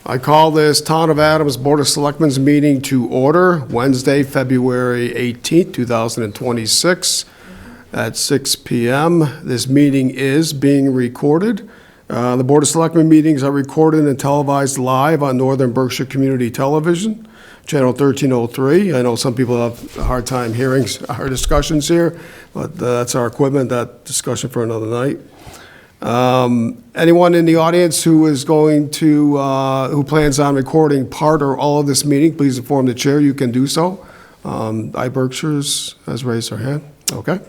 I call this Town of Adams Board of Selectmen's meeting to order Wednesday, February 18th, 2026 at 6 p.m. This meeting is being recorded. The Board of Selectmen meetings are recorded and televised live on Northern Berkshire Community Television, Channel 1303. I know some people have a hard time hearing our discussions here, but that's our equipment, that discussion for another night. Anyone in the audience who is going to, who plans on recording part or all of this meeting, please inform the chair you can do so. Berkshire's has raised their hand. Okay.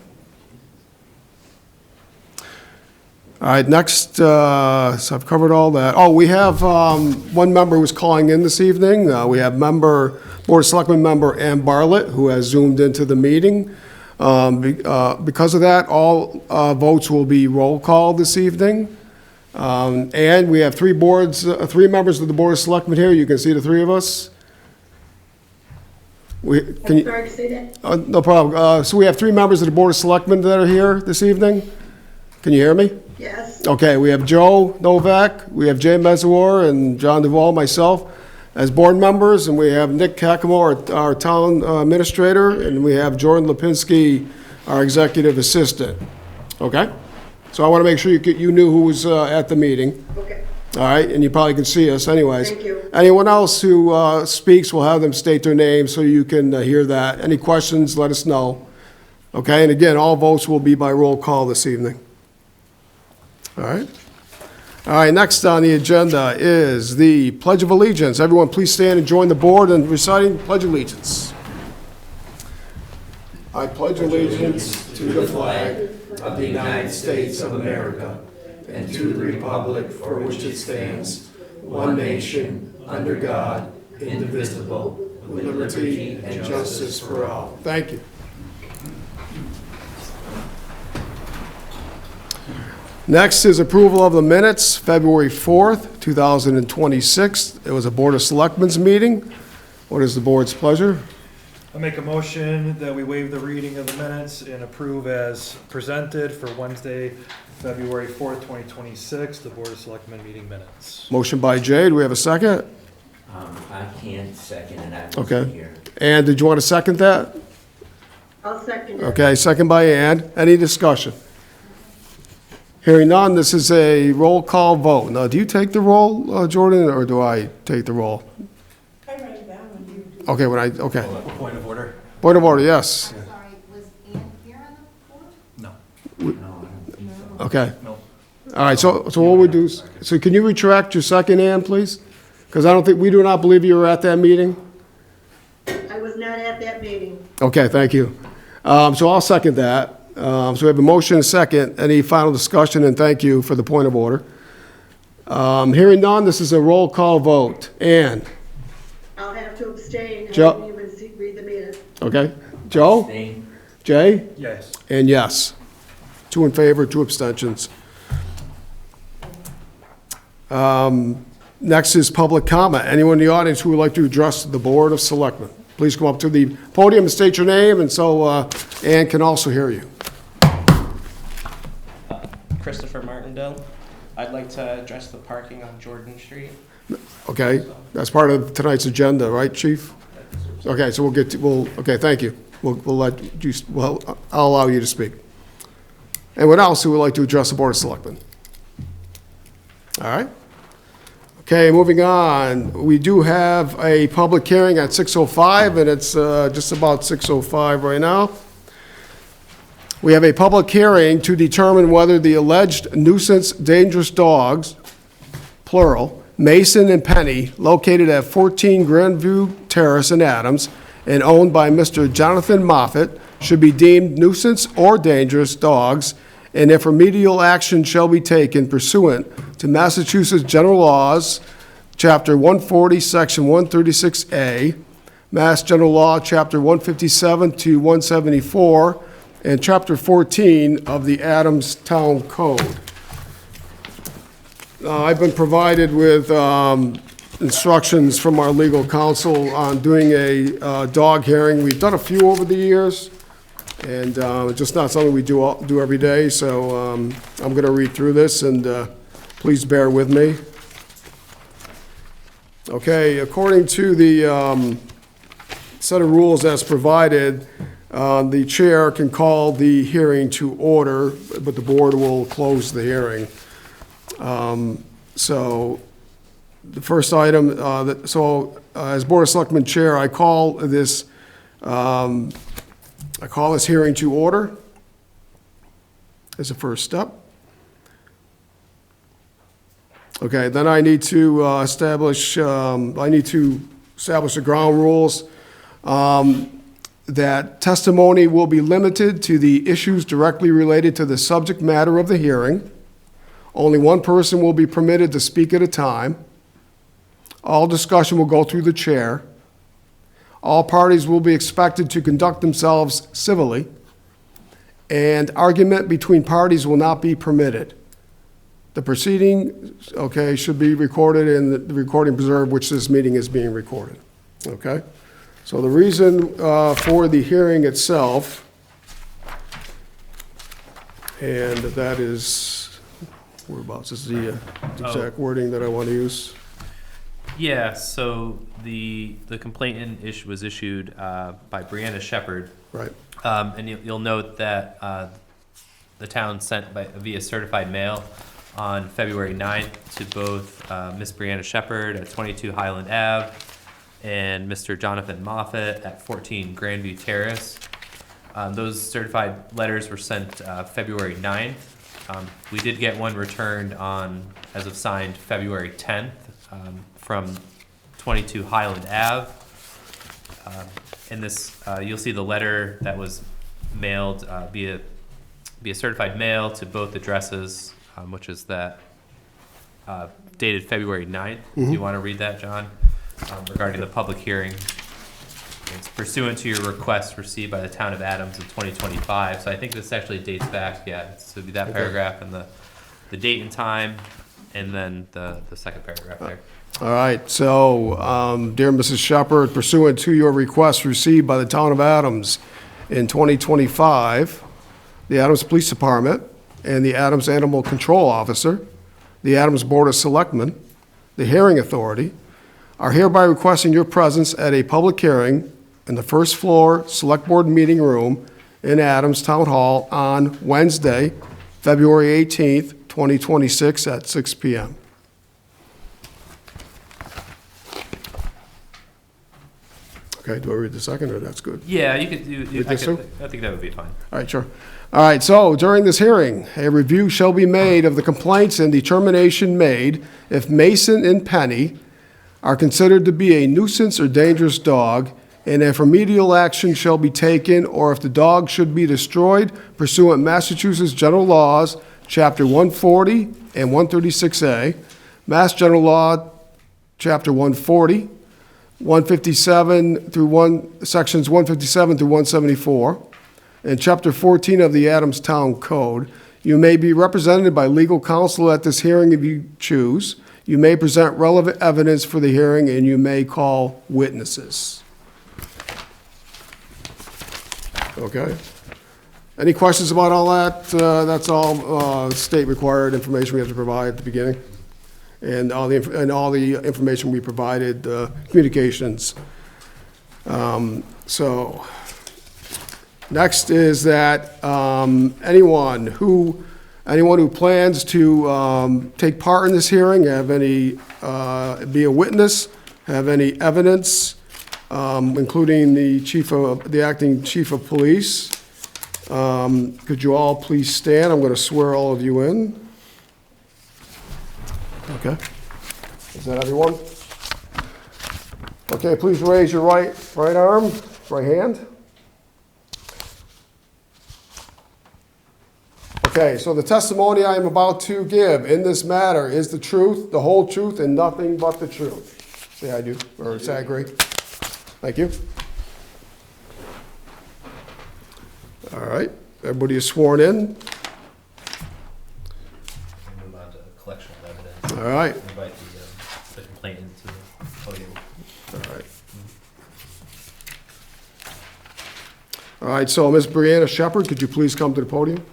All right, next, so I've covered all that. Oh, we have one member who's calling in this evening. We have Board of Selectmen member Ann Bartlett, who has zoomed into the meeting. Because of that, all votes will be roll call this evening. And we have three members of the Board of Selectmen here. You can see the three of us. Sorry to say that. No problem. So we have three members of the Board of Selectmen that are here this evening. Can you hear me? Yes. Okay, we have Joe Novak, we have Jay Mezzawar, and John Duvall, myself, as board members, and we have Nick Kakamo, our town administrator, and we have Jordan Lipinski, our executive assistant. Okay? So I want to make sure you knew who was at the meeting. Okay. All right, and you probably can see us anyways. Thank you. Anyone else who speaks, we'll have them state their name so you can hear that. Any questions, let us know. Okay, and again, all votes will be by roll call this evening. All right. All right, next on the agenda is the Pledge of Allegiance. Everyone please stand and join the board in reciting Pledge of Allegiance. I pledge allegiance to the flag of the United States of America and to the republic for which it stands, one nation, under God, indivisible, with liberty and justice for all. Thank you. Next is approval of the minutes, February 4th, 2026. It was a Board of Selectmen's meeting. What is the board's pleasure? I make a motion that we waive the reading of the minutes and approve as presented for Wednesday, February 4th, 2026, the Board of Selectmen meeting minutes. Motion by Jay. Do we have a second? I can't second it. I wasn't Okay. here. Ann, did you want to second that? I'll second it. Okay, second by Ann. Any discussion? Hearing none, this is a roll call vote. Now, do you take the roll, Jordan, or do I take the roll? I write it down when you do. Okay, okay. Point of order? Point of order, yes. Sorry, was Ann here on the board? No. No, I don't think so. Okay. No. All right, so what we do, so can you retract your second, Ann, please? Because we do not believe you were at that meeting. I was not at that meeting. Okay, thank you. So I'll second that. So we have a motion and a second. Any final discussion, and thank you for the point of order. Hearing none, this is a roll call vote. Ann? I'll have to abstain. Joe? I didn't even read the minutes. Okay. Joe? Abstain. Jay? Yes. And yes. 2 in favor, 2 abstentions. Next is public comment. Anyone in the audience who would like to address the Board of Selectmen, please come up to the podium and state your name, and so Ann can also hear you. Christopher Martindale. I'd like to address the parking on Jordan Street. Okay, that's part of tonight's agenda, right, Chief? Okay, so okay, thank you. I'll allow you to speak. Anyone else who would like to address the Board of Selectmen? All right. Okay, moving on. We do have a public hearing at 6:05, and it's just about 6:05 right now. We have a public hearing to determine whether the alleged nuisance dangerous dogs, plural, Mason and Penny, located at 14 Grandview Terrace in Adams and owned by Mr. Jonathan Moffett, should be deemed nuisance or dangerous dogs, and if remedial action shall be taken pursuant to Massachusetts General Laws, Chapter 140, Section 136A, Mass General Law, Chapter 157 to 174, and Chapter 14 of the Adams Town Code. I've been provided with instructions from our legal counsel on doing a dog hearing. We've done a few over the years, and it's just not something we do every day, so I'm going to read through this, and please bear with me. Okay, according to the set of rules as provided, the chair can call the hearing to order, but the board will close the hearing. So the first item, as Board of Selectmen Chair, I call this hearing to order as a first step. Okay, then I need to establish the ground rules, that testimony will be limited to the issues directly related to the subject matter of the hearing. Only one person will be permitted to speak at a time. All discussion will go through the chair. All parties will be expected to conduct themselves civilly, and argument between parties will not be permitted. The proceeding, okay, should be recorded in the recording preserved, which this meeting is being recorded, okay? So the reason for the hearing itself, and that is, whereabouts is the exact wording that I want to use? Yeah, so the complaint was issued by Brianna Shepherd. Right. And you'll note that the town sent via certified mail on February 9th to both Miss Brianna Shepherd at 22 Highland Ave and Mr. Jonathan Moffett at 14 Grandview Terrace. Those certified letters were sent February 9th. We did get one returned as of signed February 10th from 22 Highland Ave. In this, you'll see the letter that was mailed via certified mail to both addresses, which is that dated February 9th. Do you want to read that, John? Regarding the public hearing. It's pursuant to your request received by the town of Adams in 2025. So I think this actually dates back, so it'd be that paragraph and the date and time, and then the second paragraph there. All right, so, dear Mrs. Shepherd, pursuant to your request received by the town of Adams in 2025, the Adams Police Department and the Adams Animal Control Officer, the Adams Board of Selectmen, the Hearing Authority, are hereby requesting your presence at a public hearing in the first floor Select Board Meeting Room in Adams Town Hall on Wednesday, February 18th, 2026 at 6 p.m. Okay, do I read the second, or that's good? Yeah, you could do. Read this too? I think that would be fine. All right, sure. All right, so during this hearing, a review shall be made of the complaints and determination made if Mason and Penny are considered to be a nuisance or dangerous dog, and if remedial action shall be taken, or if the dog should be destroyed pursuant Massachusetts General Laws, Chapter 140 and 136A, Mass General Law, Chapter 140, 157 through Sections 157 through 174, and Chapter 14 of the Adams Town Code. You may be represented by legal counsel at this hearing if you choose. You may present relevant evidence for the hearing, and you may call witnesses. Okay? Any questions about all that? That's all state-required information we have to provide at the beginning. And all the information we provided, communications. So, next is that anyone who plans to take part in this hearing, have any, be a witness, have any evidence, including the acting chief of police. Could you all please stand? I'm going to swear all of you in. Okay. Is that everyone? Okay, please raise your right arm, right hand. Okay, so the testimony I am about to give in this matter is the truth, the whole truth, and nothing but the truth. Say I do, or say I agree. Thank you. All right, everybody is sworn in. Move on to collection of evidence. All right. Invite the complainant to the podium. All right. All right, so Ms. Brianna Shepherd, could you please come to the podium?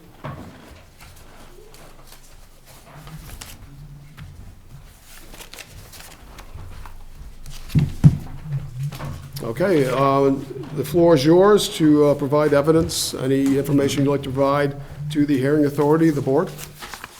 Okay, the floor is yours to provide evidence, any information you'd like to provide to the hearing authority, the board.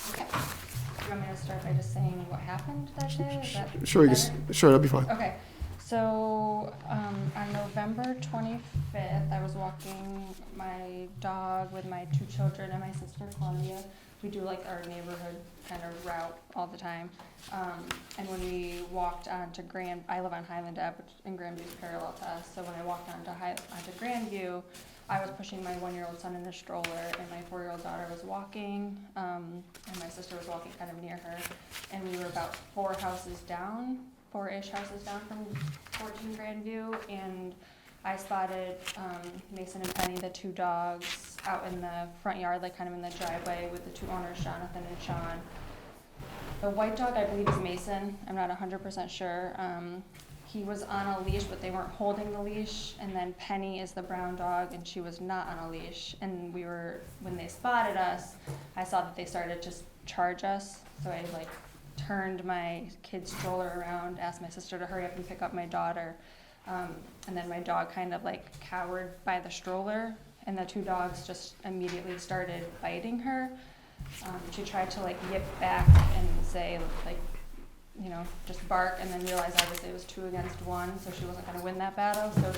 Okay. Do you want me to start by just saying what happened that day? Is that Sure, you better? can, sure, that'd be fine. Okay, so, on November 25th, I was walking my dog with my 2 children and my sister Claudia. We do like our neighborhood kind of route all the time. And when we walked onto I live on Highland Ave, and Grandview's parallel to us. So when I walked onto Grandview, I was pushing my 1-year-old son in a stroller, and my 4-year-old daughter was walking, and my sister was walking kind of near her. And we were about 4-ish houses down from 14 Grandview, and I spotted Mason and Penny, the 2 dogs, out in the front yard, like kind of in the driveway with the 2 owners, Jonathan and Sean. The white dog, I believe, is Mason. I'm not 100% sure. He was on a leash, but they weren't holding the leash. And then Penny is the brown dog, and she was not on a leash. And when they spotted us, I saw that they started to charge us. So I turned my kid's stroller around, asked my sister to hurry up and pick up my daughter. And then my dog kind of cowered by the stroller, and the 2 dogs just immediately started biting her. She tried to yip back and say just bark, and then realized obviously it was 2 against 1, so she wasn't going to win that battle. So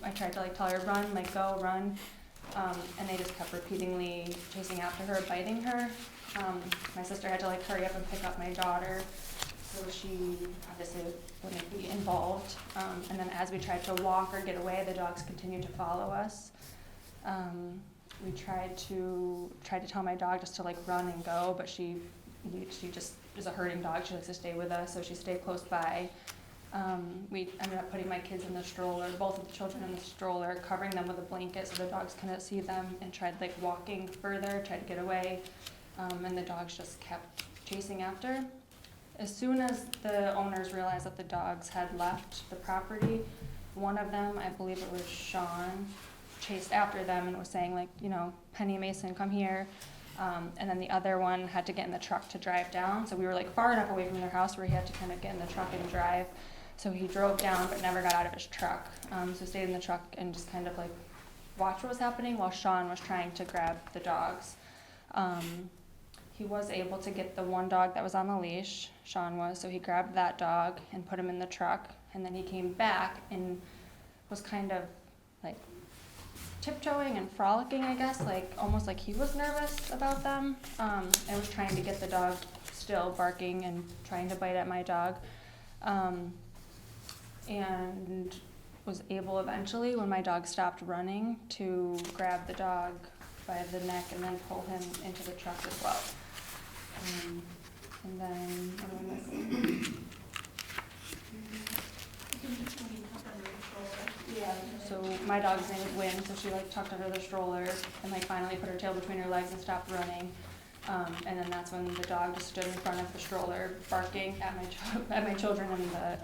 I tried to tell her run, go run, and they just kept repeatedly chasing after her, biting her. My sister had to hurry up and pick up my daughter, so she obviously wouldn't be involved. And then as we tried to walk or get away, the dogs continued to follow us. We tried to tell my dog just to run and go, but she just is a herding dog. She likes to stay with us, so she stayed close by. We ended up putting my kids in the stroller, both of the children in the stroller, covering them with a blanket so the dogs couldn't see them, and tried walking further, tried to get away, and the dogs just kept chasing after. As soon as the owners realized that the dogs had left the property, one of them, I believe it was Sean, chased after them and was saying Penny, Mason, come here. And then the other one had to get in the truck to drive down. So we were far enough away from their house where he had to kind of get in the truck and drive. So he drove down but never got out of his truck. So stayed in the truck and just kind of watched what was happening while Sean was trying to grab the dogs. He was able to get the 1 dog that was on the leash, Sean was, so he grabbed that dog and put him in the truck, and then he came back and was kind of tiptoeing and frolicking, I guess, almost like he was nervous about them, and was trying to get the dog, still barking and trying to bite at my dog, and was able eventually, when my dog stopped running, to grab the dog by the neck and then pull him into the truck as well. And then, what am I missing? Yeah, so my dog's name is Win, so she tucked under the stroller and finally put her tail between her legs and stopped running. And then that's when the dog just stood in front of the stroller, barking at my children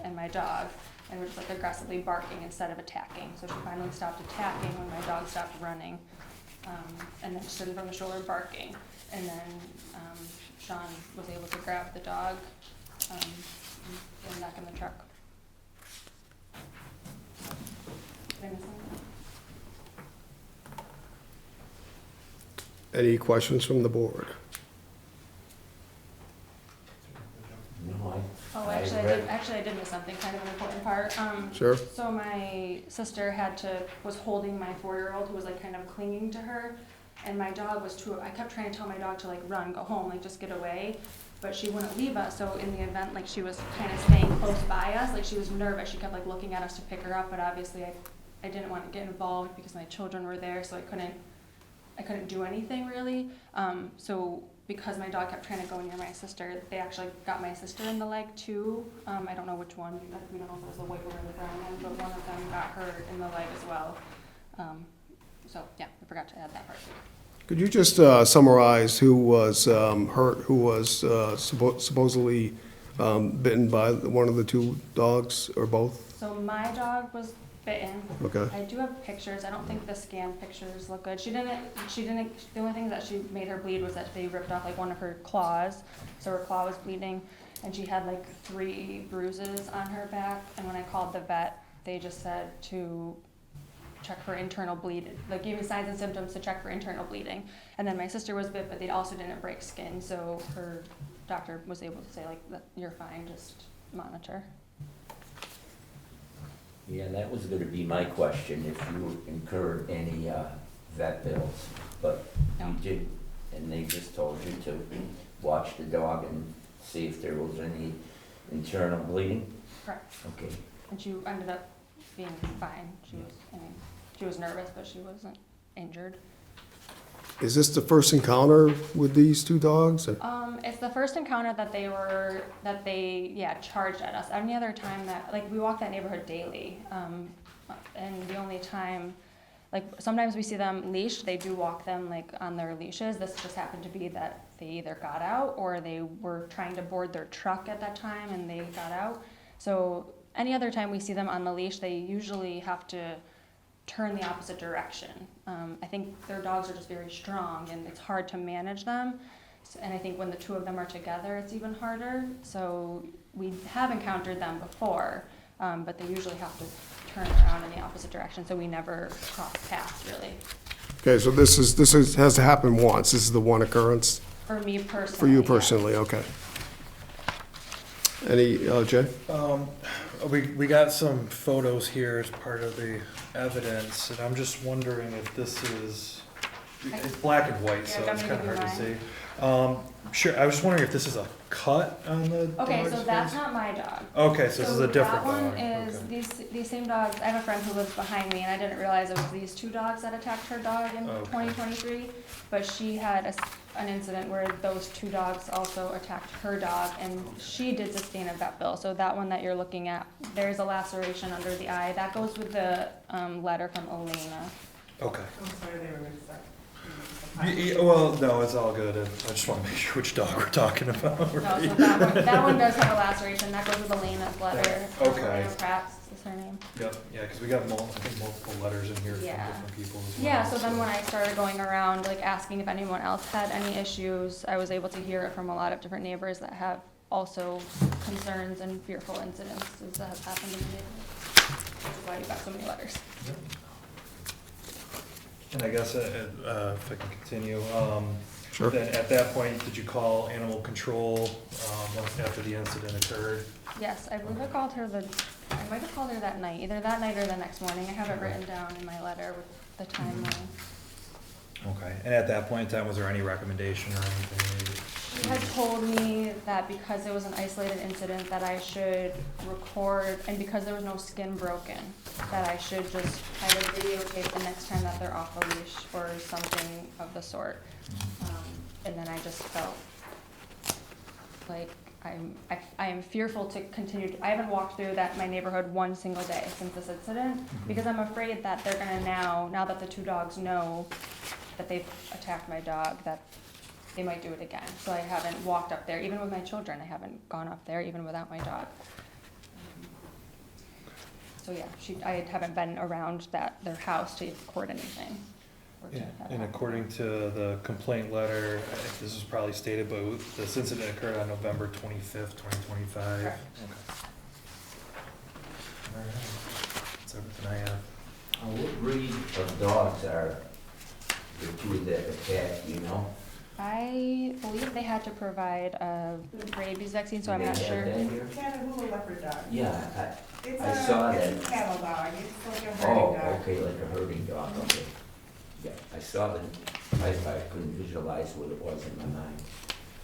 and my dog, and was aggressively barking instead of attacking. So she finally stopped attacking when my dog stopped running, and then stood in front of the stroller barking. And then Sean was able to grab the dog and get him back in the truck. Did I miss something? Any questions from the board? No, Oh, I actually, read- I did miss something, kind of an important part. Sure. So my sister was holding my 4-year-old who was kind of clinging to her, and my dog was I kept trying to tell my dog to run, go home, just get away, but she wouldn't leave us. So in the event, she was kind of staying close by us, she was nervous. She kept looking at us to pick her up, but obviously I didn't want to get involved because my children were there, so I couldn't do anything really. So because my dog kept trying to go near my sister, they actually got my sister in the leg too. I don't know which one. We don't know if it was the white one or the brown one, but one of them got her in the leg as well. So yeah, I forgot to add that part too. Could you just summarize who was hurt, who was supposedly bitten by one of the 2 dogs, or both? So my dog was bitten. Okay. I do have pictures. I don't think the scanned pictures look good. She didn't, the only thing that she made her bleed was that they ripped off one of her claws. So her claw was bleeding, and she had 3 bruises on her back. And when I called the vet, they just said to check for internal bleeding, like gave me signs and symptoms to check for internal bleeding. And then my sister was bit, but they also didn't break skin, so her doctor was able to say like, that you're fine, just monitor. Yeah, that was gonna be my question, if you incurred any vet bills, but you No. did, and they just told you to watch the dog and see if there was any internal bleeding? Correct. Okay. And she ended up being fine. She was nervous, but she wasn't injured. Is this the first encounter with these two dogs? It's the first encounter that they charged at us. Any other time that, like, we walk that neighborhood daily, and the only time, like, sometimes we see them leashed, they do walk them, like, on their leashes. This just happened to be that they either got out or they were trying to board their truck at that time and they got out. So any other time we see them on the leash, they usually have to turn the opposite direction. I think their dogs are just very strong and it's hard to manage them. And I think when the two of them are together, it's even harder. So we have encountered them before, but they usually have to turn around in the opposite direction, so we never cross paths, really. Okay, so this has happened once. This is the one occurrence For me personally. for you yeah. personally, okay. Any, Jay? We got some photos here as part of the evidence, and I'm just wondering if this is, it's black and white, so Yeah, it's I'm kind gonna of hard to give you see. Sure, I was just wondering if this is a cut on the Okay, dog's so that's face? not my dog. Okay, so this is a different dog. That one is, Okay. these same dogs, I have a friend who lives behind me, and I didn't realize it was these two dogs that attacked her dog in Okay. 2023. But she had an incident where those two dogs also attacked her dog, and she did sustain a vet bill. So that one that you're looking at, there's a laceration under the eye. That goes with the letter from Elena. Okay. I'm sorry, they were mixed up. Well, no, it's all good. I just want to make sure which dog we're talking about. No, so that one does have a laceration. That goes with Elena's letter. Okay. Elena Pratt is her name. Yep, yeah, because we got I think multiple letters in here from Yeah. different people as well. Yeah, so then when I started going around, like, asking if anyone else had any issues, I was able to hear it from a lot of different neighbors that have also concerns and fearful incidences that have happened in the neighborhood. Which is why you got so many letters. Yep. And I guess, if I can continue, Sure. then at that point, did you call animal control, once after the incident occurred? Yes, I believe I might have called her that night, either that night or the next morning. I have it written down in my letter with the timeline. Okay, and at that point in time, was there any recommendation or anything? She had told me that because it was an isolated incident, that I should record, and because there was no skin broken, that I should just try to videotape the next time that they're off a leash or something of the sort. And then I just felt like I am fearful to continue. I haven't walked through my neighborhood one single day since this incident, because I'm afraid that they're gonna now that the two dogs know that they've attacked my dog, that they might do it again. So I haven't walked up there, even with my children. I haven't gone up there, even without my dog. So yeah, I haven't been around their house to record anything. or to Yeah, have and it. according to the complaint letter, I think this is probably stated, but this incident occurred on November 25th, 2025. Correct. Okay. All right, that's everything I have. What breed of dogs are the two that attacked, you know? I believe they had to provide a rabies vaccine, so I'm They not have sure. that here? Catahoula leopard dog. Yeah, It's I saw It's that. a cattle dog, it's like a oh, herding dog. okay, like a herding dog, okay. Yeah, I saw that, I couldn't visualize what it was in my mind.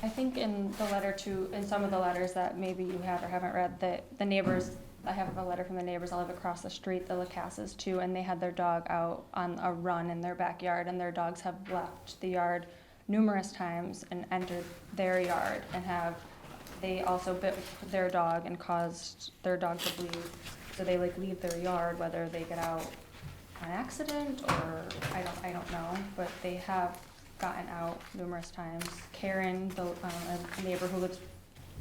I think in the letter too, in some of the letters that maybe you have or haven't read, the neighbors, I have a letter from the neighbors, I live across the street, the Lacasses too, and they had their dog out on a run in their backyard, and their dogs have left the yard numerous times and entered their yard, and they also bit their dog and caused their dog to bleed. So they leave their yard, whether they get out on accident or I don't know, but they have gotten out numerous times. Karen, a neighbor who lives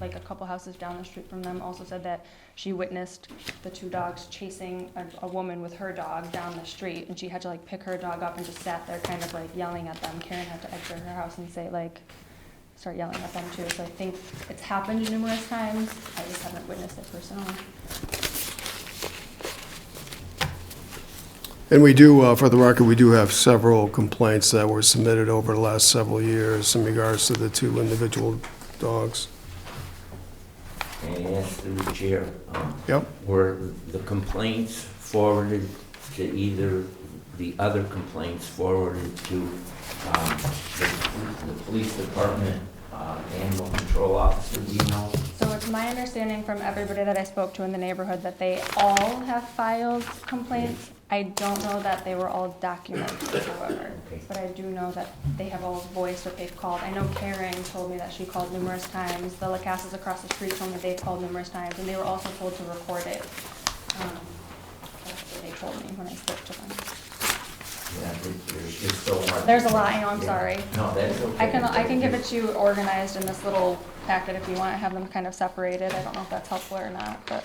like a couple houses down the street from them, also said that she witnessed the two dogs chasing a woman with her dog down the street, and she had to pick her dog up and just sat there kind of yelling at them. Karen had to enter her house and start yelling at them too. So I think it's happened numerous times. I just haven't witnessed it personally. And we do, for the record, we do have several complaints that were submitted over the last several years in regards to the two individual dogs. And I asked through the chair, Yep. were the complaints forwarded to either the other complaints forwarded to the police department, animal control officer, do you know? So it's my understanding from everybody that I spoke to in the neighborhood that they all have filed complaints. I don't know that they were all documented, however, but I do know that they have all voiced what they've called. I know Karen told me that she called numerous times. The LaCasas across the street told me they've called numerous times, and they were also told to record it. That's what they told me when I spoke to them. Yeah, it's so hard. There's a lot, I know, I'm sorry. No, that's okay. I can give it to you organized in this little packet if you want to have them kind of separated. I don't know if that's helpful or not, but.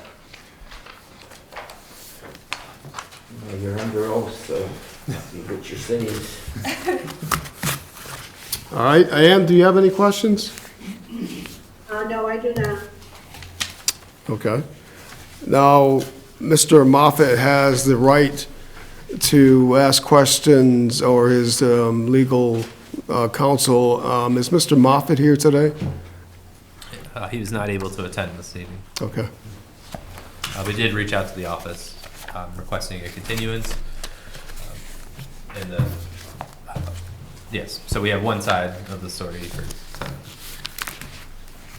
Well, you're under oath, so you get your sayings. All right, Ann, do you have any questions? No, I do not. Okay. Now, Mr. Moffett has the right to ask questions, or his legal counsel. Is Mr. Moffett here today? He was not able to attend this evening. Okay. We did reach out to the office requesting a continuance. And yes, so we have one side of the story for.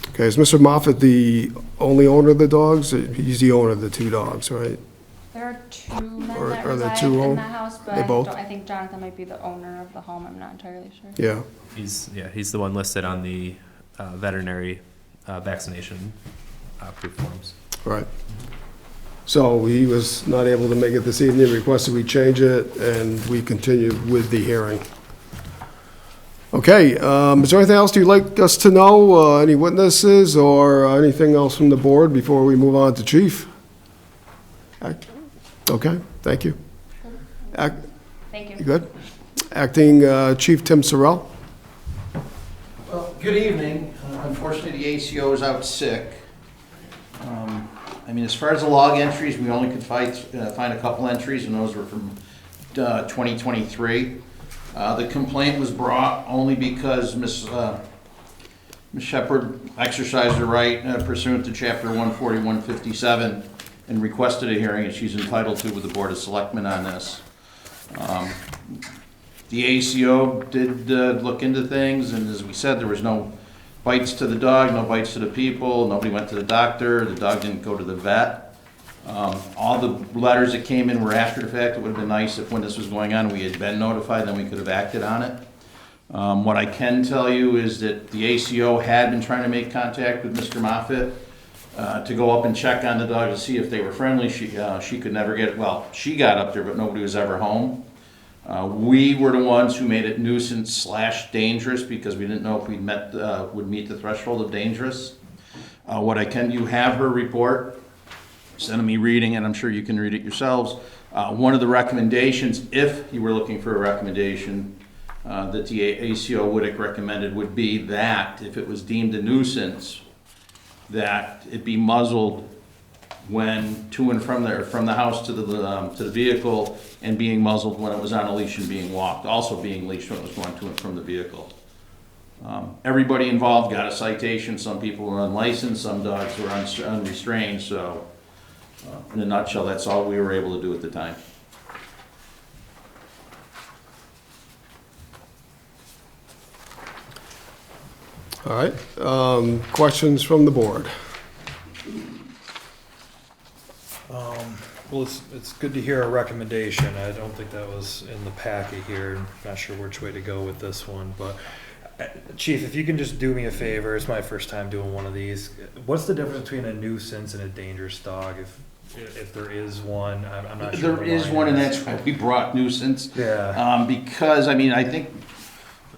Okay, is Mr. Moffett the only owner of the dogs? He's the owner of the two dogs, right? There are two men Or that are there reside two in own- the house, but they both? I think Jonathan might be the owner of the home. I'm not entirely sure. Yeah. He's the one listed on the veterinary vaccination proof forms. Right. So he was not able to make it this evening, requested we change it, and we continue with the hearing. Okay, is there anything else you'd like us to know? Any witnesses or anything else from the board before we move on to chief? Okay, thank you. Thank You you. good? Acting Chief Tim Sorrell? Well, good evening. Unfortunately, the ACO is out sick. I mean, as far as the log entries, we only could find a couple entries, and those were from 2023. The complaint was brought only because Ms. Shepherd exercised her right pursuant to Chapter 140, 157, and requested a hearing, and she's entitled to with the Board of Selectmen on this. The ACO did look into things, and as we said, there was no bites to the dog, no bites to the people, nobody went to the doctor, the dog didn't go to the vet. All the letters that came in were after the fact. It would have been nice if when this was going on, we had been notified, then we could have acted on it. What I can tell you is that the ACO had been trying to make contact with Mr. Moffett to go up and check on the dog to see if they were friendly. She could never get, well, she got up there, but nobody was ever home. We were the ones who made it nuisance / dangerous because we didn't know if we'd would meet the threshold of dangerous. You have her report, send me reading, and I'm sure you can read it yourselves. One of the recommendations, if you were looking for a recommendation, that the ACO would have recommended would be that if it was deemed a nuisance, that it be muzzled when to and from the house to the vehicle, and being muzzled when it was on a leash and being walked, also being leashed when it was going to and from the vehicle. Everybody involved got a citation. Some people were unlicensed, some dogs were unrestrained, so in a nutshell, that's all we were able to do at the time. All right, questions from the board? Well, it's good to hear a recommendation. I don't think that was in the packet here. Not sure which way to go with this one, but Chief, if you can just do me a favor, it's my first time doing one of these. What's the difference between a nuisance and a dangerous dog, if there is one? I'm not sure. There is one, and that's why we brought nuisance. Yeah. Because, I mean, I think,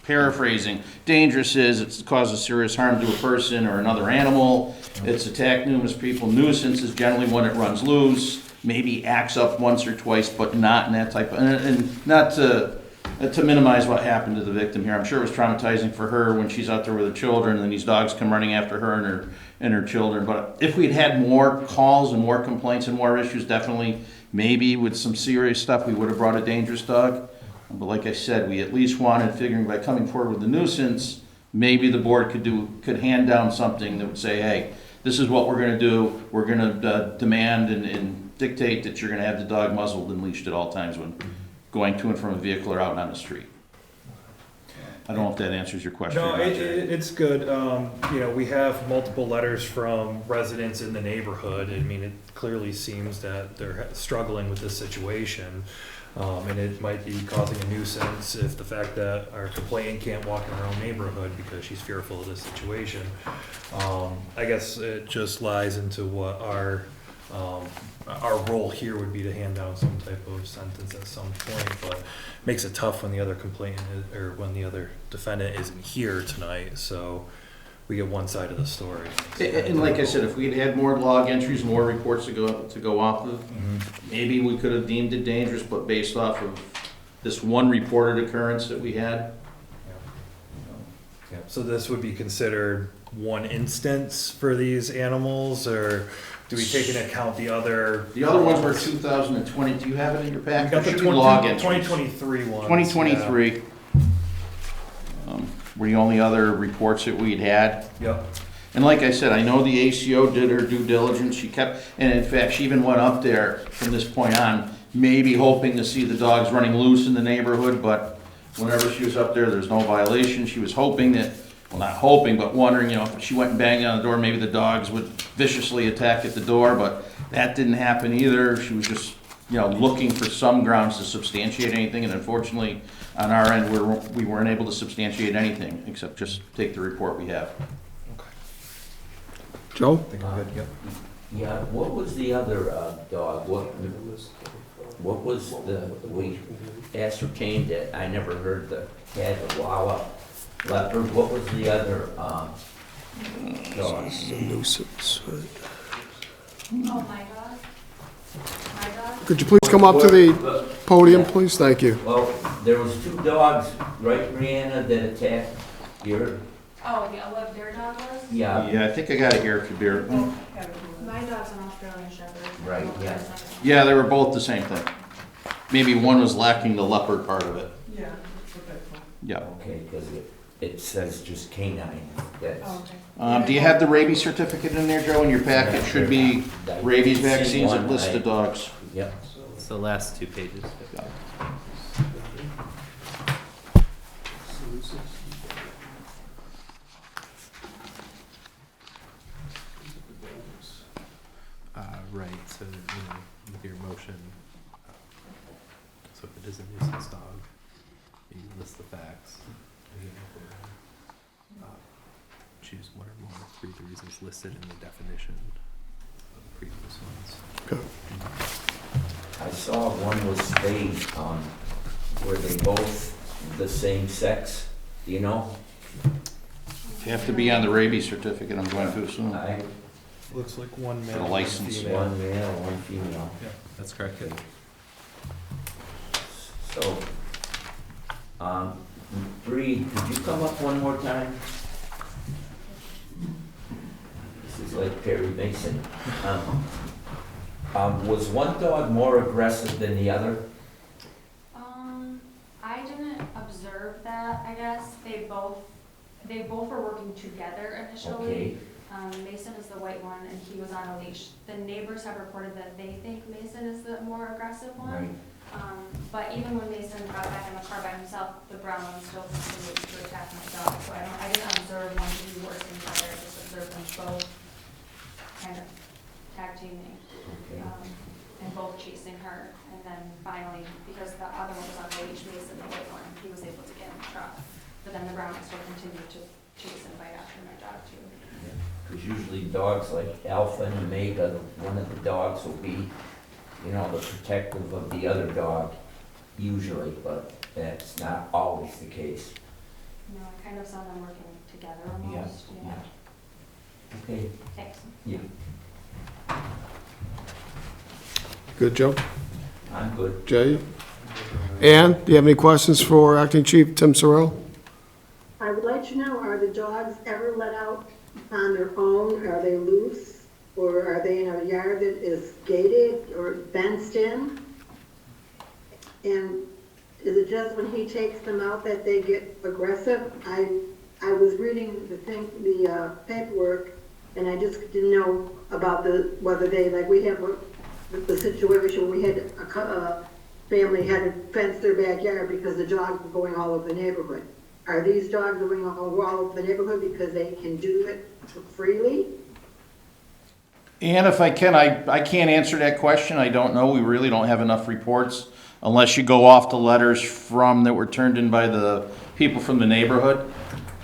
paraphrasing, dangerous is it causes serious harm to a person or another animal. It's attacked numerous people. Nuisance is generally when it runs loose, maybe acts up once or twice, but not in that type of, and not to minimize what happened to the victim here. I'm sure it was traumatizing for her when she's out there with her children, and then these dogs come running after her and her children. But if we'd had more calls and more complaints and more issues, definitely Maybe with some serious stuff, we would have brought a dangerous dog. But like I said, we at least wanted, figuring by coming forward with the nuisance, maybe the board could hand down something that would say, hey, this is what we're gonna do. We're gonna demand and dictate that you're gonna have the dog muzzled and leashed at all times when going to and from a vehicle or out on the street. I don't know if that answers your question. No, or not, Jerry. it's good. We have multiple letters from residents in the neighborhood. I mean, it clearly seems that they're struggling with this situation. And it might be causing a nuisance if the fact that our complainant can't walk in her own neighborhood because she's fearful of this situation. I guess it just lies into what our role here would be to hand down some type of sentence at some point, but makes it tough when the other complainant or when the other defendant isn't here tonight, so we get one side of the story. And like I said, if we'd had more log entries, more reports to go off of, maybe we could have deemed it dangerous, but based off of this one reported occurrence that we had. Yeah. So this would be considered one instance for these animals, or do we take into account the other? The other ones were 2020, do you have it in your We packet? got There the should be log 2023 ones. 2023 were the only other reports that we'd had. Yeah. Yep. And like I said, I know the ACO did her due diligence, she kept, and in fact, she even went up there from this point on, maybe hoping to see the dogs running loose in the neighborhood, but whenever she was up there, there's no violation. She was hoping that, well, not hoping, but wondering, if she went and banged on the door, maybe the dogs would viciously attack at the door, but that didn't happen either. She was just, looking for some grounds to substantiate anything, and unfortunately, on our end, we weren't able to substantiate anything, except just take the report we have. Joe? I think we're good. Yep. Yeah, what was the other dog? What was we ascertained that, I never heard the cat, the Wawa leopard, what was the other dog? Nuisance. Oh, my dog? My dog? Could you please come up to the Look, podium, please? Thank you. well, there was two dogs, right, Brianna, that attacked your, Oh, what their dog was? yeah, Yeah, I think I got it here, Kabir. My dog's an Australian Shepherd. Right, yeah. Yeah, they were both the same thing. Maybe one was lacking the leopard part of it. Yeah, that's what that's for. Yeah. okay, because it says just canine, that's. Oh, okay. Do you have the rabies certificate in there, Joe? In your packet should be rabies vaccines and list of dogs. Yep. It's the last 2 pages. Right, so, with your motion, so if it is a nuisance dog, you list the facts. Choose one or more, 3 of the reasons listed in the definition of the previous ones. I saw one was spayed, were they both the same sex, do you know? You have to be on the rabies certificate, I'm going to assume. Looks like one male, For the one license. female. One male, one female. That's correct. So, Bree, could you come up one more time? This is like Perry Mason. Was one dog more aggressive than the other? I didn't observe that, I guess. They both were working together initially. Okay, Mason is the white one, and he was on a leash. The neighbors have reported that they think Mason is the more aggressive one. right. But even when Mason got back in the car by himself, the brown one still continued to attack my dog. So I didn't observe one to be worse than the other. I just observed them both kind of tag teaming, Okay. and both chasing her. And then finally, because the other one was on the leash, Mason, the white one, he was able to get in the truck. But then the brown one still continued to chase and bite after my dog too. Because usually dogs like Alpha and Omega, one of the dogs will be, the protective of the other dog, usually, but that's not always the case. I kind of saw them working together Yeah, almost. yeah. Okay, Thanks. yeah, Good, Joe? I'm good. Jay? Ann, do you have any questions for Acting Chief Tim Sorrell? I would like to know, are the dogs ever let out on their own? Are they loose? or are they in a yard that is gated or fenced in? And is it just when he takes them out that they get aggressive? I was reading the paperwork, and I just didn't know about whether they, like, we have the situation, we had a family had to fence their backyard because the dogs were going all over the neighborhood. Are these dogs going all over the neighborhood because they can do it freely? And if I can, I can't answer that question. I don't know. We really don't have enough reports unless you go off the letters that were turned in by the people from the neighborhood.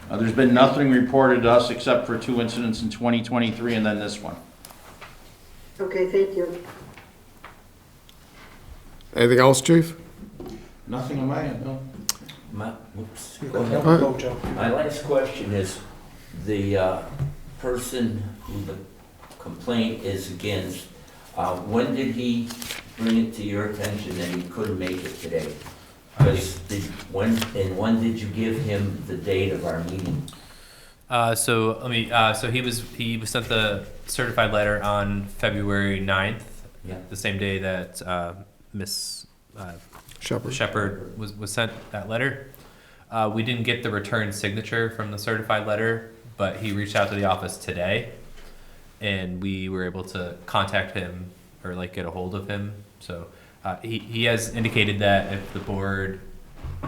There's been nothing reported to us except for 2 incidents in 2023 and then this one. Okay, thank you. Anything else, Chief? Nothing on my end, no. Whoops. No, go, Joe. My last question is, the person who the complaint is against, when did he bring it to your attention that he couldn't make it today? Because when did you give him the date of our meeting? So let me. So he was sent the certified letter on February 9th, Yeah. the same day that Miss Shepherd. Shepherd was sent that letter. We didn't get the return signature from the certified letter, but he reached out to the office today, and we were able to contact him or like get a hold of him. So he has indicated that if the board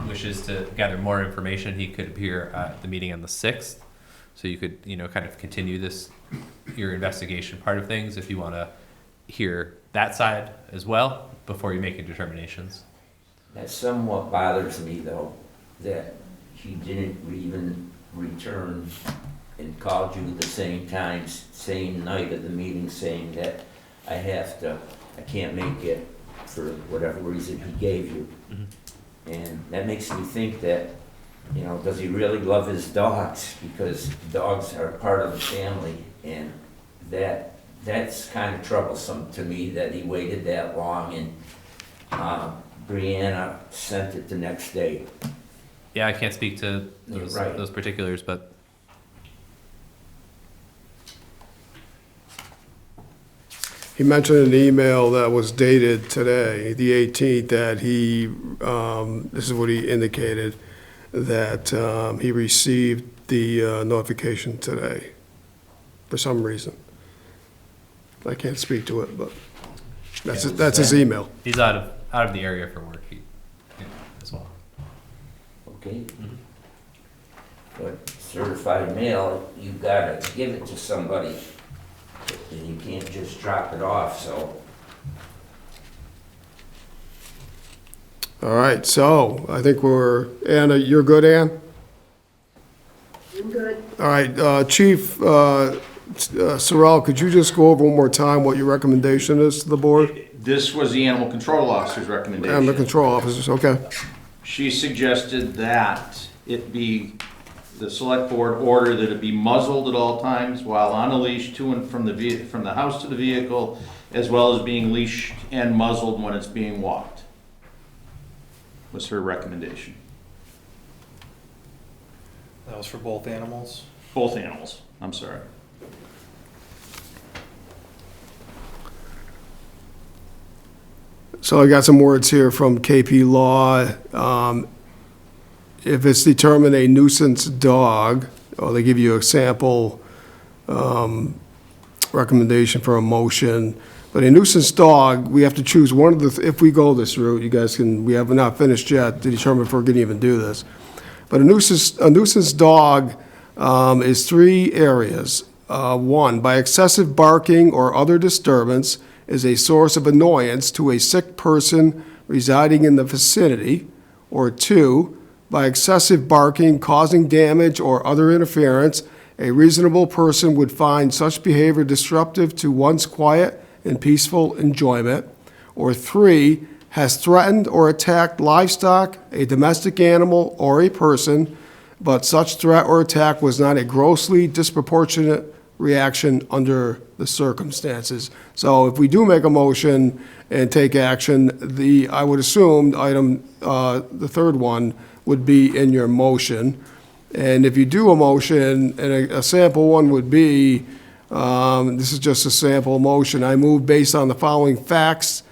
wishes to gather more information, he could appear at the meeting on the 6th. So you could, kind of continue your investigation part of things if you want to hear that side as well before you make your determinations. That somewhat bothers me, though, that he didn't even return and called you the same time, same night of the meeting, saying that I can't make it for whatever reason he gave you. Mm-hmm. And that makes me think that, does he really love his dogs? Because dogs are part of the family, and that's kind of troublesome to me that he waited that long, and Brianna sent it the next day. Yeah, I can't speak to those, Right. those particulars, but He mentioned in an email that was dated today, the 18th, that this is what he indicated, that he received the notification today for some reason. I can't speak to it, but that's his email. he's out of the area for work as well. Okay? But certified mail, you gotta give it to somebody, and you can't just drop it off, so. All right, so I think Anna, you're good, Ann? I'm good. All right, Chief Sorrell, could you just go over one more time what your recommendation is to the board? This was the animal control officer's And the recommendation. control officers, okay. She suggested that it be, the select board order that it be muzzled at all times while on a leash to and from the house to the vehicle, as well as being leashed and muzzled when it's being walked. Was her recommendation. That was for both animals. Both animals, I'm sorry. So I got some words here from KP Law. If it's determined a nuisance dog, or they give you a sample recommendation for a motion, but a nuisance dog, we have to choose one of the, if we go this route, you guys can, we have not finished yet to determine if we're going to even do this. But a nuisance dog is 3 areas. 1, by excessive barking or other disturbance is a source of annoyance to a sick person residing in the vicinity. Or 2, by excessive barking causing damage or other interference, a reasonable person would find such behavior disruptive to one's quiet and peaceful enjoyment. Or 3, has threatened or attacked livestock, a domestic animal, or a person, but such threat or attack was not a grossly disproportionate reaction under the circumstances. So if we do make a motion and take action, I would assume item, the third one would be in your motion. And if you do a motion, and a sample one would be This is just a sample motion. I move based on the following facts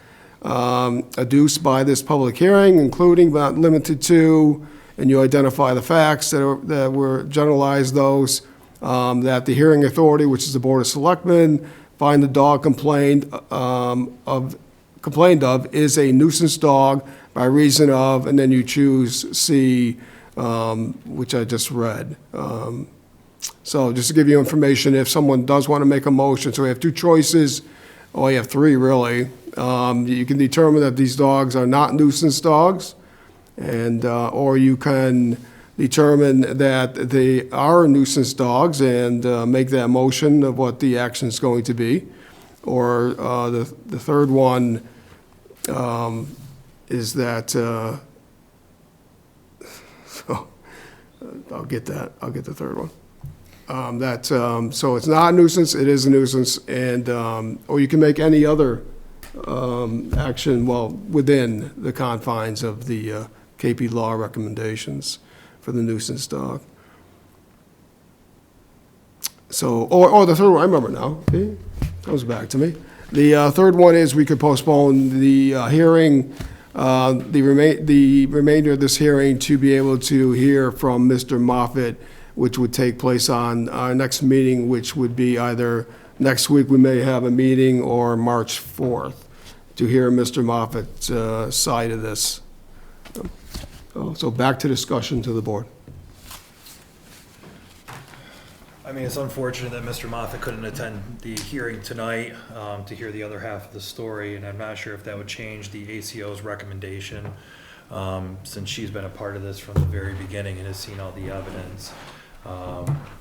adduced by this public hearing, including but not limited to, and you identify the facts that were generalized those, that the hearing authority, which is the Board of Selectmen, find the dog complained of is a nuisance dog by reason of, and then you choose C, which I just read. So just to give you information, if someone does want to make a motion, so we have two choices, or you have three really. You can determine that these dogs are not nuisance dogs, and, or you can determine that they are nuisance dogs and make that motion of what the action is going to be. Or the third one is that, so I'll get the third one. So it's not a nuisance, it is a nuisance, and, or you can make any other action, well, within the confines of the KP Law recommendations for the nuisance dog. So, or the third one, I remember now, see, comes back to me. The third one is we could postpone the hearing, the remainder of this hearing to be able to hear from Mr. Moffett, which would take place on our next meeting, which would be either next week, we may have a meeting, or March 4th, to hear Mr. Moffat's side of this. So back to discussion to the board. I mean, it's unfortunate that Mr. Moffett couldn't attend the hearing tonight to hear the other half of the story, and I'm not sure if that would change the ACO's recommendation, since she's been a part of this from the very beginning and has seen all the evidence.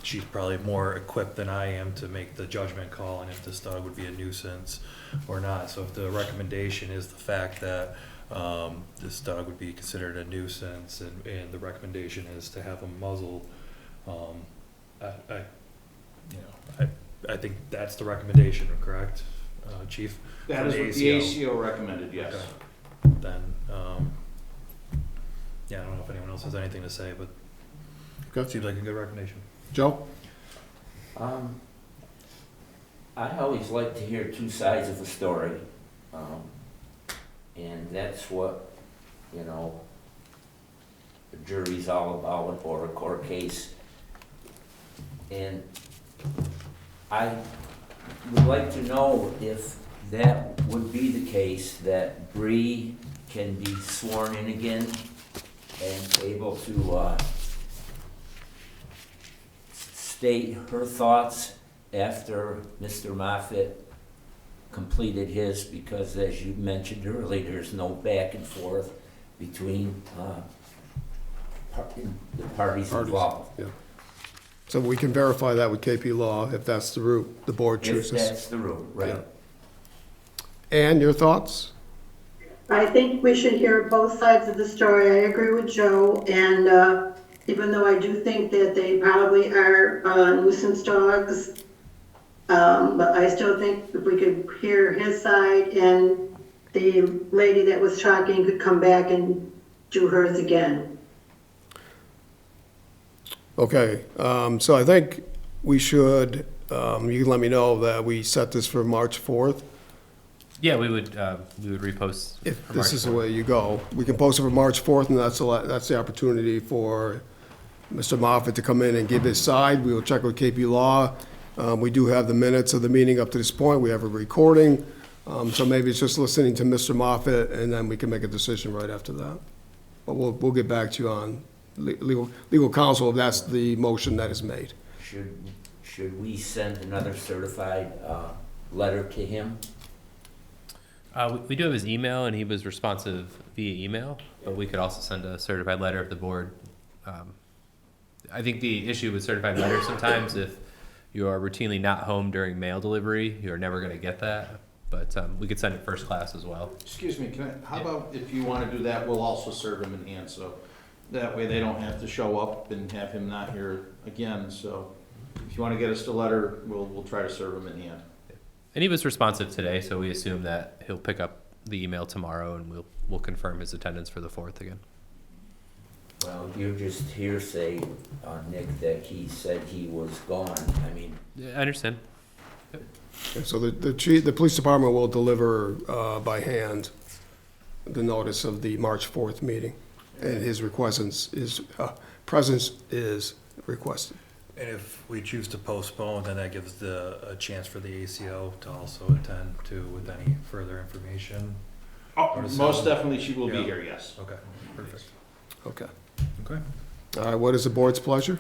She's probably more equipped than I am to make the judgment call on if this dog would be a nuisance or not. So if the recommendation is the fact that this dog would be considered a nuisance, and the recommendation is to have him muzzled, I think that's the recommendation, correct, Chief? That From is the what the ACO? ACO recommended, yes. Okay. Then, yeah, I don't know if anyone else has anything to say, but Okay. seems like a good recommendation. Joe? I always like to hear two sides of the story. And that's what, you know, the jury's all about, or a court case. And I would like to know if that would be the case, that Bree can be sworn in again and able to state her thoughts after Mr. Moffett completed his, because as you mentioned earlier, there's no back and forth between the parties involved. Yeah. So we can verify that with KP Law if that's the route the board If chooses. that's the route, right? Yeah. And your thoughts? I think we should hear both sides of the story. I agree with Joe, and even though I do think that they probably are nuisance dogs, but I still think if we could hear his side, and the lady that was talking could come back and do hers again. Okay, so I think we should, you can let me know that we set this for March 4th. Yeah, we would repost. If for this March is the 4th. way you go. We can post it for March 4th, and that's the opportunity for Mr. Moffett to come in and give his side. We will check with KP Law. We do have the minutes of the meeting up to this point. We have a recording. So maybe it's just listening to Mr. Moffett, and then we can make a decision right after that. But we'll get back to you on legal counsel if that's the motion that is made. Should we send another certified letter to him? We do have his email, and he was responsive via email, but we could also send a certified letter if the board. I think the issue with certified letters sometimes, if you are routinely not home during mail delivery, you're never going to get that. But we could send it first class as well. Excuse me, how about if you want to do that, we'll also serve him in hand, so that way they don't have to show up and have him not here again. So if you want to get us the letter, we'll try to serve him in hand. And he was responsive today, so we assume that he'll pick up the email tomorrow, and we'll confirm his attendance for the 4th again. Well, you're just hearsay, Nick, that he said he was gone. I mean, Yeah, I understand. And so the police department will deliver by hand the notice of the March 4th meeting, and his presence is requested. And if we choose to postpone, then that gives a chance for the ACO to also attend to with any further information. Oh, most definitely she will be Yeah. here, yes. Okay, perfect. Okay. Okay. All right, what is the board's pleasure?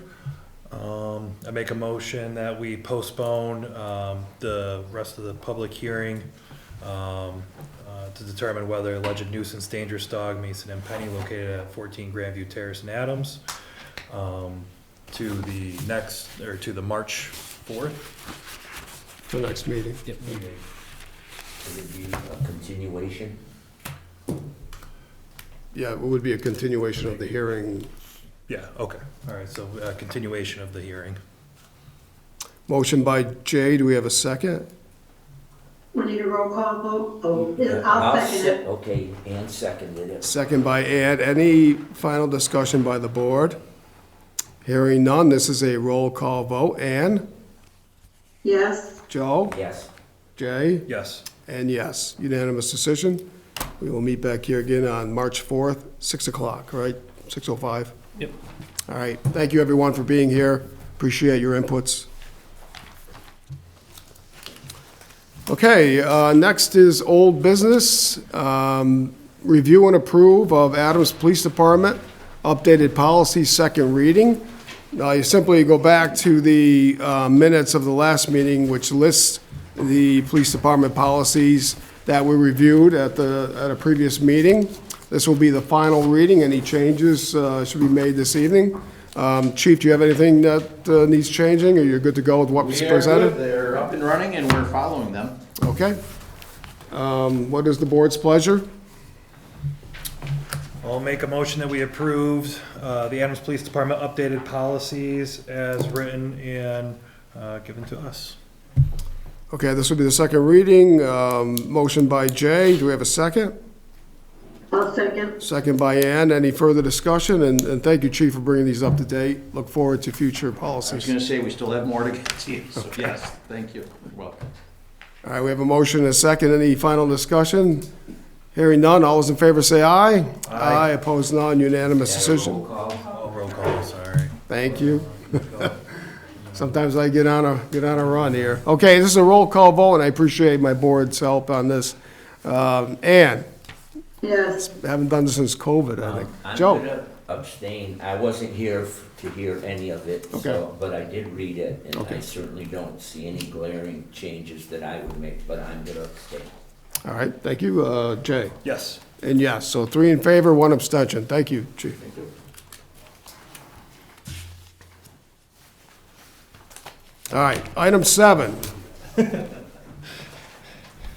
I make a motion that we postpone the rest of the public hearing to determine whether alleged nuisance dangerous dog Mason and Penny located at 14 Grandview Terrace in Adams to the March 4th The next meeting. meeting. Would it be a continuation? Yeah, it would be a continuation of the hearing. Yeah, okay. All right, so continuation of the hearing. Motion by Jay, do we have a second? We need a roll call vote? Oh, yeah, I'll second it. Okay, Ann seconded it. Second by Ed. Any final discussion by the board? Hearing none, this is a roll call vote. Ann? Yes, Joe? Yes. Jay? Yes. And yes, unanimous decision. We will meet back here again on March 4th, 6 o'clock, right? 6:05? Yep. All right, thank you everyone for being here. Appreciate your inputs. Okay, next is old business. Review and approve of Adams Police Department updated policy, second reading. You simply go back to the minutes of the last meeting, which lists the police department policies that were reviewed at a previous meeting. This will be the final reading. Any changes should be made this evening. Chief, do you have anything that needs changing, or you're good to go with what was We are presented? good. They're up and running and we're following them. Okay. What is the board's pleasure? I'll make a motion that we approved the Adams Police Department updated policies as written and given to us. Okay, this will be the second reading. Motion by Jay. Do we have a second? I'll second. Second by Ann. Any further discussion? And thank you, Chief, for bringing these up to date. Look forward to future I was policies. gonna say, we still have more to get to you, so yes, thank you. You're welcome. All right, we have a motion and a second. Any final discussion? Hearing none, all those in favor say aye. Aye. Opposed, none. Unanimous Is that a decision. roll call? Oh, roll call, sorry. Thank you. Sometimes I get on a run here. Okay, this is a roll call vote, and I appreciate my board's help on this. Ann, Yes, haven't done this since COVID, I think. I'm Joe? gonna abstain. I wasn't here to hear any of it, Okay. so, but I did read it, and Okay. I certainly don't see any glaring changes that I would make, but I'm gonna abstain. All right, thank you, Jay. Yes. And yes, so 3 in favor, 1 abstention. Thank you, Chief. Thank you. All right, item 7.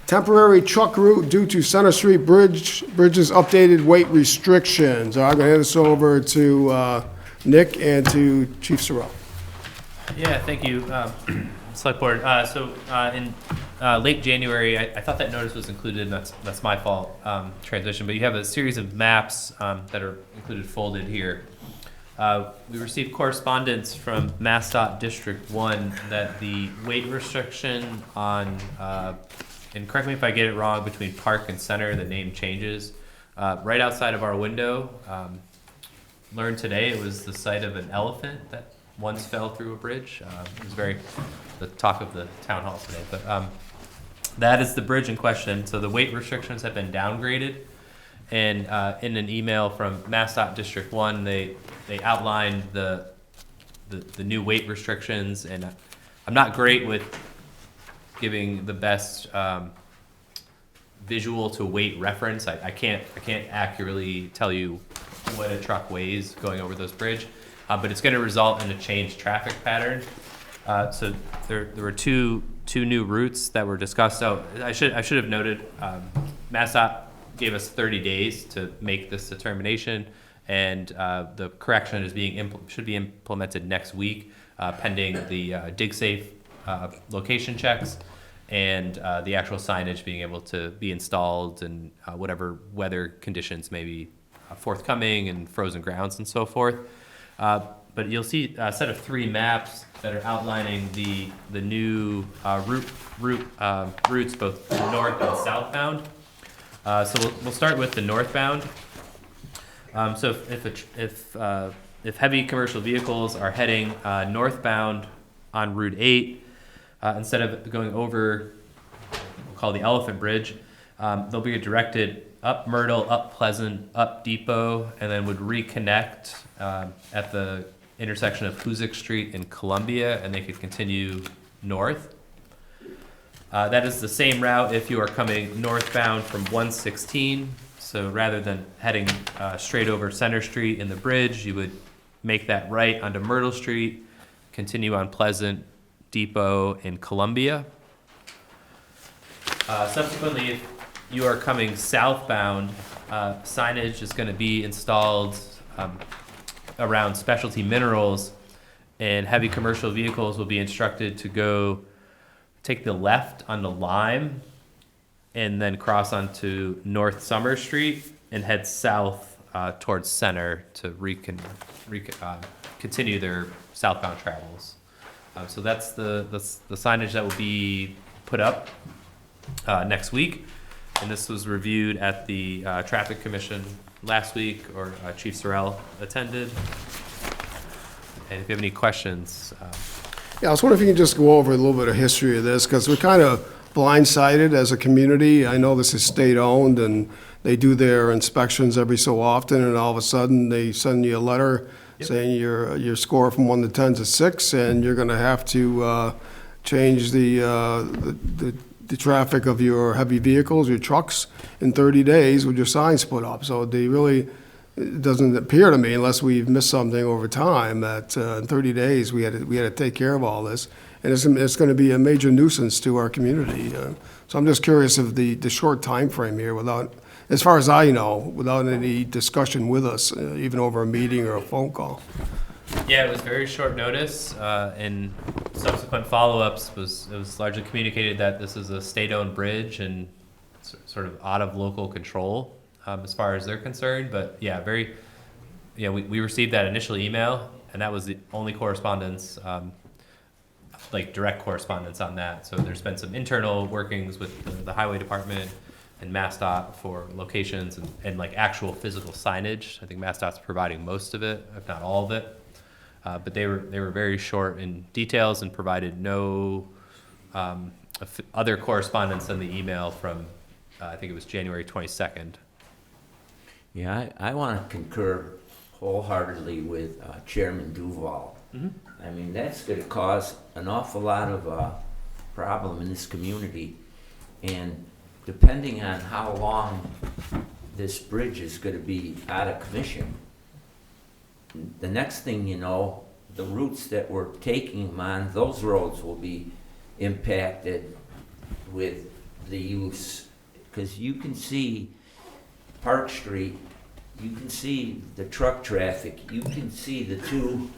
Temporary truck route due to Center Street Bridge's updated weight restrictions. I'm gonna hand this over to Nick and to Chief Sorrell. Yeah, thank you, Select Board. In late January, I thought that notice was included, and that's my fault, transition, but you have a series of maps that are included folded here. We received correspondence from MassDOT District 1 that the weight restriction on, and correct me if I get it wrong, between Park and Center, the name changes. Right outside of our window, learned today it was the site of an elephant that once fell through a bridge. It was the talk of the town hall today. But that is the bridge in question. So the weight restrictions have been downgraded. And in an email from MassDOT District 1, they outlined the new weight restrictions. And I'm not great with giving the best visual to weight reference. I can't accurately tell you what a truck weighs going over this bridge, but it's going to result in a changed traffic pattern. So there were two new routes that were discussed. So I should have noted, MassDOT gave us 30 days to make this determination, and the correction is should be implemented next week, pending the DigSafe location checks and the actual signage being able to be installed, and whatever weather conditions may be forthcoming, and frozen grounds and so forth. but you'll see a set of 3 maps that are outlining the new routes, both north and southbound. So we'll start with the northbound. So if heavy commercial vehicles are heading northbound on Route 8, instead of going over, we'll call the Elephant Bridge, they'll be directed up Myrtle, up Pleasant, up Depot, and then would reconnect at the intersection of Hoosick Street and Columbia, and they could continue north. That is the same route if you are coming northbound from 116. So rather than heading straight over Center Street in the bridge, you would make that right onto Myrtle Street, continue on Pleasant, Depot, and Columbia. Subsequently, if you are coming southbound, signage is going to be installed around Specialty Minerals, and heavy commercial vehicles will be instructed to go take the left onto Lime and then cross onto North Summer Street and head south towards Center to continue their southbound travels. So that's the signage that will be put up next week. And this was reviewed at the Traffic Commission last week, or Chief Sorrell attended. And if you have any questions, Yeah, I was wondering if you could just go over a little bit of history of this, because we're kind of blindsided as a community. I know this is state-owned, and they do their inspections every so often, and all of a sudden, they send you a letter saying your score from 1 to 10 is 6, and you're gonna have to change the traffic of your heavy vehicles, your trucks, in 30 days with your signs put up. So they really, it doesn't appear to me, unless we've missed something over time, that in 30 days, we had to take care of all this. And it's going to be a major nuisance to our community. So I'm just curious of the short time frame here without, as far as I know, without any discussion with us, even over a meeting or a phone call. yeah, it was very short notice, and subsequent follow-ups it was largely communicated that this is a state-owned bridge and sort of out of local control as far as they're concerned. But yeah, we received that initial email, and that was the only correspondence, like direct correspondence on that. So there's been some internal workings with the highway department and MassDOT for locations and like actual physical signage. I think MassDOT's providing most of it, if not all of it. But they were very short in details and provided no other correspondence than the email from I think it was January 22nd. Yeah, I want to concur wholeheartedly with Chairman Duval. Mm-hmm. I mean, that's going to cause an awful lot of problem in this community. And depending on how long this bridge is going to be out of commission, the next thing you know, the routes that we're taking them on, those roads will be impacted with the use. Because you can see Park Street, you can see the truck traffic, you can see the two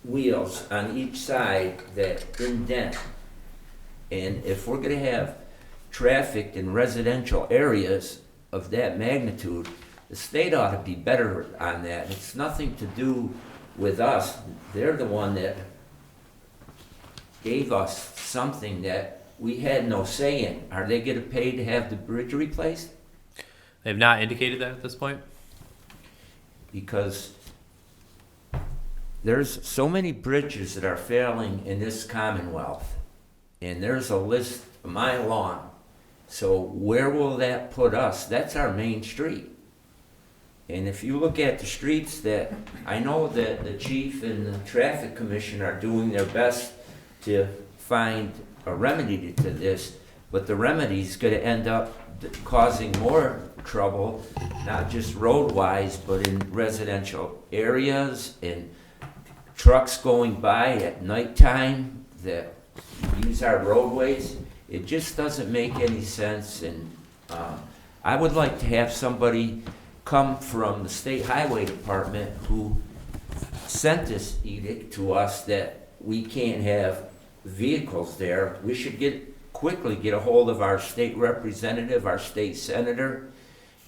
wheels on each side that indent. And if we're gonna have traffic in residential areas of that magnitude, the state ought to be better on that. It's nothing to do with us. They're the one that gave us something that we had no say in. Are they gonna pay to have the bridge replaced? They have not indicated that at this point. Because there's so many bridges that are failing in this Commonwealth, and there's a list a mile long. So where will that put us? That's our main street. And if you look at the streets that, I know that the chief and the traffic commission are doing their best to find a remedy to this, but the remedy is going to end up causing more trouble, not just road-wise, but in residential areas, and trucks going by at nighttime that use our roadways. It just doesn't make any sense, and I would like to have somebody come from the State Highway Department who sent this edict to us that we can't have vehicles there. We should quickly get a hold of our state representative, our state senator,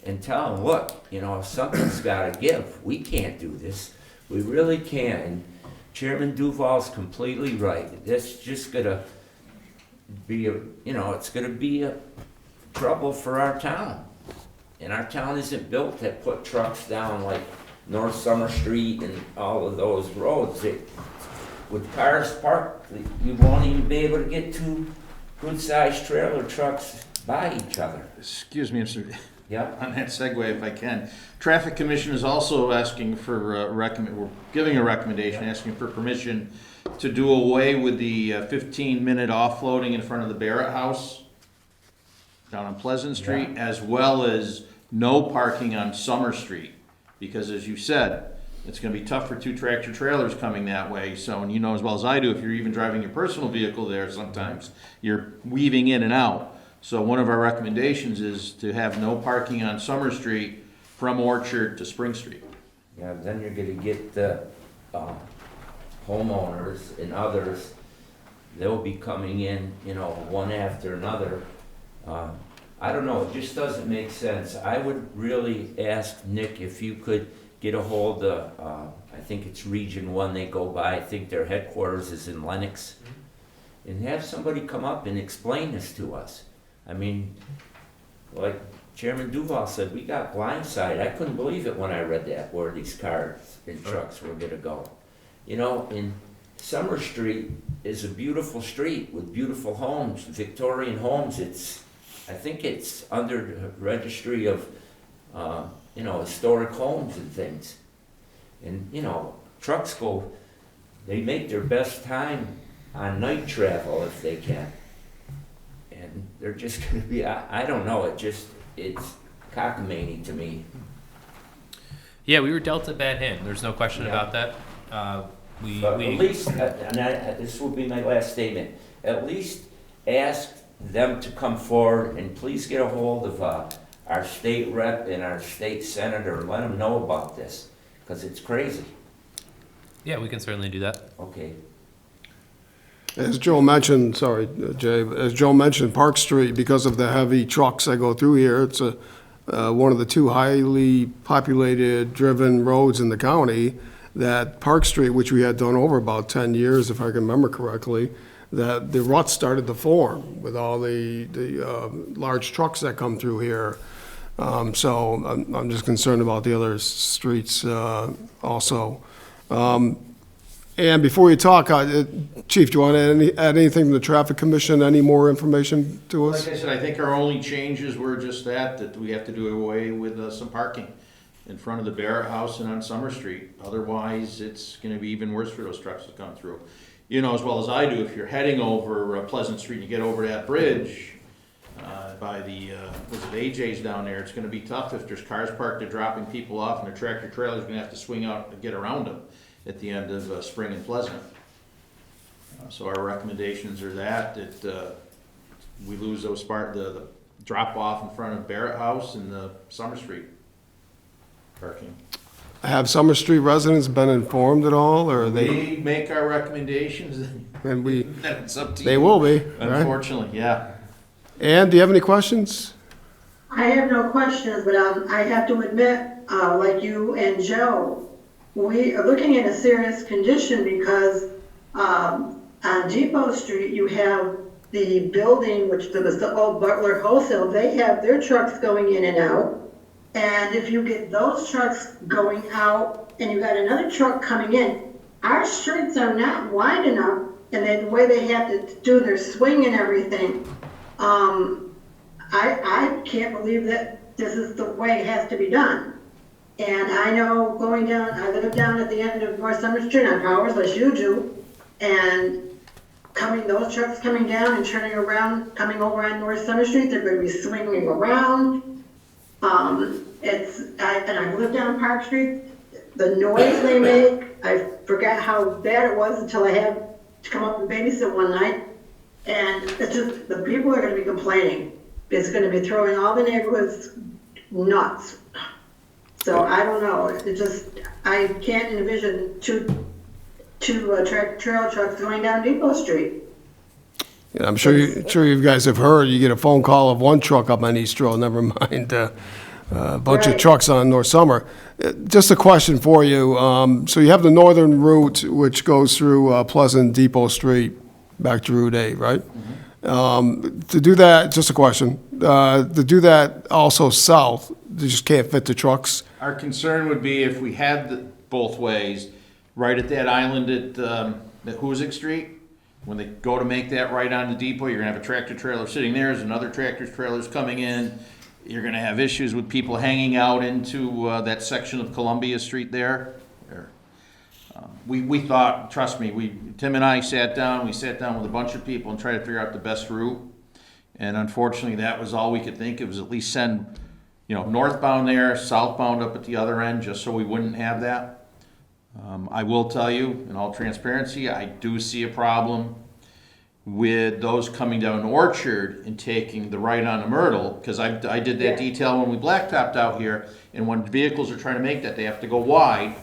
and tell them, look, you know, something's gotta give. We can't do this. We really can't. And Chairman Duval's completely right. That's just gonna be a, you know, it's gonna be a trouble for our town. And our town isn't built to put trucks down like North Summer Street and all of those roads. With cars parked, you won't even be able to get two good-sized trailer trucks by each other. Excuse me, Mr. Yep. On that segue, if I can. Traffic Commission is also asking for, we're giving a recommendation, asking for permission to do away with the 15-minute offloading in front of the Barrett House down on Pleasant Street, as well as no parking on Summer Street. Because as you said, it's gonna be tough for two tractor trailers coming that way. So, and you know as well as I do, if you're even driving your personal vehicle there, sometimes you're weaving in and out. So one of our recommendations is to have no parking on Summer Street from Orchard to Spring Street. Yeah, then you're gonna get the homeowners and others, they'll be coming in, you know, one after another. I don't know, it just doesn't make sense. I would really ask Nick if you could get a hold of, I think it's Region 1 they go by, I think their headquarters is in Lenox, and have somebody come up and explain this to us. I mean, like Chairman Duval said, we got blindsided. I couldn't believe it when I read that, where these cars and trucks were gonna go. You know, and Summer Street is a beautiful street with beautiful homes, Victorian homes. I think it's under the registry of, you know, historic homes and things. And, you know, trucks they make their best time on night travel if they can. And they're just gonna be, I don't know, it's cockamamie to me. Yeah, we were dealt a bad hand. There's no question Yeah. about that. But at least, this will be my last statement, at least ask them to come forward and please get a hold of our state rep and our state senator and let them know about this, because it's crazy. Yeah, we can certainly do that. Okay. As Joe mentioned, sorry, Jay, but as Joe mentioned, Park Street, because of the heavy trucks that go through here, it's one of the two highly populated, driven roads in the county, that Park Street, which we had done over about 10 years, if I can remember correctly, that the ruts started to form with all the large trucks that come through here. So I'm just concerned about the other streets also. And before you talk, Chief, do you want to add anything to the Traffic Commission, any more information to us? Like I said, I think our only changes were just that we have to do away with some parking in front of the Barrett House and on Summer Street. Otherwise, it's gonna be even worse for those trucks to come through. You know as well as I do, if you're heading over Pleasant Street and you get over that bridge by the, was it AJ's down there, it's gonna be tough if there's cars parked, they're dropping people off, and their tractor trailer's gonna have to swing out and get around them at the end of Spring and Pleasant. So our recommendations are that we lose the drop off in front of Barrett House and the Summer Street parking. Have Summer Street residents been informed at all, or are they, We make our recommendations, and we, then it's up to you. they will be, right? Unfortunately, yeah. Ann, do you have any questions? I have no questions, but I have to admit, like you and Joe, we are looking at a serious condition because on Depot Street, you have the building, which was the old Butler Wholesale, they have their trucks going in and out. And if you get those trucks going out and you got another truck coming in, our streets are not wide enough, and then the way they have to do their swing and everything, I can't believe that this is the way it has to be done. And I know going down, I live down at the end of North Summer Street on Powers, as you do, and those trucks coming down and turning around, coming over on North Summer Street, they're gonna be swinging around. And I live down Park Street, the noise they make, I forgot how bad it was until I had to come up and babysit one night. And it's just, the people are gonna be complaining. It's gonna be throwing all the neighborhoods nuts. So I don't know, I can't envision two trailer trucks going down Depot Street. Yeah, I'm sure you guys have heard, you get a phone call of one truck up on East Road, never mind a bunch of Right. trucks on North Summer. Just a question for you. So you have the northern route, which goes through Pleasant Depot Street back to Route 8, right? To do that, just a question, to do that also south, you just can't fit the trucks? Our concern would be if we had both ways, right at that island at Hoosick Street, when they go to make that right on the depot, you're gonna have a tractor trailer sitting there, there's another tractor trailer's coming in. You're gonna have issues with people hanging out into that section of Columbia Street there. We thought, trust me, Tim and I sat down with a bunch of people and tried to figure out the best route. And unfortunately, that was all we could think of, was at least send, northbound there, southbound up at the other end, just so we wouldn't have that. I will tell you, in all transparency, I do see a problem with those coming down Orchard and taking the right on the Myrtle, because I did that detail when we blacktopped out here, and when vehicles are trying to make that, they have to go wide,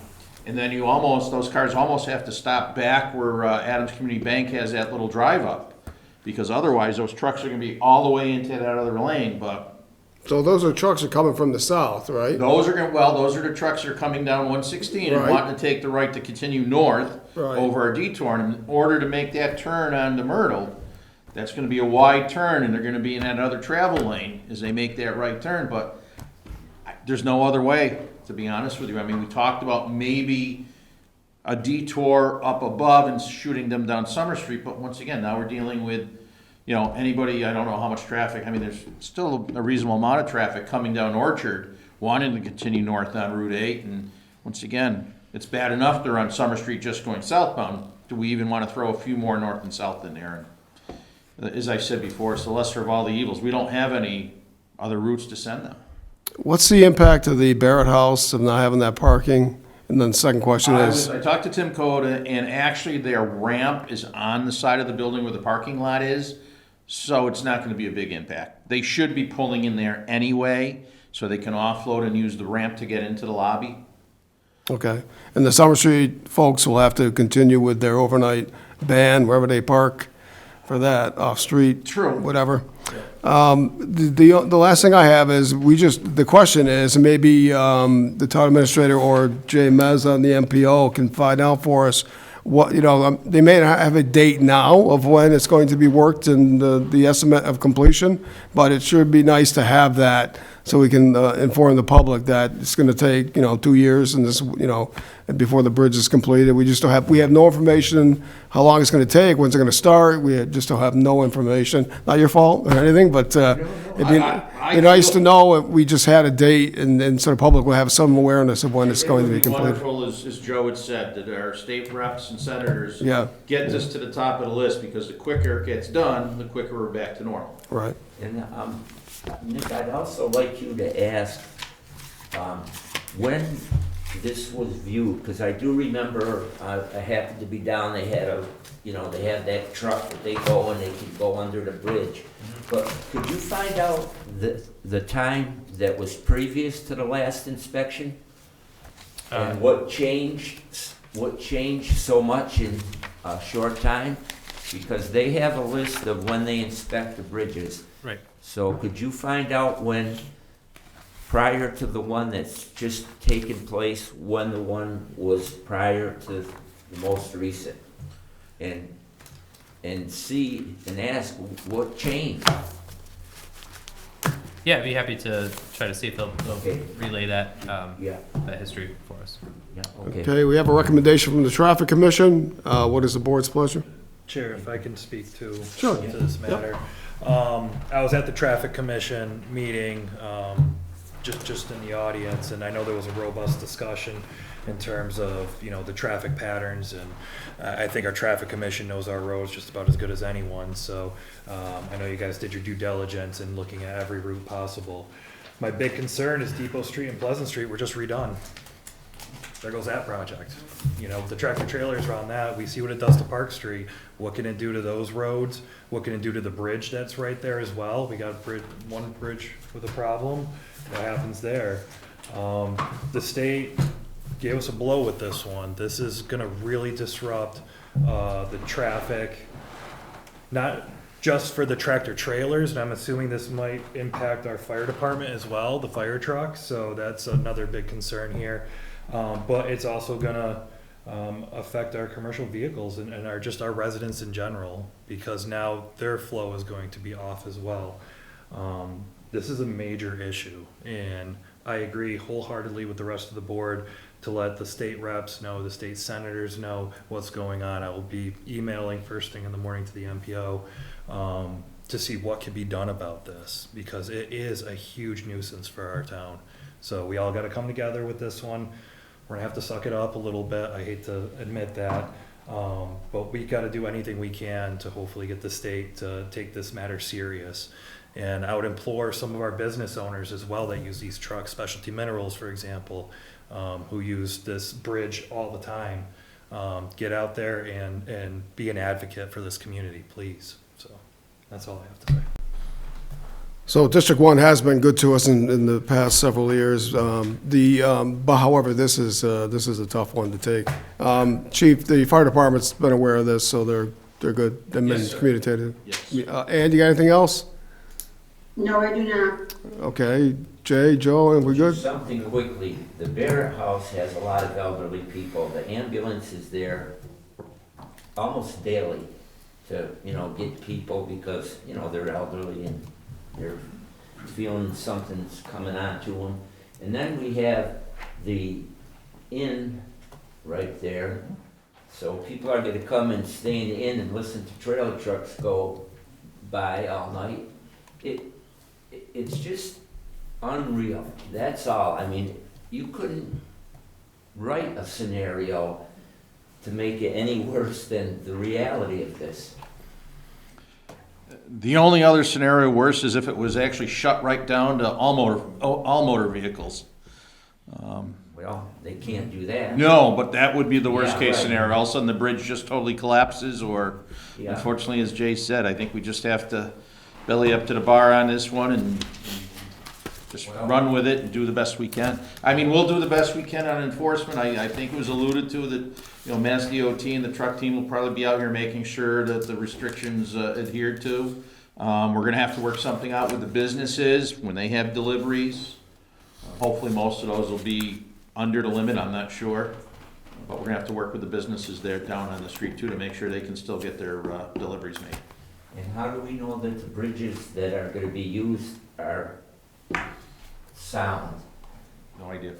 and then those cars almost have to stop back where Adams Community Bank has that little drive up, because otherwise those trucks are gonna be all the way into that other lane, but So those are trucks that are coming from the south, right? those are the trucks that are coming down 116 and Right. wanting to take the right to continue north Right. over our detour. And in order to make that turn on the Myrtle, that's gonna be a wide turn, and they're gonna be in that other travel lane as they make that right turn, but there's no other way, to be honest with you. I mean, we talked about maybe a detour up above and shooting them down Summer Street, but once again, now we're dealing with, anybody, I don't know how much traffic, I mean, there's still a reasonable amount of traffic coming down Orchard, wanting to continue north on Route 8, and once again, it's bad enough they're on Summer Street just going southbound. Do we even want to throw a few more north and south in there? And as I said before, it's the lesser of all the evils. We don't have any other routes to send them. What's the impact of the Barrett House of not having that parking? And then the second question is, I talked to Tim Coda, and actually their ramp is on the side of the building where the parking lot is, so it's not gonna be a big impact. They should be pulling in there anyway, so they can offload and use the ramp to get into the lobby. okay, and the Summer Street folks will have to continue with their overnight ban wherever they park for that, off-street. True. Whatever. The last thing I have is, the question is, and maybe the town administrator or Jay Mez on the MPO can find out for us, what, they may not have a date now of when it's going to be worked and the estimate of completion, but it should be nice to have that so we can inform the public that it's going to take, 2 years and this, before the bridge is completed. We have no information how long it's going to take, when's it going to start. We just don't have no information. Not your fault or anything, but it'd be nice to know if we just had a date and so the public will have some awareness of when it's going to be completed. It would be wonderful, as Joe had said, that our state reps and senators Yeah. get this to the top of the list, because the quicker it gets done, the quicker we're back to normal. Right. And, Nick, I'd also like you to ask, when this was viewed, because I do remember, I happened to be down, they had they have that truck that they go and they can go under the bridge. But could you find out the time that was previous to the last inspection? And what changed so much in a short time? Because they have a list of when they inspect the bridges. Right. So could you find out when, prior to the one that's just taken place, when the one was prior to the most recent? And see and ask what changed? Yeah, I'd be happy to try to see if they'll Okay. relay that, Yeah, that history for us. yeah, okay. Okay, we have a recommendation from the Traffic Commission. What is the board's pleasure? Chair, if I can speak to Sure. to this matter. I was at the Traffic Commission meeting, just in the audience, and I know there was a robust discussion in terms of, the traffic patterns, and I think our Traffic Commission knows our roads just about as good as anyone, so I know you guys did your due diligence in looking at every route possible. My big concern is Depot Street and Pleasant Street were just redone. There goes that project. The tractor trailers are on that. We see what it does to Park Street. What can it do to those roads? What can it do to the bridge that's right there as well? We got one bridge with a problem. What happens there? The state gave us a blow with this one. This is gonna really disrupt the traffic, not just for the tractor trailers, and I'm assuming this might impact our fire department as well, the fire trucks, so that's another big concern here. But it's also gonna affect our commercial vehicles and our residents in general, because now their flow is going to be off as well. This is a major issue, and I agree wholeheartedly with the rest of the board to let the state reps know, the state senators know what's going on. I will be emailing first thing in the morning to the MPO to see what can be done about this, because it is a huge nuisance for our town. So we all gotta come together with this one. We're gonna have to suck it up a little bit. I hate to admit that. But we gotta do anything we can to hopefully get the state to take this matter serious. And I would implore some of our business owners as well that use these trucks, Specialty Minerals, for example, who use this bridge all the time. Get out there and be an advocate for this community, please. So that's all I have to say. So District 1 has been good to us in the past several years. But however, this is a tough one to take. Chief, the fire department's been aware of this, so they're good. They've been Yes, sir. communicated. Yes. Ann, you got anything else? No, I do not. Okay, Jay, Joe, are we good? Something quickly, the Barrett House has a lot of elderly people. The ambulance is there almost daily to, get people because, they're elderly and they're feeling something's coming on to them. And then we have the inn right there. So people are gonna come and stay in the inn and listen to trailer trucks go by all night. It's just unreal, that's all. I mean, you couldn't write a scenario to make it any worse than the reality of this. The only other scenario worse is if it was actually shut right down to all motor vehicles. Well, they can't do that. No, but that would be the worst Yeah, case right. scenario. All of a sudden, the bridge just totally collapses, or Yeah. unfortunately, as Jay said, I think we just have to belly up to the bar on this one and just Well- run with it and do the best we can. I mean, we'll do the best we can on enforcement. I think it was alluded to that, Mass DOT and the truck team will probably be out here making sure that the restrictions adhered to. We're gonna have to work something out with the businesses when they have deliveries. Hopefully, most of those will be under the limit, I'm not sure. But we're gonna have to work with the businesses there down on the street too to make sure they can still get their deliveries made. And how do we know that the bridges that are gonna be used are sound, No idea.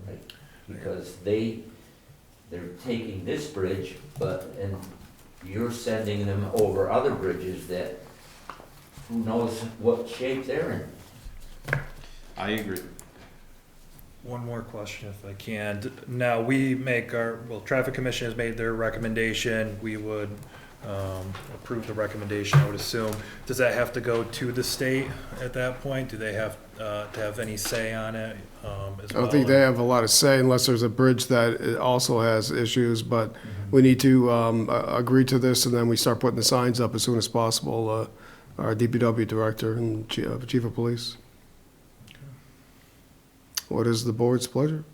right? Because they're taking this bridge, and you're sending them over other bridges that, who knows what shape they're in. I agree. One more question if I can. Now, Traffic Commission has made their recommendation. We would approve the recommendation, I would assume. Does that have to go to the state at that point? Do they have to have any say on it as well? I don't think they have a lot of say unless there's a bridge that it also has issues, but we need to agree to this, and then we start putting the signs up as soon as possible. Our DPW director and chief of police. What is the board's pleasure?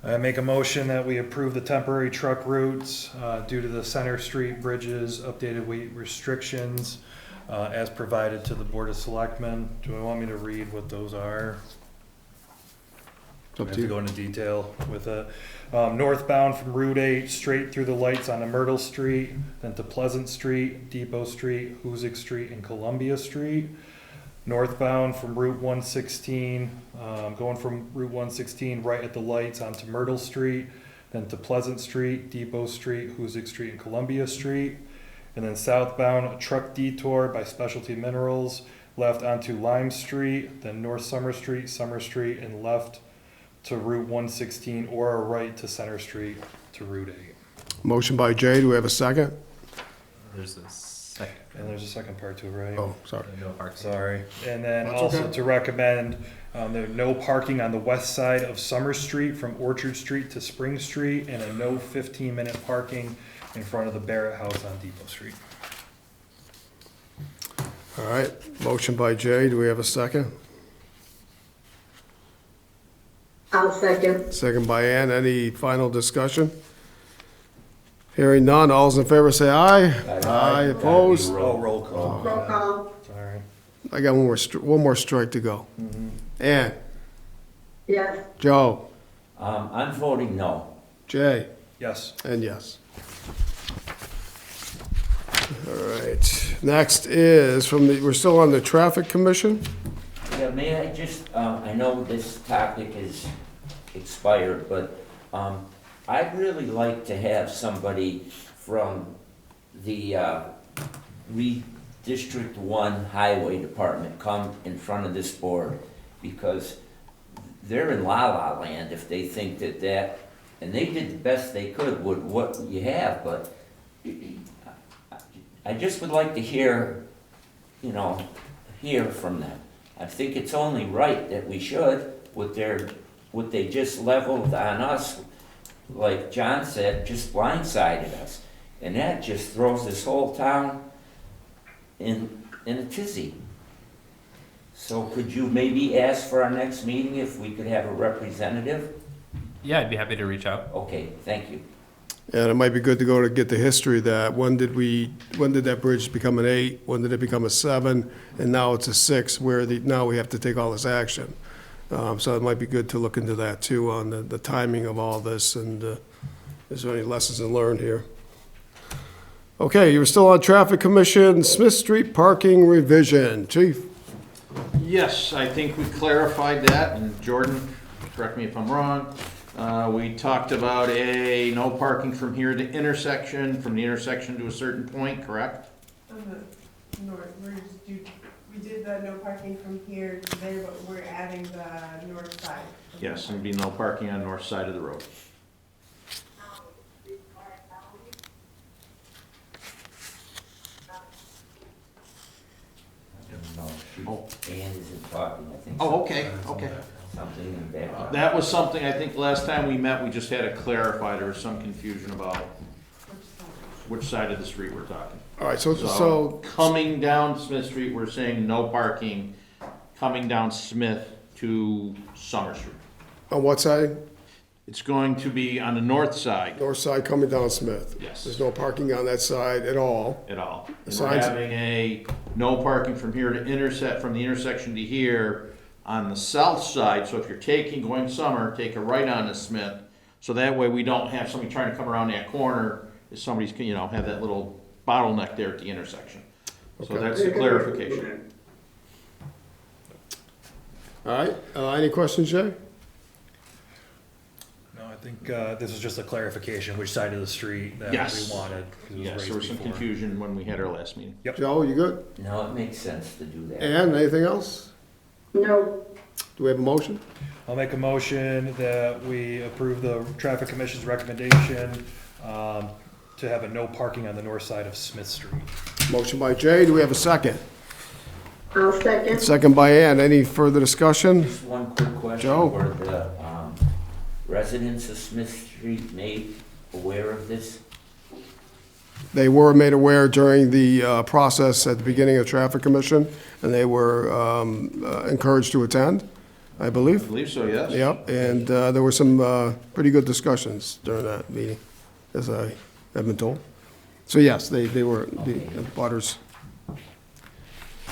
I make a motion that we approve the temporary truck routes due to the Center Street bridges, updated weight restrictions as provided to the Board of Selectmen. Do I want me to read what those are? It's Do I up have to to you. go into detail with it? Northbound from Route 8, straight through the lights onto Myrtle Street, then to Pleasant Street, Depot Street, Hoosick Street, and Columbia Street. Northbound from Route 116, going from Route 116 right at the lights onto Myrtle Street, then to Pleasant Street, Depot Street, Hoosick Street, and Columbia Street. And then southbound, a truck detour by Specialty Minerals, left onto Lime Street, then North Summer Street, and left to Route 116, or a right to Center Street to Route 8. Motion by Jay, do we have a second? There's a second. And there's a second part to it, right? Oh, sorry. No parking. Sorry. And then That's also okay. to recommend, there no parking on the west side of Summer Street from Orchard Street to Spring Street, and a no 15-minute parking in front of the Barrett House on Depot Street. All right, motion by Jay, do we have a second? I'll second. Second by Ann, any final discussion? Hearing none, all's in favor say aye. Aye, opposed? Oh, roll call. Roll call, Sorry. I got one more strike to go. Ann, yes. Joe, I'm voting no. Jay, Yes. and yes. All right, next is we're still on the Traffic Commission? Yeah, may I just, I know this topic is expired, but I'd really like to have somebody from the District 1 Highway Department come in front of this board, because they're in la-la land if they think that, and they did the best they could with what you have, but I just would like to hear from them. I think it's only right that we should, what they just leveled on us, like John said, just blindsided us. And that just throws this whole town in a tizzy. So could you maybe ask for our next meeting if we could have a representative? Yeah, I'd be happy to reach out. Okay, thank you. And it might be good to go to get the history of that. When did that bridge become an 8? When did it become a 7? And now it's a 6, where now we have to take all this action. So it might be good to look into that too, on the timing of all this, and is there any lessons learned here? Okay, you were still on Traffic Commission, Smith Street parking revision. Chief? Yes, I think we clarified that, and Jordan, correct me if I'm wrong. We talked about a no parking from here to intersection, from the intersection to a certain point, correct? On the north, we did the no parking from here to there, but we're adding the north side. Yes, and be no parking on the north side of the road. No, Ann isn't talking, I think. Oh, okay, okay. Something in the back. That was something, I think last time we met, we just had to clarify, there was some confusion about which side of the street we're talking. All right, so So, coming down Smith Street, we're saying no parking, coming down Smith to Summer Street. on what side? It's going to be on the north side North side coming down Smith. Yes. There's no parking on that side at all. at all. And we're Signs- having a no parking from here to from the intersection to here on the south side. So if you're going Summer, take a right on to Smith. So that way we don't have somebody trying to come around that corner if somebody's, have that little bottleneck there at the intersection. So Okay. that's the clarification. All right, any questions, Jay? No, I think this is just a clarification, which side of the street that Yes. we wanted. 'Cause it was Yes, raised there was some before. confusion when we had our last meeting. Joe, you good? No, it makes sense to do that. And anything else? No, Do we have a motion? I'll make a motion that we approve the Traffic Commission's recommendation to have a no parking on the north side of Smith Street. Motion by Jay, do we have a second? I'll second. Second by Ann, any further discussion? Just one quick question. Joe? Were the residents of Smith Street made aware of this? They were made aware during the process at the beginning of Traffic Commission, and they were encouraged to attend, I I believe. believe so, yes? Yep, and there were some pretty good discussions during that meeting, as I have been told. So yes, they were the butters.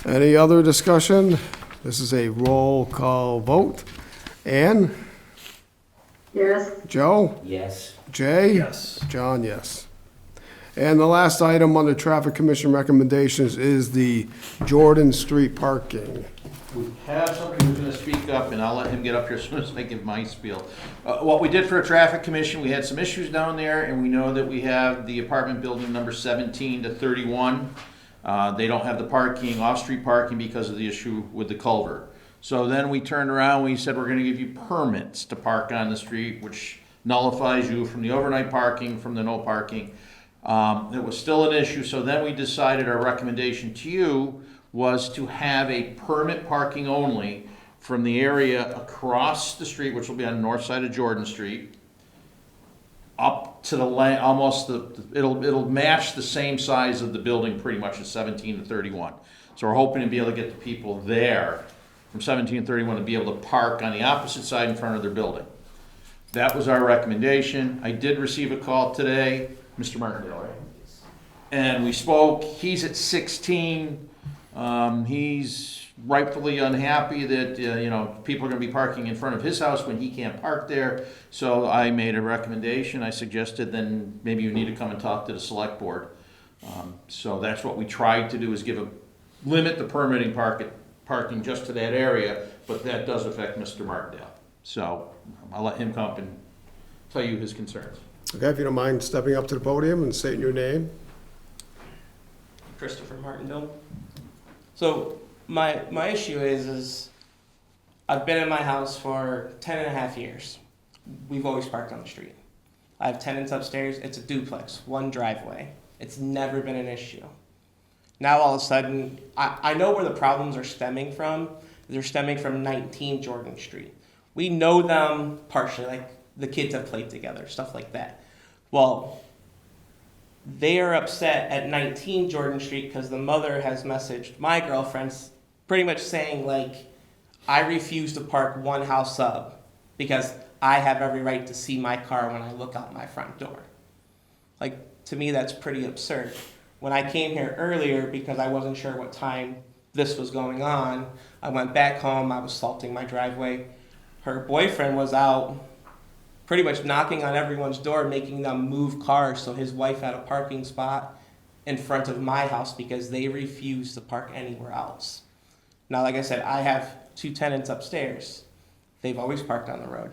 Any other discussion? This is a roll call vote. Ann? Yes, Joe? Yes. Jay? Yes. John, yes. And the last item under Traffic Commission recommendations is the Jordan Street parking. We have somebody who's gonna speak up, and I'll let him get up here as soon as I give my spiel. What we did for a traffic commission, we had some issues down there, and we know that we have the apartment building number 17 to 31. They don't have the parking, off-street parking, because of the issue with the culvert. So then we turned around, we said, we're gonna give you permits to park on the street, which nullifies you from the overnight parking, from the no parking. It was still an issue, so then we decided our recommendation to you was to have a permit parking only from the area across the street, which will be on the north side of Jordan Street, up to the almost it'll match the same size of the building pretty much as 17 to 31. So we're hoping to be able to get the people there from 17 to 31 to be able to park on the opposite side in front of their building. That was our recommendation. I did receive a call today Mr. Martindale, right? And we spoke, he's at 16. He's rightfully unhappy that, people are gonna be parking in front of his house when he can't park there. So I made a recommendation. I suggested then maybe you need to come and talk to the select board. So that's what we tried to do, is limit the permitting parking just to that area, but that does affect Mr. Martindale. So I'll let him come up and tell you his concerns. Okay, if you don't mind stepping up to the podium and stating your name. Christopher Martindale. So my issue is I've been in my house for 10 and a half years. We've always parked on the street. I have tenants upstairs. It's a duplex, one driveway. It's never been an issue. Now all of a sudden, I know where the problems are stemming from. They're stemming from 19 Jordan Street. We know them partially, like the kids have played together, stuff like that. Well, they are upset at 19 Jordan Street because the mother has messaged my girlfriends pretty much saying, like, I refuse to park one house up because I have every right to see my car when I look out my front door. Like, to me, that's pretty absurd. When I came here earlier, because I wasn't sure what time this was going on, I went back home, I was salting my driveway. Her boyfriend was out pretty much knocking on everyone's door, making them move cars, so his wife had a parking spot in front of my house because they refused to park anywhere else. Now, like I said, I have 2 tenants upstairs. They've always parked on the road.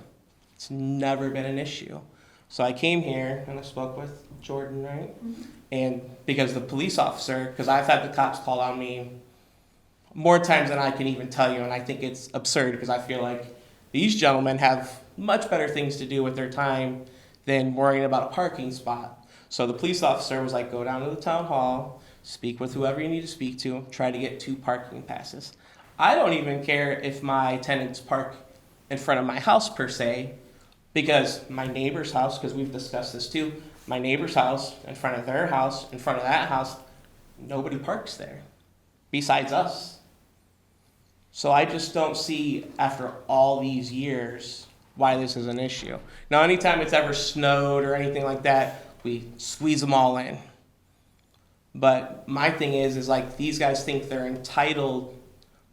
It's never been an issue. So I came here and I spoke with Jordan, right? Mm-hmm. And because the police officer, because I've had the cops call on me more times than I can even tell you, and I think it's absurd because I feel like these gentlemen have much better things to do with their time than worrying about a parking spot. So the police officer was like, go down to the town hall, speak with whoever you need to speak to, try to get 2 parking passes. I don't even care if my tenants park in front of my house per se, because my neighbor's house, because we've discussed this too, my neighbor's house, in front of their house, in front of that house, nobody parks there besides us. So I just don't see, after all these years, why this is an issue. Now, anytime it's ever snowed or anything like that, we squeeze them all in. But my thing is like, these guys think they're entitled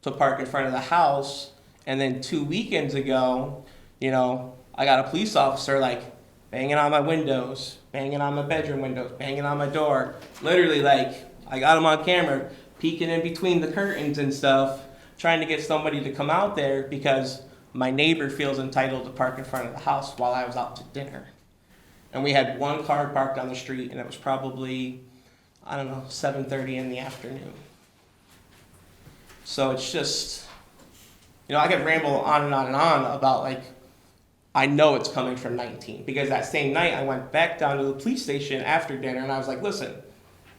to park in front of the house, and then 2 weekends ago, I got a police officer like banging on my windows, banging on my bedroom windows, banging on my door. Literally, like, I got him on camera, peeking in between the curtains and stuff, trying to get somebody to come out there because my neighbor feels entitled to park in front of the house while I was out to dinner. And we had 1 car parked on the street, and it was probably, 7:30 in the afternoon. So it's just, I could ramble on and on and on about, like, I know it's coming from 19, because that same night I went back down to the police station after dinner, and I was like, listen,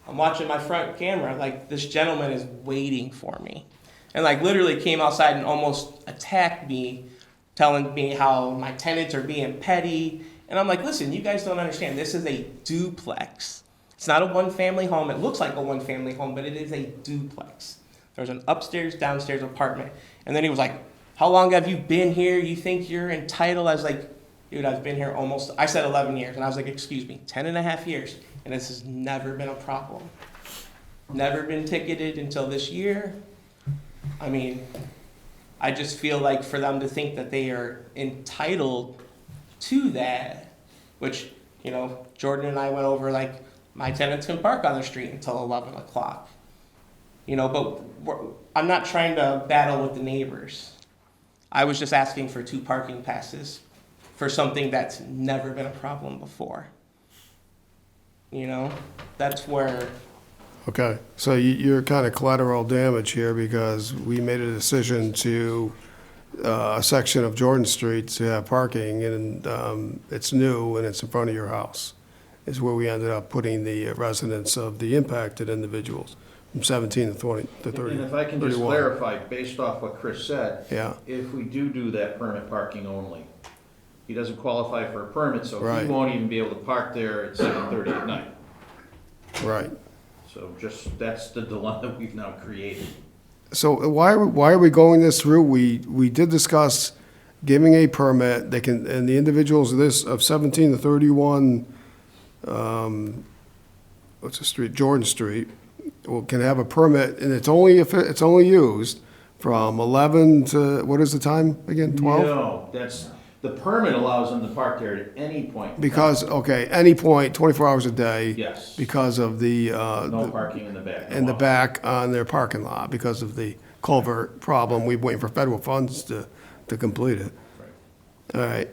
I'm watching my front camera, like, this gentleman is waiting for me. And like literally came outside and almost attacked me, telling me how my tenants are being petty. And I'm like, listen, you guys don't understand. This is a duplex. It's not a 1-family home. It looks like a 1-family home, but it is a duplex. There's an upstairs, downstairs apartment. And then he was like, how long have you been here? You think you're entitled? I was like, dude, I've been here I said 11 years. And I was like, excuse me, 10 and a half years. And this has never been a problem. Never been ticketed until this year. I mean, I just feel like for them to think that they are entitled to that, which, Jordan and I went over, like, my tenants can park on the street until 11 o'clock. But I'm not trying to battle with the neighbors. I was just asking for 2 parking passes for something that's never been a problem before. That's where... Okay, so you're kind of collateral damage here because we made a decision to, a section of Jordan Street to have parking, and it's new and it's in front of your house, is where we ended up putting the residents of the impacted individuals from 17 to 20 to 30. And if I can just 31. clarify, based off what Chris said, Yeah. if we do that permit parking only, he doesn't qualify for a permit, so Right. he won't even be able to park there at 7:30 at night. Right. So that's the dilemma we've now created. So why are we going this route? We did discuss giving a permit. They can, and the individuals of 17 to 31 what's the street, Jordan Street, can have a permit, and it's only if it's only used from 11 to, what is the time again, 12? No, that's, the permit allows them to park there at any point. in time. Because, okay, any point, 24 hours a day. Yes. Because of the, No parking in the back. in the back on their parking lot, because of the culvert problem. We're waiting for federal funds to complete it. All right,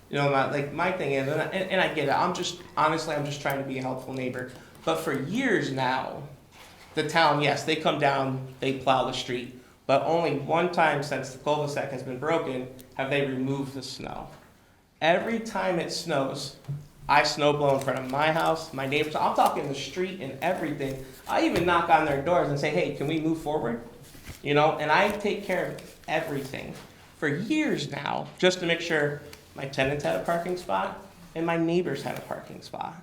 You know, my thing is, and I get it, I'm just trying to be a helpful neighbor. But for years now, the town, yes, they come down, they plow the street, but only one time since the cul-de-sac has been broken have they removed the snow. Every time it snows, I snow blow in front of my house, my neighbors, I'm talking the street and everything. I even knock on their doors and say, hey, can we move forward? You know, and I take care of everything for years now, just to make sure my tenants had a parking spot and my neighbors had a parking spot.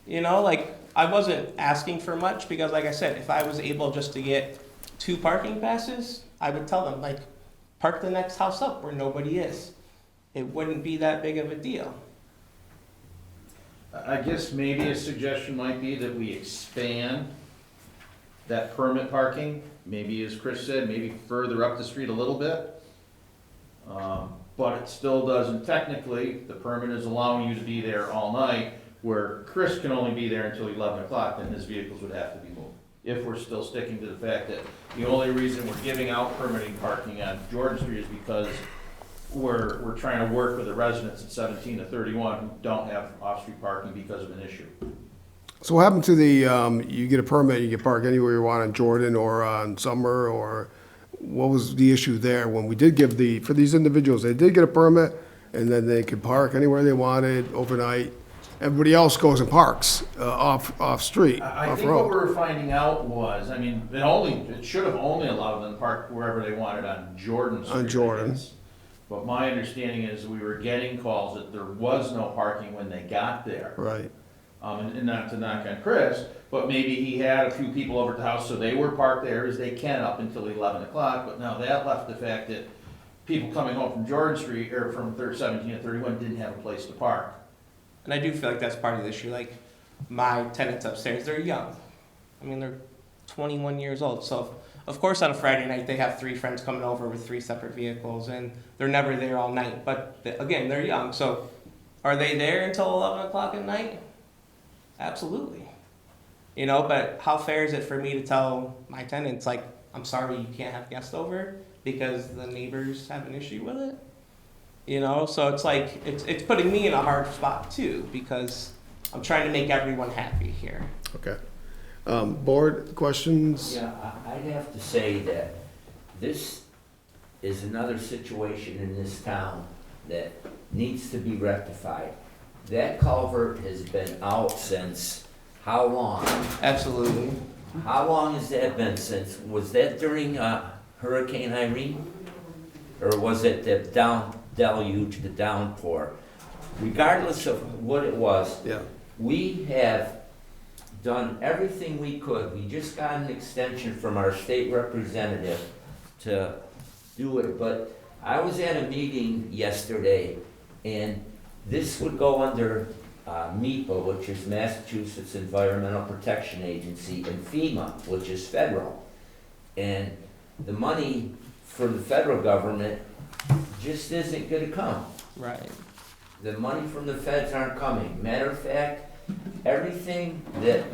You know, like, I wasn't asking for much because, like I said, if I was able just to get 2 parking passes, I would tell them, like, park the next house up where nobody is. It wouldn't be that big of a deal. I guess maybe a suggestion might be that we expand that permit parking, maybe as Chris said, maybe further up the street a little bit. But it still doesn't, technically, the permit is allowing you to be there all night, where Chris can only be there until 11 o'clock, then his vehicles would have to be moved. If we're still sticking to the fact that the only reason we're giving out permitting parking on Jordan Street is because we're trying to work with the residents at 17 to 31 who don't have off-street parking because of an issue. so what happened to the, you get a permit, you can park anywhere you want on Jordan or on Summer, or what was the issue there when we did give for these individuals, they did get a permit, and then they could park anywhere they wanted overnight. Everybody else goes and parks off-street, I think what off-road. we were finding out was, I mean, it should have only allowed them to park wherever they wanted on Jordan Street. On Jordan. I guess. But my understanding is we were getting calls that there was no parking when they got there. Right, And not to knock on Chris, but maybe he had a few people over at the house, so they were parked there as they can up until 11 o'clock. But now that left the fact that people coming home from Jordan Street, or from 17 to 31, didn't have a place to park. And I do feel like that's part of the issue. Like, my tenants upstairs, they're young. I mean, they're 21 years old. So, of course, on a Friday night, they have 3 friends coming over with 3 separate vehicles, and they're never there all night. But, again, they're young. So, are they there until 11 o'clock at night? Absolutely. You know, but how fair is it for me to tell my tenants, like, I'm sorry you can't have guests over because the neighbors have an issue with it? You know, so it's like, it's putting me in a hard spot too, because I'm trying to make everyone happy here. okay. Board, questions? Yeah, I'd have to say that this is another situation in this town that needs to be rectified. That culvert has been out since how long? Absolutely. How long has that been since? Was that during Hurricane Irene? Or was it the deluge, the downpour? Regardless of what it was, Yeah, we have done everything we could. We just got an extension from our state representative to do it, but I was at a meeting yesterday, and this would go under MEPA, which is Massachusetts Environmental Protection Agency, and FEMA, which is federal. And the money for the federal government just isn't gonna come. Right. The money from the feds aren't coming. Matter of fact, everything that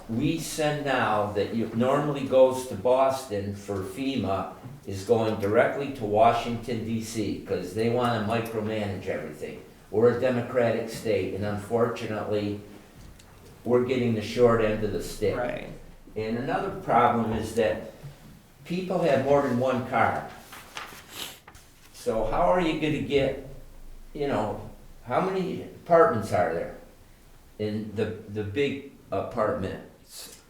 we send now that normally goes to Boston for FEMA is going directly to Washington DC because they want to micromanage everything. We're a democratic state, and unfortunately, we're getting the short end of the stick. Right. And another problem is that people have more than one car. So how are you gonna get, you know, how many apartments are there in the big apartments?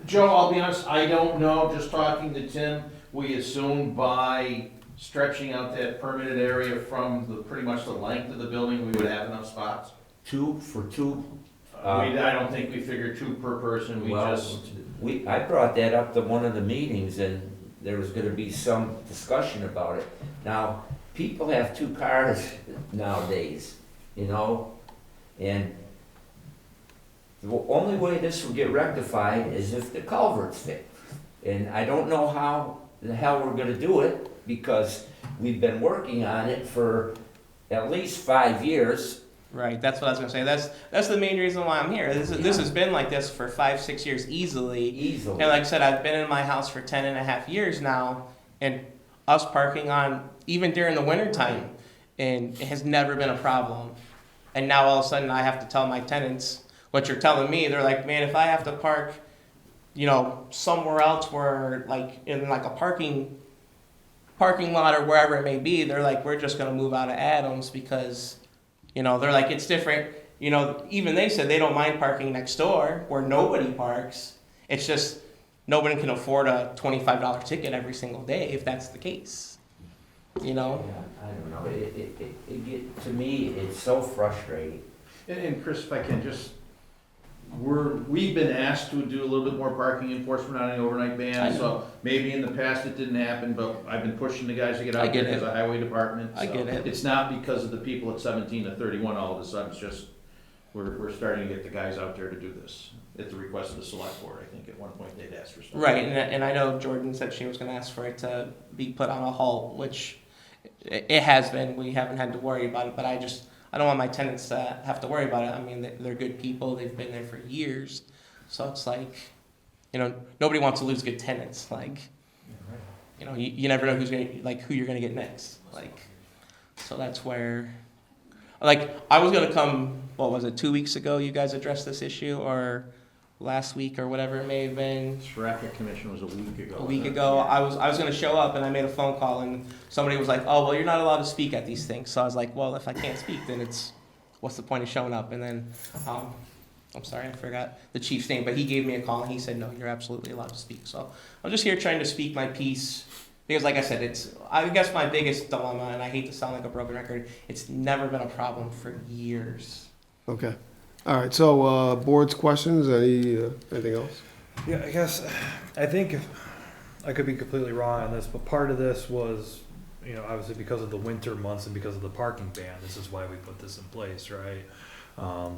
Joe, I'll be honest, I don't know, just talking to Tim, we assumed by stretching out that permitted area from pretty much the length of the building, we would have enough spots. 2 for 2? I don't think we figured 2 per person, I brought that up to one of the meetings, and there was gonna be some discussion about it. Now, people have 2 cars nowadays, you know, and the only way this will get rectified is if the culvert's fixed. And I don't know how the hell we're gonna do it, because we've been working on it for at least 5 years. Right, that's what I was gonna say. That's the main reason why I'm here. This has been like this for 5-6 years easily. And like I said, I've been in my house for 10.5 years now, and us parking on, even during the winter time, and it has never been a problem. And now all of a sudden I have to tell my tenants what you're telling me. They're like, man, if I have to park, somewhere else where, like, in like a parking lot or wherever it may be, they're like, we're just gonna move out of Adams because, they're like, it's different. Even they said they don't mind parking next door where nobody parks. It's just nobody can afford a $25 ticket every single day if that's the case. Yeah, I don't know. To me, it's so frustrating. And Chris, if I can just, we've been asked to do a little bit more parking enforcement on the overnight ban, so maybe in the past it didn't happen, but I've been pushing the guys to get out there as a highway department. I get it. It's not because of the people at 17 to 31 all of a sudden, it's just, we're starting to get the guys out there to do this. At the request of the select board, I think at one point they'd asked for something. Right, and I know Jordan said she was gonna ask for it to be put on a halt, which it has been. We haven't had to worry about it, but I don't want my tenants to have to worry about it. I mean, they're good people. They've been there for years. So it's like, nobody wants to lose good tenants. Like, you never know who you're going to get next. Like, so that's where, like, I was going to come, 2 weeks ago you guys addressed this issue, or last week or whatever it may have been. Traffic commission was a week ago. A week ago, I was going to show up, and I made a phone call, and somebody was like, "Oh, well, you're not allowed to speak at these things." So I was like, "Well, if I can't speak, then what's the point of showing up?" And then, I'm sorry, I forgot the chief's name, but he gave me a call, and he said, "No, you're absolutely allowed to speak." So I'm just here trying to speak my piece, because, like I said, I guess my biggest dilemma, and I hate to sound like a broken record, it's never been a problem for years. Okay. All right, so, board's questions, anything else? Yeah, I think I could be completely wrong on this, but part of this was, obviously because of the winter months and because of the parking ban, this is why we put this in place, right?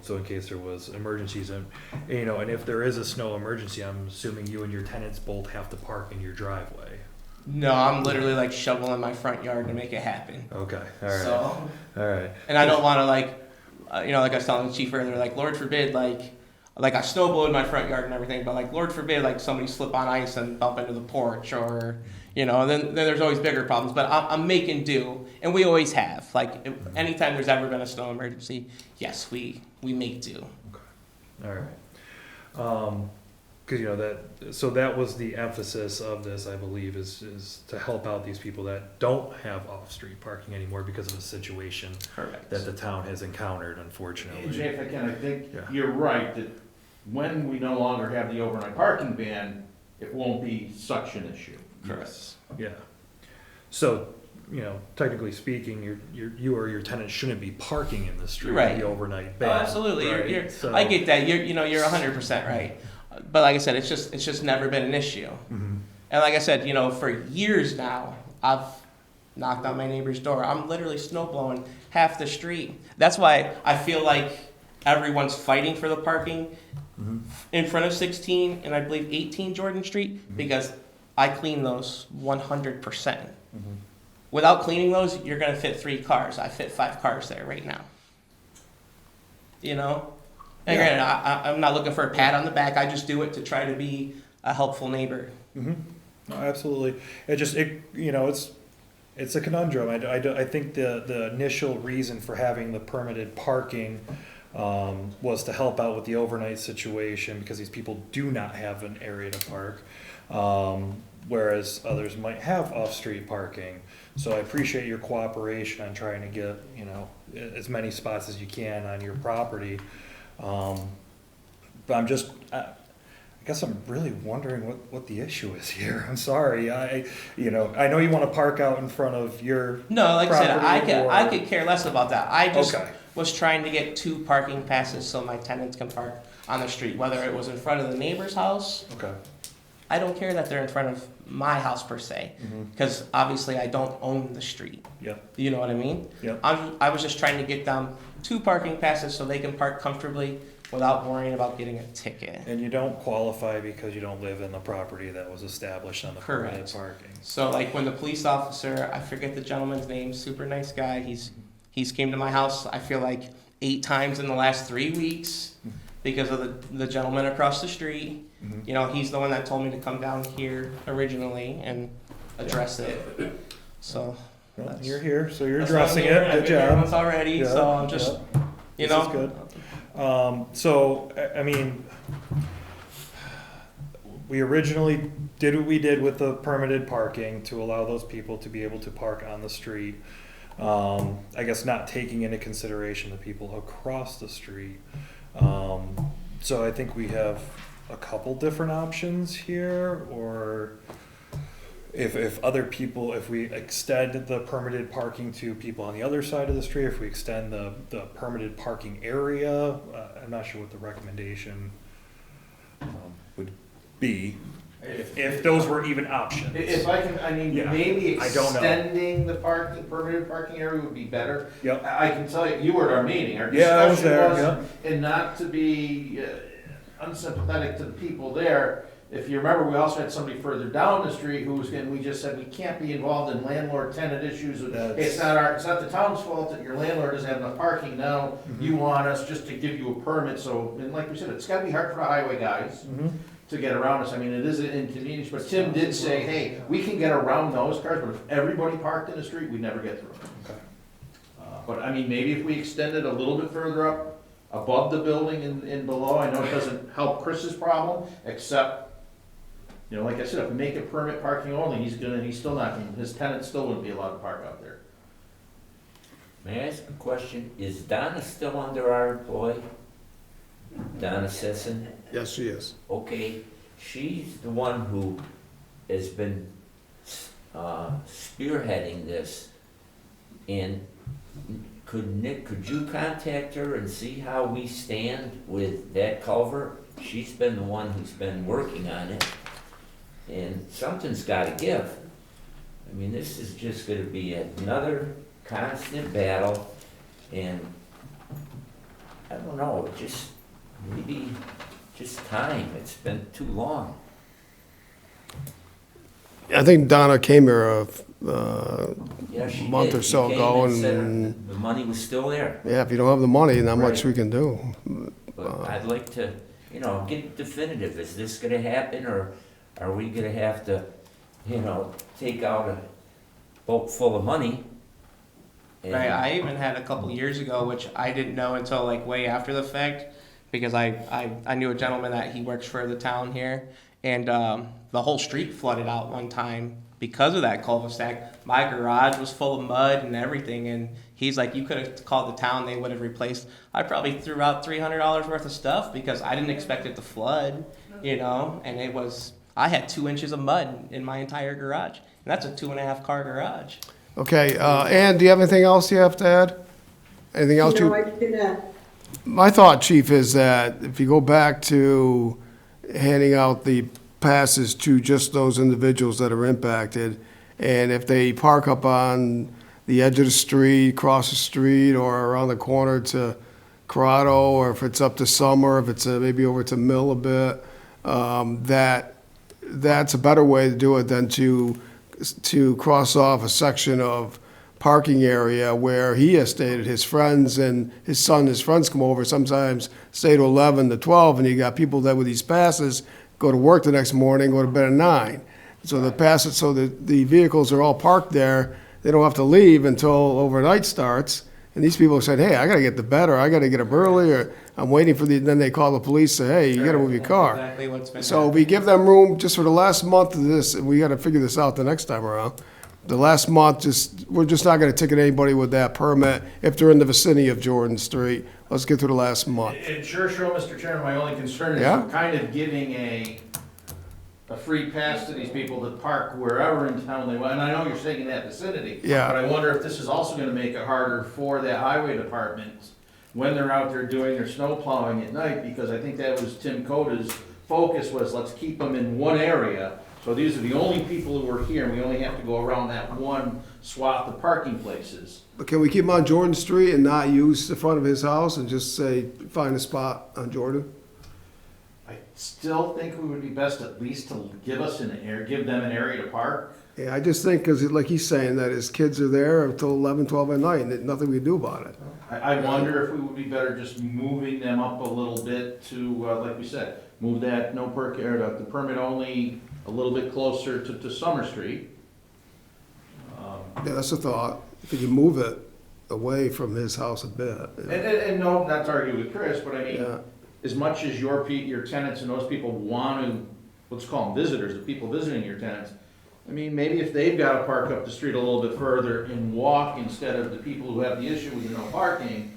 So in case there was emergencies and if there is a snow emergency, I'm assuming you and your tenants both have to park in your driveway. No, I'm literally like shoveling my front yard to make it happen. Okay, all right. So, all right. and I don't want to like I was telling the chief earlier, like, Lord forbid, like I snowblowed my front yard and everything, but like, Lord forbid, like somebody slip on ice and bump into the porch, or, then there's always bigger problems. But I'm making do, and we always have. Like, anytime there's ever been a snow emergency, yes, we make do. Okay. All right. Because so that was the emphasis of this, I believe, is to help out these people that don't have off-street parking anymore because of the situation Correct. that the town has encountered, unfortunately. Jay, if I can, I think Yeah. you're right, that when we no longer have the overnight parking ban, it won't be such an issue. Correct. Yeah. So, technically speaking, you or your tenant shouldn't be parking in the street Right. with the overnight Oh, ban. absolutely. Right? So- I get that. You're 100% right. But like I said, it's just never been an issue. Mhm. And like I said, for years now, I've knocked on my neighbor's door. I'm literally snowblowing half the street. That's why I feel like everyone's fighting for the parking in front of 16 and I believe 18 Jordan Street, because I clean those 100%. Without cleaning those, you're going to fit 3 cars. I fit 5 cars there right now. And granted, I'm not looking for a pat on the back. I just do it to try to be a helpful neighbor. No, absolutely. It's a conundrum. I think the initial reason for having the permitted parking was to help out with the overnight situation, because these people do not have an area to park, whereas others might have off-street parking. So I appreciate your cooperation on trying to get as many spots as you can on your property. But I guess I'm really wondering what the issue is here. I'm sorry. I know you want to park out in front of your No, like I said, property I could care less about that. I just Okay. was trying to get 2 parking passes so my tenants can park on the street, whether it was in front of the neighbor's house. Okay. I don't care that they're in front of my house per se, because obviously I don't own the street. Yeah. You know what I mean? Yeah. I was just trying to get them 2 parking passes so they can park comfortably without worrying about getting a ticket. And you don't qualify because you don't live in the property that was established on the permitted Correct. parking. So like when the police officer, I forget the gentleman's name, super nice guy, he's came to my house, I feel like 8 times in the last 3 weeks because of the gentleman across the street. Mhm. You know, he's the one that told me to come down here originally and address it. So Well, that's- you're here, so you're that's what I'm addressing doing. it. I've Good been here job. once already, Yeah, so I'm just, yeah. you This know. is good. So, I mean, we originally did what we did with the permitted parking to allow those people to be able to park on the street. I guess not taking into consideration the people across the street. So I think we have a couple different options here, or if other people, if we extend the permitted parking to people on the other side of the street, if we extend the permitted parking area, I'm not sure what the recommendation would be, if those were even options. If I can, I mean, Yeah, maybe I don't know. extending the parking, permitted parking area would be better. Yep. I can tell you, you were at our meeting, our Yeah, I was discussion there, was, and not to be unsympathetic to the people there, if you remember, we also had somebody further down the street who was, and we just said, we can't be involved in landlord-tenant issues. It's not the town's fault that your landlord doesn't have enough parking now, you want us just to give you a permit, so, and like we said, it's gotta be hard for the highway guys Mhm. to get around us. I mean, it is an inconvenience, but Tim did say, hey, we can get around those cars, but if everybody parked in the street, we'd never get through. Okay. But I mean, maybe if we extend it a little bit further up, above the building and below, I know it doesn't help Chris's problem, except, you know, like I said, if we make it permit parking only, he's still not, his tenants still wouldn't be allowed to park out there. May I ask a question? Is Donna still under our employ? Donna Sisson? Yes, she is. Okay, she's the one who has been spearheading this. And Nick, could you contact her and see how we stand with that culvert? She's been the one who's been working on it. And something's gotta give. I mean, this is just gonna be another constant battle, and I don't know, maybe just time, it's been too long. I think Donna came here a Yeah, she month did. or so She came ago, said and the money was still there, yeah, if you don't have the money, not much Right. we can do. but I'd like to, get definitive, is this gonna happen, or are we gonna have to, take out a boat full of money? and- Right, I even had a couple years ago, which I didn't know until like way after the fact, because I knew a gentleman that he works for the town here, and the whole street flooded out one time because of that cul-de-sac. My garage was full of mud and everything, and he's like, you could have called the town, they would have replaced. I probably threw out $300 worth of stuff because I didn't expect it to flood, and it was, I had 2 inches of mud in my entire garage, and that's a 2.5 car garage. Okay, Ann, do you have anything else you have to add? Anything else No, you? I did not. My thought, Chief, is that if you go back to handing out the passes to just those individuals that are impacted, and if they park up on the edge of the street, across the street, or around the corner to Corrado, or if it's up to Summer, if it's maybe over to Mill a bit, that's a better way to do it than to cross off a section of parking area where he has stated his friends and his friends come over, sometimes stay to 11 to 12, and you got people that with these passes go to work the next morning, go to bed at 9. So the vehicles are all parked there, they don't have to leave until overnight starts, and these people said, hey, I gotta get to bed, or I gotta get up early, or I'm waiting for then they call the police, say, hey, you gotta move your That's car. exactly what's been So we give them room just for the last month of this, and we gotta figure this out the next time around. The last month, we're just not gonna ticket anybody with that permit if they're in the vicinity of Jordan Street. Let's get through the last month. It sure, Mr. Chairman, my only concern is Yeah? we're kind of giving a free pass to these people to park wherever in town they want, and I know you're saying in that vicinity. Yeah. But I wonder if this is also gonna make it harder for that highway department when they're out there doing their snow plowing at night, because I think that was Tim Coda's focus was, let's keep them in one area So these are the only people who are here, and we only have to go around that one swath of parking places. But can we keep him on Jordan Street and not use the front of his house and just say, find a spot on Jordan? I still think it would be best at least to give them an area to park. Yeah, I just think, because like he's saying, that his kids are there until 11, 12 at night, and there's nothing we can do about it. I wonder if we would be better just moving them up a little bit to, like we said, move that no perk, or the permit only a little bit closer to Summer Street. Yeah, that's a thought. If you move it away from his house a bit. And no, not to argue with Chris, but I mean, Yeah. as much as your tenants and those people want to, let's call them visitors, the people visiting your tenants, I mean, maybe if they've got to park up the street a little bit further and walk instead of the people who have the issue with the no parking,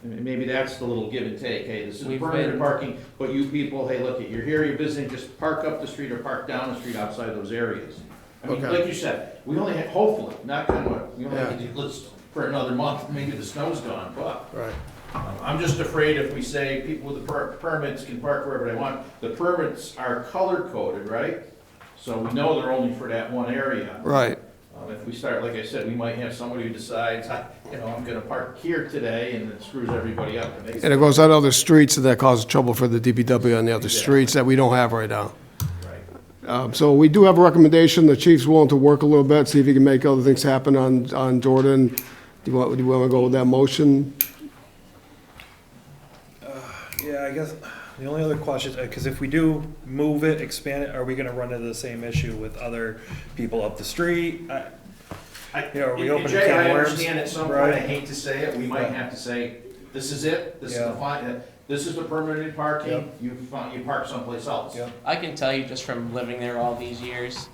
maybe that's the little give and take. Hey, this is We've permitted been- parking, but you people, hey, look, you're here, you're visiting, just park up the street or park down the street outside those areas. I mean, Okay. like you said, we only have, hopefully, not kind of, we only have to do this for another month, maybe the snow's gone, but Right. I'm just afraid if we say people with the permits can park wherever they want, the permits are color coded, right? So we know they're only for that one area. Right. If we start, like I said, we might have somebody who decides, I'm gonna park here today, and it screws everybody up. And it goes on other streets, and that causes trouble for the DPW on the other Exactly. streets that we don't have right now. Right. So we do have a recommendation. The chief's willing to work a little bit, see if he can make other things happen on Jordan. Do you want to go with that motion? Yeah, I guess the only other question, because if we do move it, expand it, are we gonna run into the same issue with other people up the street? Yeah, are we opening Jay, can I of worms? understand at some point, Right. I hate to say it, we might Yeah. have to say, this is it, this is the Yeah. fine, this is the permitted parking, Yep. you park someplace else. Yeah. I can tell you just from living there all these years,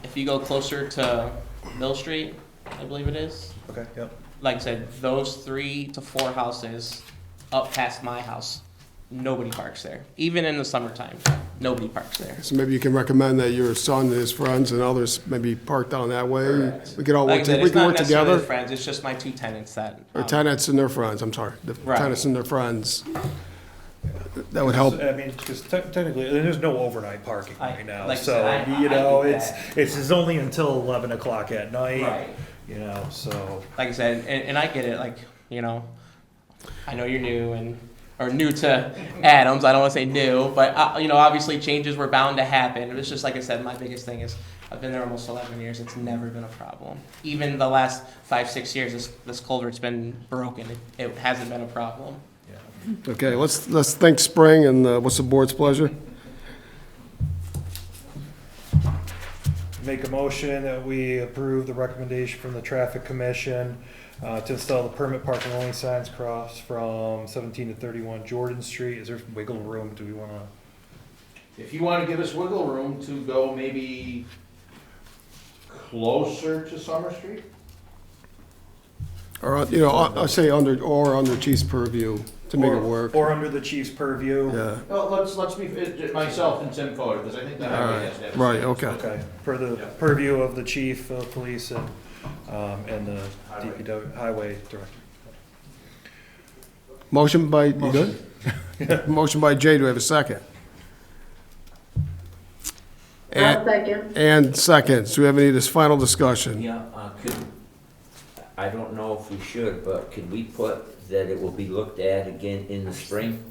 if you go closer to Mill Street, I believe it is, Okay, yep. like I said, those 3 to 4 houses up past my house, nobody parks there. Even in the summertime, nobody parks there. So maybe you can recommend that your son and his friends and others maybe park down that way. Correct. We can all Like I work, said, we it's can not work necessarily together. the friends, it's just my 2 tenants that. Or tenants and their friends, I'm sorry. The Right. tenants and their friends. That would help. I mean, because technically, there's no overnight parking I- right now, like I so, said, I you know, get it's, that. it's only until 11 o'clock at night, Right. you know, so. Like I said, and I get it, like, I know you're new or new to Adams, I don't wanna say new, but, obviously changes were bound to happen. It's just, like I said, my biggest thing is, I've been there almost 11 years, it's never been a problem. Even the last 5, 6 years, this culvert's been broken, it hasn't been a problem. Okay, let's think spring, and what's the board's pleasure? Make a motion that we approve the recommendation from the traffic commission to install the permit parking only signs across from 17 to 31 Jordan Street. Is there wiggle room? Do we want to? If you wanna give us wiggle room to go maybe closer to Summer Street? Or, I say under chief's purview to make it work. Or under the chief's purview? Yeah, Well, let's be, myself and Tim Fodor, because I think the highway has to have. a right, say. okay. Okay, for the Yeah. purview of the chief of police and the DPW, highway director. Motion by, you good? Motion by Jay, do we have a second? I'll second. And seconds, do we have any final discussion? Yeah, I don't know if we should, but could we put that it will be looked at again in the spring?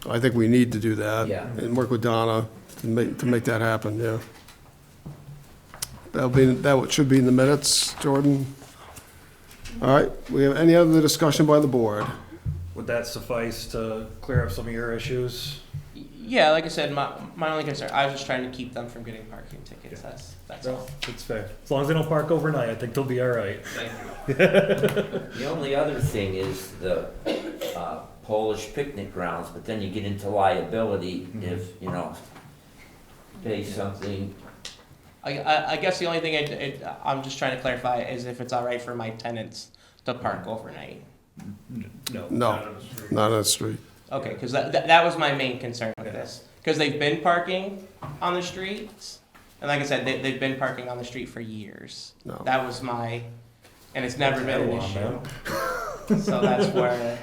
I think we need to do that. Yeah. And work with Donna to make that happen, yeah. That should be in the minutes, Jordan. All right, we have any other discussion by the board? Would that suffice to clear up some of your issues? Yeah, like I said, my only concern, I was just trying to keep them from getting parking tickets, that's all. It's fair. As long as they don't park overnight, I think they'll be all right. The only other thing is the Polish picnic grounds, but then you get into liability if, pay something. I guess the only thing I'm just trying to clarify is if it's all right for my tenants to park overnight. No. No, not on the street. Okay, because that was my main concern with this. Because they've been parking on the streets, and like I said, they've been parking on the street for years. No. That was and it's never been an That's a issue. So that's where,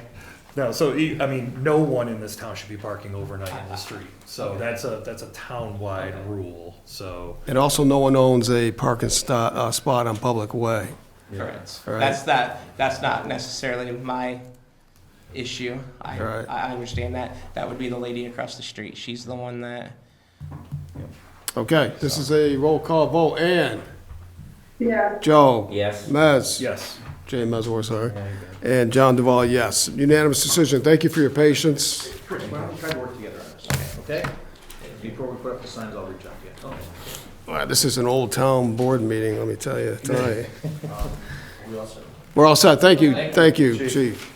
No, so, I mean, no one in this town should be parking overnight in the street. So that's a town-wide rule, so. And also, no one owns a parking spot on public way. Correct. All right. That's not necessarily my issue. I, Right. I understand that. That would be the lady across the street. She's the one that. Okay, this is a roll call vote. Ann? Yeah, Joe? Yes. Mez? Yes. Jay Mezwar, sorry. And John Duval, yes. Unanimous decision. Thank you for your patience. Chris, why don't we try to work together on this? Okay? Before we put up the signs, I'll reach out to you. Wow, this is an old town board meeting, let me tell you, tonight. We all set? We're all set. Thank you, Chief.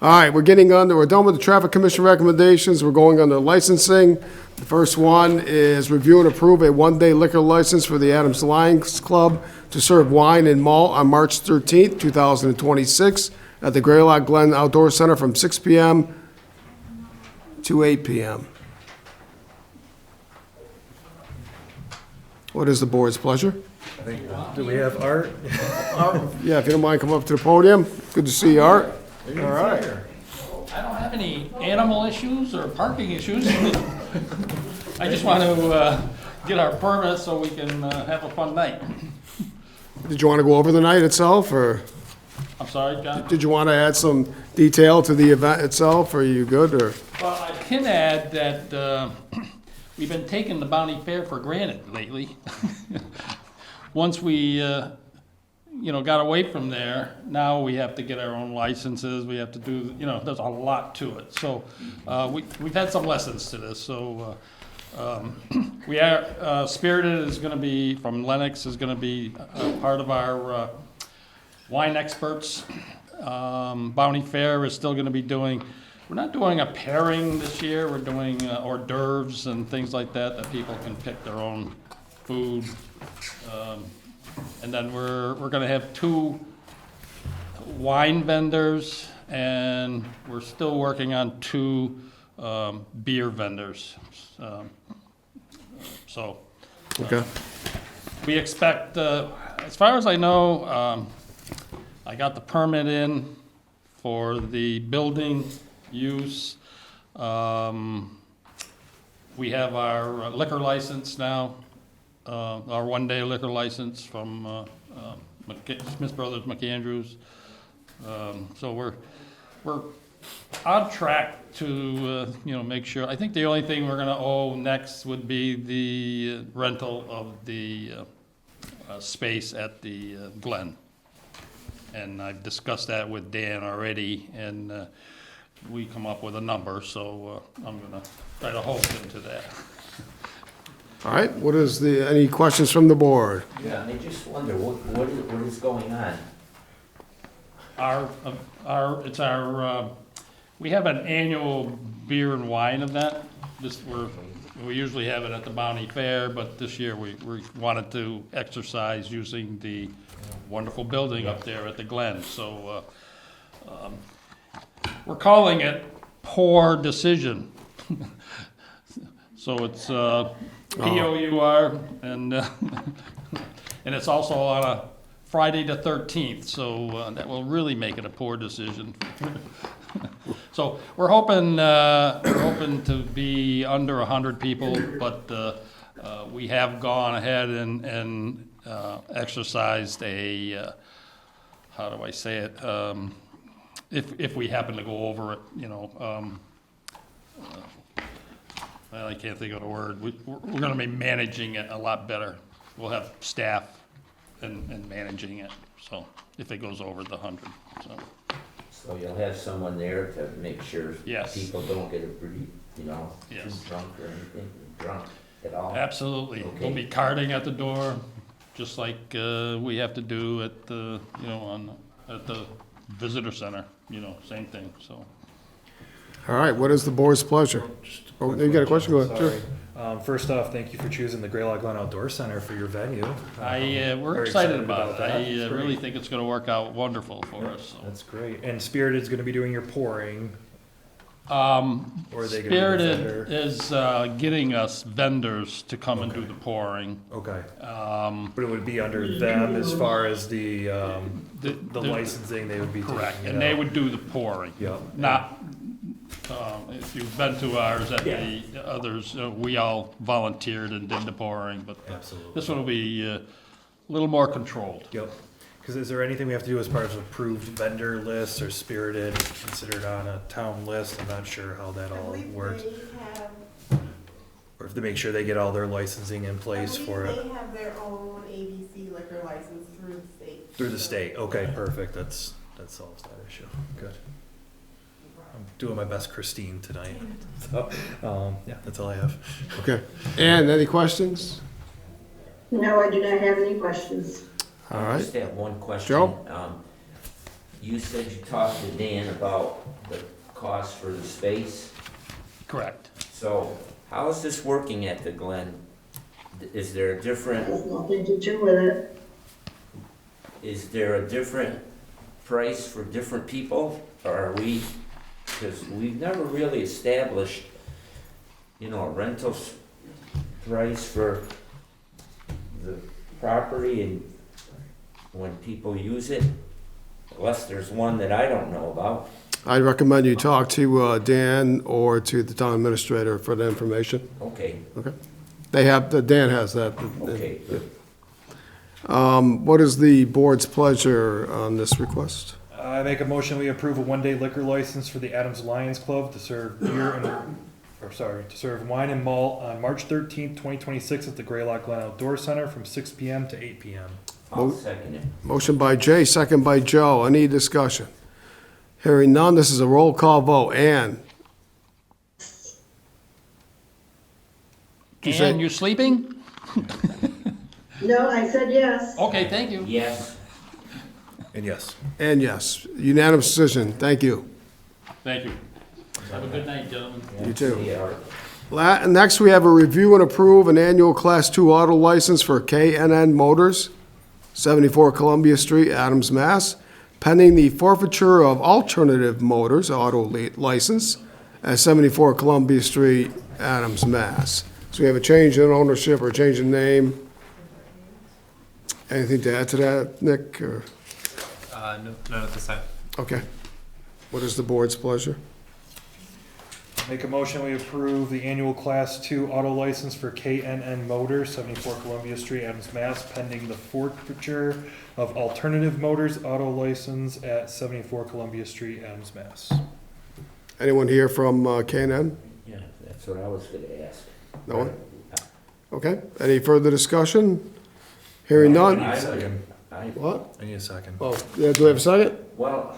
All right, we're done with the Traffic Commission recommendations. We're going on to licensing. The first one is review and approve a one-day liquor license for the Adams Lions Club to serve wine and malt on March 13th, 2026, at the Greylock Glen Outdoor Center from 6 p.m. to 8 p.m. What is the board's pleasure? Do we have Art? Yeah, if you don't mind, come up to the podium. Good to see you, Art. All right. I don't have any animal issues or parking issues. I just want to get our permit so we can have a fun night. Did you want to go over the night itself, or I'm sorry, John? did you want to add some detail to the event itself? Are you good, or? Well, I can add that we've been taking the Bounty Fair for granted lately. Once we, got away from there, now we have to get our own licenses, we have to do, there's a lot to it. So we've had some lessons to this, so we are, Spirited is gonna be, from Lennox, is gonna be part of our wine experts. Bounty Fair is still gonna be doing, we're not doing a pairing this year, we're doing hors d'oeuvres and things like that people can pick their own food. And then we're gonna have 2 wine vendors, and we're still working on 2 beer vendors. So Okay. we expect, as far as I know, I got the permit in for the building use. We have our liquor license now, our one-day liquor license from Smith Brothers McAndrews. So we're on track to, make sure. I think the only thing we're gonna owe next would be the rental of the space at the Glen. And I've discussed that with Dan already, and we come up with a number, so I'm gonna try to hold him to that. All right, any questions from the board? Yeah, I just wonder, what is going on? We have an annual beer and wine event. We usually have it at the Bounty Fair, but this year we wanted to exercise using the wonderful building up there at the Glen. So we're calling it Poor Decision. So it's POUR, and and it's also on a Friday the 13th, so that will really make it a poor decision. So we're hoping to be under 100 people, but we have gone ahead and exercised a how do I say it? If we happen to go over it, well, I can't think of the word. We're going to be managing it a lot better. We'll have staff and managing it. So if it goes over the 100, So you'll have someone there to make sure Yes. people don't get too Yes. drunk or anything, drunk at all? Absolutely. Okay. We'll be carding at the door, just like we have to do at the at the visitor center. Same thing. So. All right, what is the board's pleasure? Oh, you got a question? Go ahead. Sure. Sorry. First off, thank you for choosing the Greylock Glen Outdoor Center for your venue. We're Very excited about it. that. I It's really great. think it's going to work out wonderful for us. So. That's great. And Spirited's going to be doing your pouring. Or are they gonna be the vendor? Spirited is getting us vendors to come and do the pouring. Okay. But it would be under them as far as the The- licensing, they would be taking Correct, it and they out. would do the pouring. Yeah. Not, if you've been to ours at the others, we all volunteered and did the pouring, but Absolutely. this one will be a little more controlled. Yep. Because is there anything we have to do as part of approved vendor lists or Spirited considered on a town list? I'm not sure how that I all believe works. they have, Or if they make sure they get all their licensing in I place for believe it they have their own ABC liquor license through the state. through the state. Okay, perfect. That solves that issue. Good. I'm doing my best Christine tonight. So, yeah, that's all I have. Okay. And any questions? No, I do not have any questions. All I right. just have one question. Joe? You said you talked to Dan about the cost for the space. Correct. So how is this working at the Glen? Is there a different, Has nothing to do with it. is there a different price for different people? Or are we, because we've never really established, a rental price for the property and when people use it, unless there's one that I don't know about. I'd recommend you talk to Dan or to the town administrator for the information. Okay, Okay? They have, Dan has that. okay, good. What is the board's pleasure on this request? I make a motion, we approve a one-day liquor license for the Adams Lions Club to serve to serve wine and malt on March 13th, 2026 at the Greylock Glen Outdoor Center from 6 PM to 8 PM. I'll second it. Motion by Jay, second by Joe. Any discussion? Hearing none, this is a roll call vote. Ann? You say- And you sleeping? No, I said yes. Okay, thank you. Yes, And yes. And yes, unanimous decision. Thank you. Thank you. Have a good night, gentlemen. You too. see ya. Next, we have a review and approve an annual Class 2 auto license for K&N Motors, 74 Columbia Street, Adams, Mass, pending the forfeiture of alternative motors auto license at 74 Columbia Street, Adams, Mass. So we have a change in ownership or a change in name. Anything to add to that, Nick? Or- No, none at this time. Okay. What is the board's pleasure? Make a motion, we approve the annual Class 2 auto license for K&N Motors, 74 Columbia Street, Adams, Mass, pending the forfeiture of alternative motors auto license at 74 Columbia Street, Adams, Mass. Anyone here from K&N? Yeah, that's what I was gonna ask. No one? Okay. Any further discussion? Hearing I none? need a second. What? I need a second. Oh, yeah, do we have a second? Well,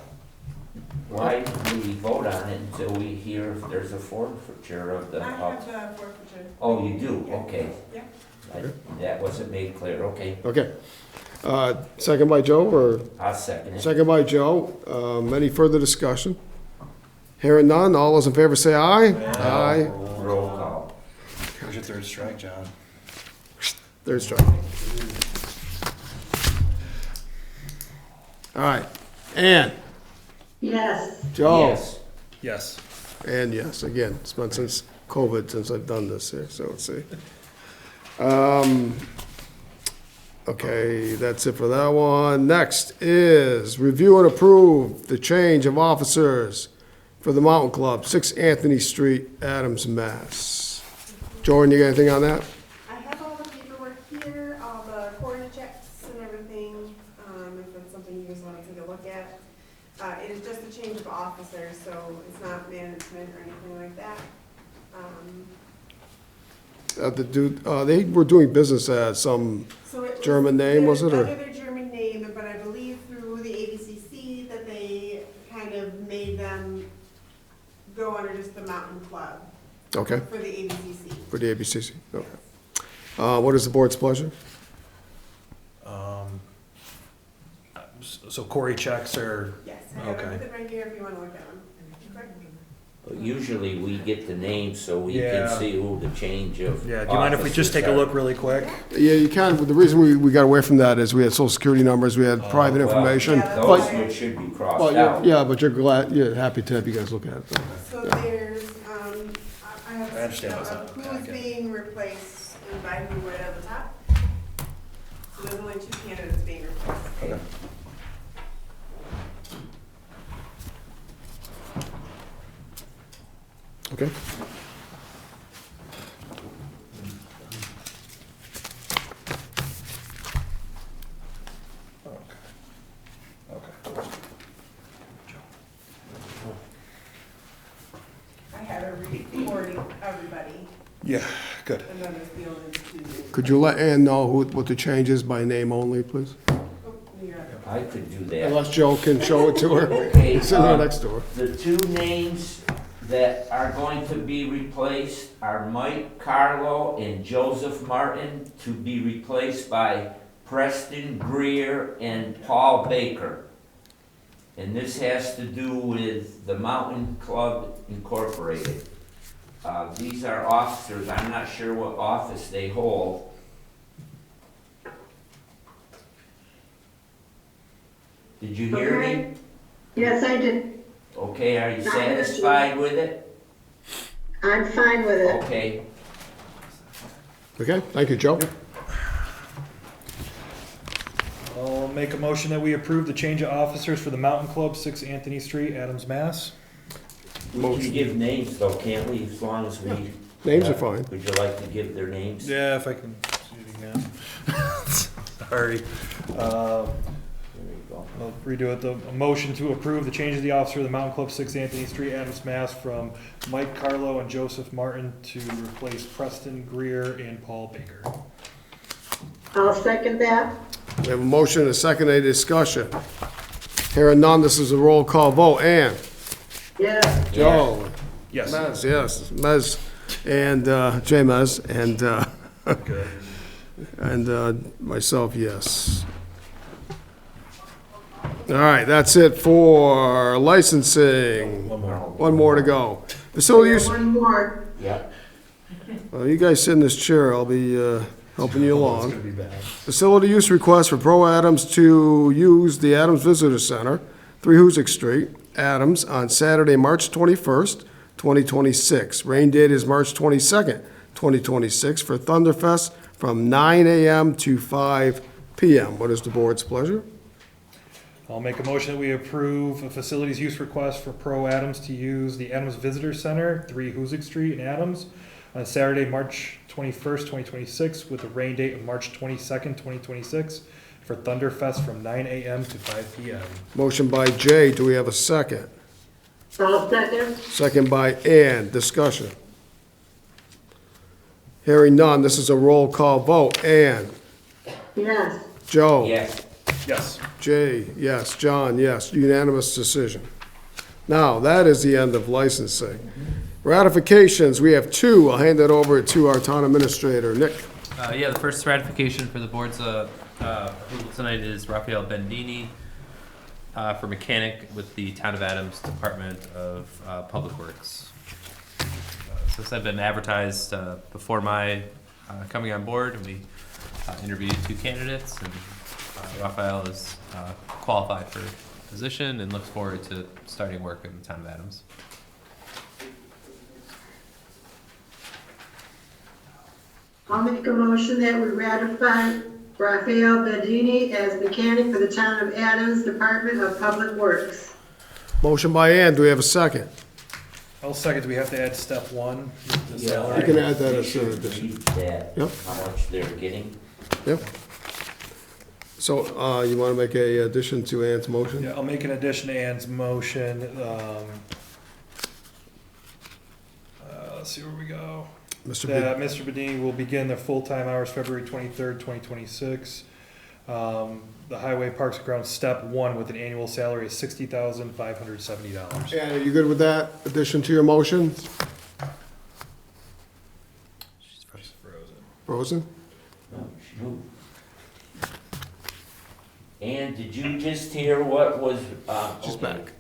why do we vote on it until we hear if there's a forfeiture of the, I have the forfeiture. oh, you do, okay. Yeah. That wasn't made clear, okay. Okay. Second by Joe, or I'll second it. second by Joe. Any further discussion? Hearing none, all those in favor say aye. Aye. Roll call. Here's your third strike, John. Third strike. All right. Ann, Yes. Joe, Yes. Yes. and yes, again, it's been since COVID since I've done this here, so let's see. Okay, that's it for that one. Next is review and approve the change of officers for the Mountain Club, 6 Anthony Street, Adams, Mass. Jordan, you got anything on that? I have all the paperwork here, all the quarterly checks and everything, if that's something you guys wanna take a look at. It is just a change of officers, so it's not management or anything like that. They were doing business at some, So it was German name, was it, or? Under their German name, but I believe through the ABCC that they kind of made them go under just the Mountain Club okay, for the ABCC. for the ABCC, okay. What is the board's pleasure? So Corey checks are, Yes, I have Okay. everything right here if you wanna look at them. Usually we get the names so we Yeah. can see who the change of. yeah, do you mind if we just take a look really quick? Yeah, you can, but the reason we got away from that is we had social security numbers, we had private well, information. Yeah, Those But, would should be but crossed out. yeah, but you're happy to have you guys look at it. So there understand what's not of in the who's packet. being replaced and by who right at the top. So there's only 2 candidates being replaced. Okay. Okay. Okay. I have a recording of everybody, Yeah, good. and then there's the only 2. Could you let Ann know what the change is by name only, please? Oh, yeah. I could do that. Unless Joe can show it to her. Okay, It's in her next door. the 2 names that are going to be replaced are Mike Carlo and Joseph Martin, to be replaced by Preston Greer and Paul Baker. And this has to do with the Mountain Club Incorporated. These are officers, I'm not sure what office they hold. Did you hear me? Okay. Yes, I did. Okay, are you satisfied with it? I'm fine with it. Okay, Okay, thank you, Joe. I'll make a motion that we approve the change of officers for the Mountain Club, 6 Anthony Street, Adams, Mass. we can give names though, can't we, as long as we... Names are fine. Would you like to give their names? Yeah, if I can see it again. Sorry. There you go. I'll redo it. A motion to approve the change of the officer of the Mountain Club, 6 Anthony Street, Adams, Mass. From Mike Carlo and Joseph Martin to replace Preston Greer and Paul Baker. I'll second that. We have a motion and a second, any discussion? Hearing none, this is a roll call vote. Ann? Yes. Joe? Yes. Mez, yes. Mez and J. Mez Good. and myself, yes. All right, that's it for licensing. One more. One more to go. Facility use, One more. Yep. well, you guys sit in this chair, I'll be helping you It's along. gonna be bad. Facility use request for Pro Adams to use the Adams Visitor Center, 3 Hoosick Street, Adams, on Saturday, March 21st, 2026. Rain date is March 22nd, 2026, for Thunderfest from 9 a.m. to 5 p.m. What is the board's pleasure? I'll make a motion that we approve a facilities use request for Pro Adams to use the Adams Visitor Center, 3 Hoosick Street in Adams, on Saturday, March 21st, 2026, with a rain date of March 22nd, 2026, for Thunderfest from 9 a.m. to 5 p.m. Motion by Jay, do we have a second? I'll second. Second by Ann, discussion. Hearing none, this is a roll call vote. Ann? Yes. Joe? Yes. Yes. Jay, yes. John, yes. Unanimous decision. Now, that is the end of licensing. Ratifications, we have 2. I'll hand that over to our town administrator. Nick? Yeah, the first ratification for the board's approval tonight is Raphael Bendini for mechanic with the Town of Adams Department of Public Works. So this had been advertised before my coming on board, and we interviewed 2 candidates, and Raphael is qualified for the position and looks forward to starting work in the Town of Adams. I'll make a motion that we ratify Raphael Bedini as mechanic for the Town of Adams Department of Public Works. Motion by Ann, do we have a second? I'll second. Do we have to add step 1? The Yeah. salary? You can add that Make as sure an you addition. read that, Yep. how much they're getting. Yep. So, you want to make a addition to Ann's motion? Yeah, I'll make an addition to Ann's motion. Let's see where we go. Mr. That Mr. Bedini will begin their full-time hours February 23rd, 2026. The Highway Parks and Grounds Step 1 with an annual salary of $60,570. Ann, are you good with that addition to your motion? She's frozen. Frozen? No, shoot. And did you just hear what was, She's okay. back.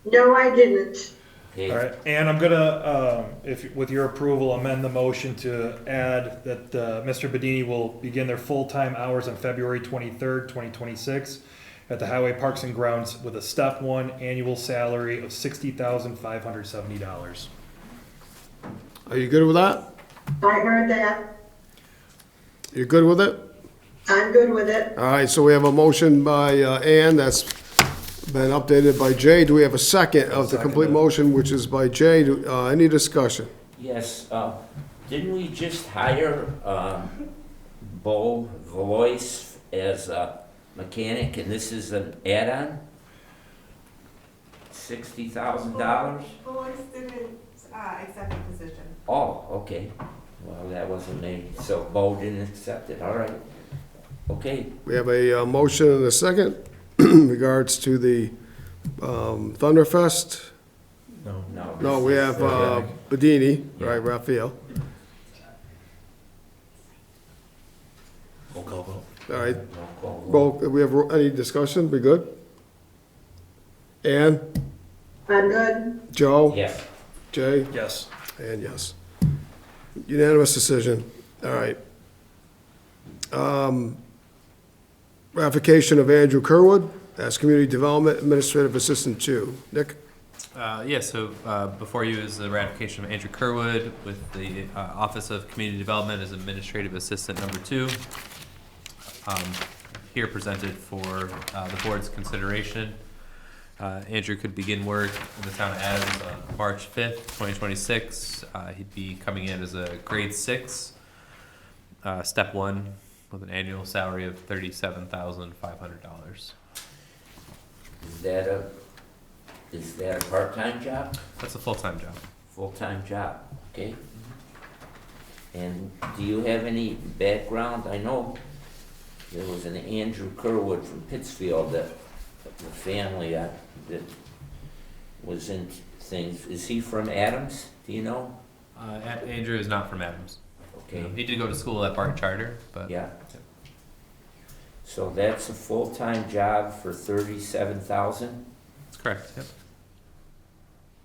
No, I didn't. Okay. All right, and I'm gonna, if, with your approval, amend the motion to add that Mr. Bedini will begin their full-time hours on February 23rd, 2026 at the Highway Parks and Grounds with a Step 1 annual salary of $60,570. Are you good with that? I heard that. You good with it? I'm good with it. All right, so we have a motion by Ann that's been updated by Jay. Do we have a second of the Second complete it. motion, which is by Jay? Any discussion? Yes, didn't we just hire, Bo Valois as a mechanic, and this is an add-on? $60,000? Boys didn't, accept the position. Oh, okay. Well, that wasn't me, so Bo didn't accept it, all right. Okay, We have a motion and a second in regards to the Thunderfest. No. no. No, we have Bedini, right, Raphael. Roll call vote. All right, Roll call. well, we have any discussion? We good? Ann, I'm good. Joe, Yes, Jay, Yes. and yes. Unanimous decision. All right. Ratification of Andrew Kerwood as Community Development Administrative Assistant 2. Nick? Yeah, so before you is the ratification of Andrew Kerwood with the Office of Community Development as Administrative Assistant number 2. Here presented for the board's consideration. Andrew could begin work in the town of Adams on March 5th, 2026. He'd be coming in as a grade 6, step 1, with an annual salary of $37,500. is that a part-time job? That's a full-time job. Full-time job, okay? And do you have any background? I know there was an Andrew Kerwood from Pittsfield, that the family that was in things. Is he from Adams? Do you know? Andrew is not from Adams. Okay, He did go to school at Barton Charter, but yeah. So that's a full-time job for $37,000? that's correct. Yep.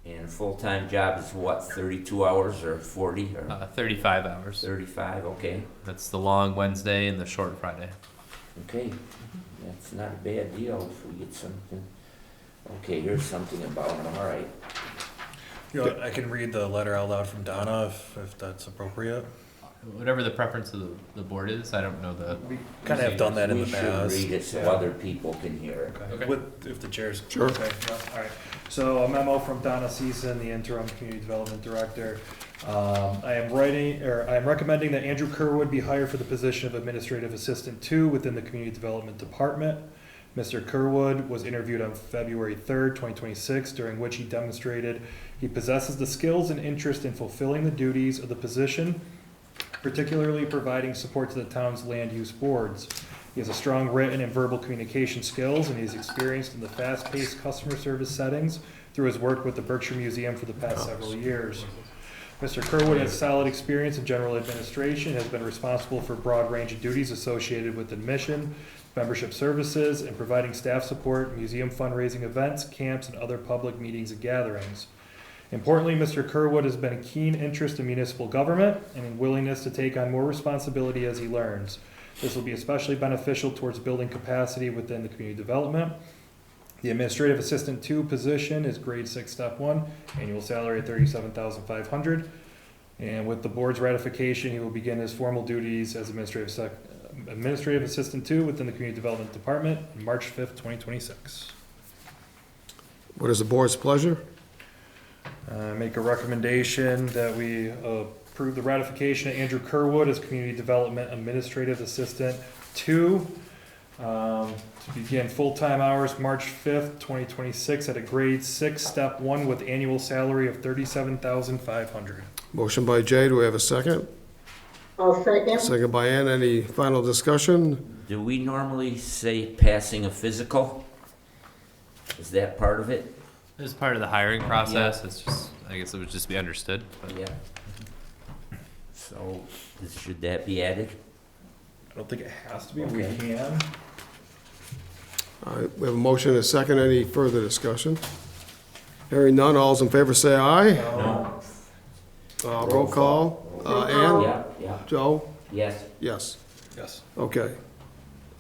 And a full-time job is what, 32 hours or 40 or 35 hours. 35? Okay, That's the long Wednesday and the short Friday. okay. That's not a bad deal if we get something. Okay, here's something about him, all right. You know, I can read the letter out loud from Donna if that's appropriate. Whatever the preference of the board is, I don't know the. We kind of have done that in We the should past. read it so Yeah. other people can hear it. Okay. Okay. With, if the chair's. Sure. Okay, yeah, all right. So a memo from Donna Season, the interim community development director. I am recommending that Andrew Kerwood be hired for the position of administrative assistant 2 within the community development department. Mr. Kerwood was interviewed on February 3rd, 2026, during which he demonstrated he possesses the skills and interest in fulfilling the duties of the position, particularly providing support to the town's land use boards. He has a strong written and verbal communication skills, and he is experienced in the fast-paced customer service settings through his work with the Berkshire Museum for the past several years. Mr. Kerwood has solid experience in general administration, has been responsible for a broad range of duties associated with admission, membership services, and providing staff support, museum fundraising events, camps, and other public meetings and gatherings. Importantly, Mr. Kerwood has been a keen interest in municipal government and in willingness to take on more responsibility as he learns. This will be especially beneficial towards building capacity within the community development. The Administrative Assistant 2 position is grade 6, step 1, annual salary of $37,500. And with the board's ratification, he will begin his formal duties as Administrative Assistant 2 within the Community Development Department on March 5th, 2026. What is the board's pleasure? Make a recommendation that we approve the ratification of Andrew Kerwood as Community Development Administrative Assistant 2 to begin full-time hours March 5th, 2026 at a grade 6, step 1 with annual salary of $37,500. Motion by Jay, do we have a second? I'll second. Second by Ann, any final discussion? Do we normally say passing a physical? Is that part of it? As part of the hiring process, it's just, I guess it would just be understood. But Yeah. So, should that be added? I don't think it has to be, we Okay. can. All right, we have a motion and a second, any further discussion? Hearing none, all's in favor say aye. No? Roll call, Ann? Yeah, yeah, Joe? yes. Yes, Yes. okay.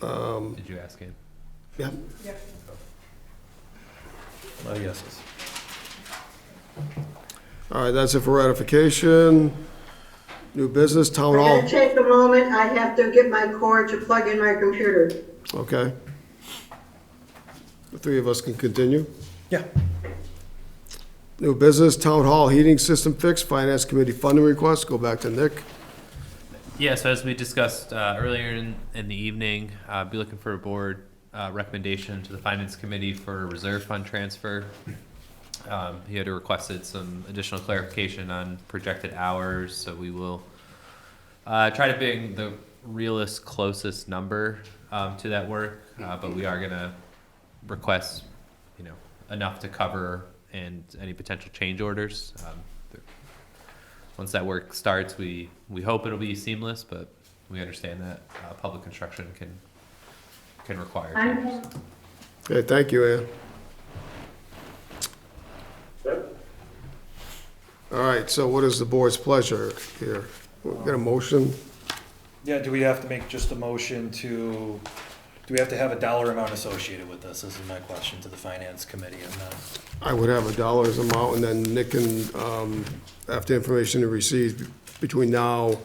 did you ask him? Yeah, Yeses. All right, that's it for ratification. New business, town I'm hall. gonna take a moment, I have to get my cord to plug in my computer. Okay. The three of us can continue. Yeah. New business, town hall heating system fix, finance committee funding request. Go back to Nick. Yeah, so as we discussed earlier in the evening, be looking for a board recommendation to the finance committee for a reserve fund transfer. He had requested some additional clarification on projected hours, so we will try to bring the realist closest number to that work, but we are gonna request, enough to cover and any potential change orders. Once that work starts, we hope it'll be seamless, but we understand that public construction can require changes. Okay, thank you, Ann. All right, so what is the board's pleasure here? We'll get a motion? Yeah, do we have to make just a motion do we have to have a dollar amount associated with this? This is my question to the finance committee. I would have a dollars amount, and then Nick can, after information he receives between now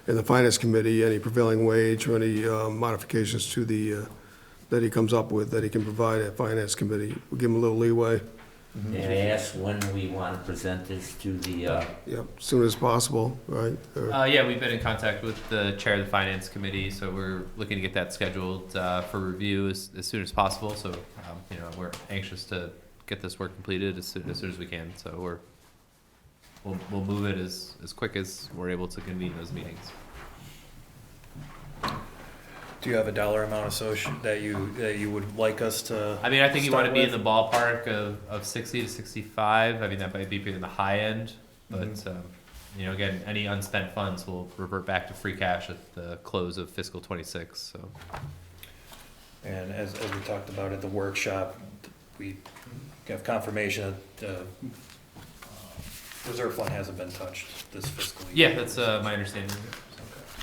and the finance committee, any prevailing wage or any modifications to the, that he comes up with, that he can provide at finance committee. We'll give him a little leeway. May I ask when we want to present this to the, Yep, as soon as possible, right? Or- Yeah, we've been in contact with the chair of the finance committee, so we're looking to get that scheduled for review as soon as possible. So, we're anxious to get this work completed as soon as we can. So we'll move it as quick as we're able to convene those meetings. Do you have a dollar amount associated that you would like us to? I mean, I think you want to start be in with? the ballpark of 60 to 65. I mean, that might be in the high end, but again, any unspent funds will revert back to free cash at the close of fiscal 26. So, And as we talked about at the workshop, we have confirmation that the reserve fund hasn't been touched this fiscal year. yeah, that's my understanding.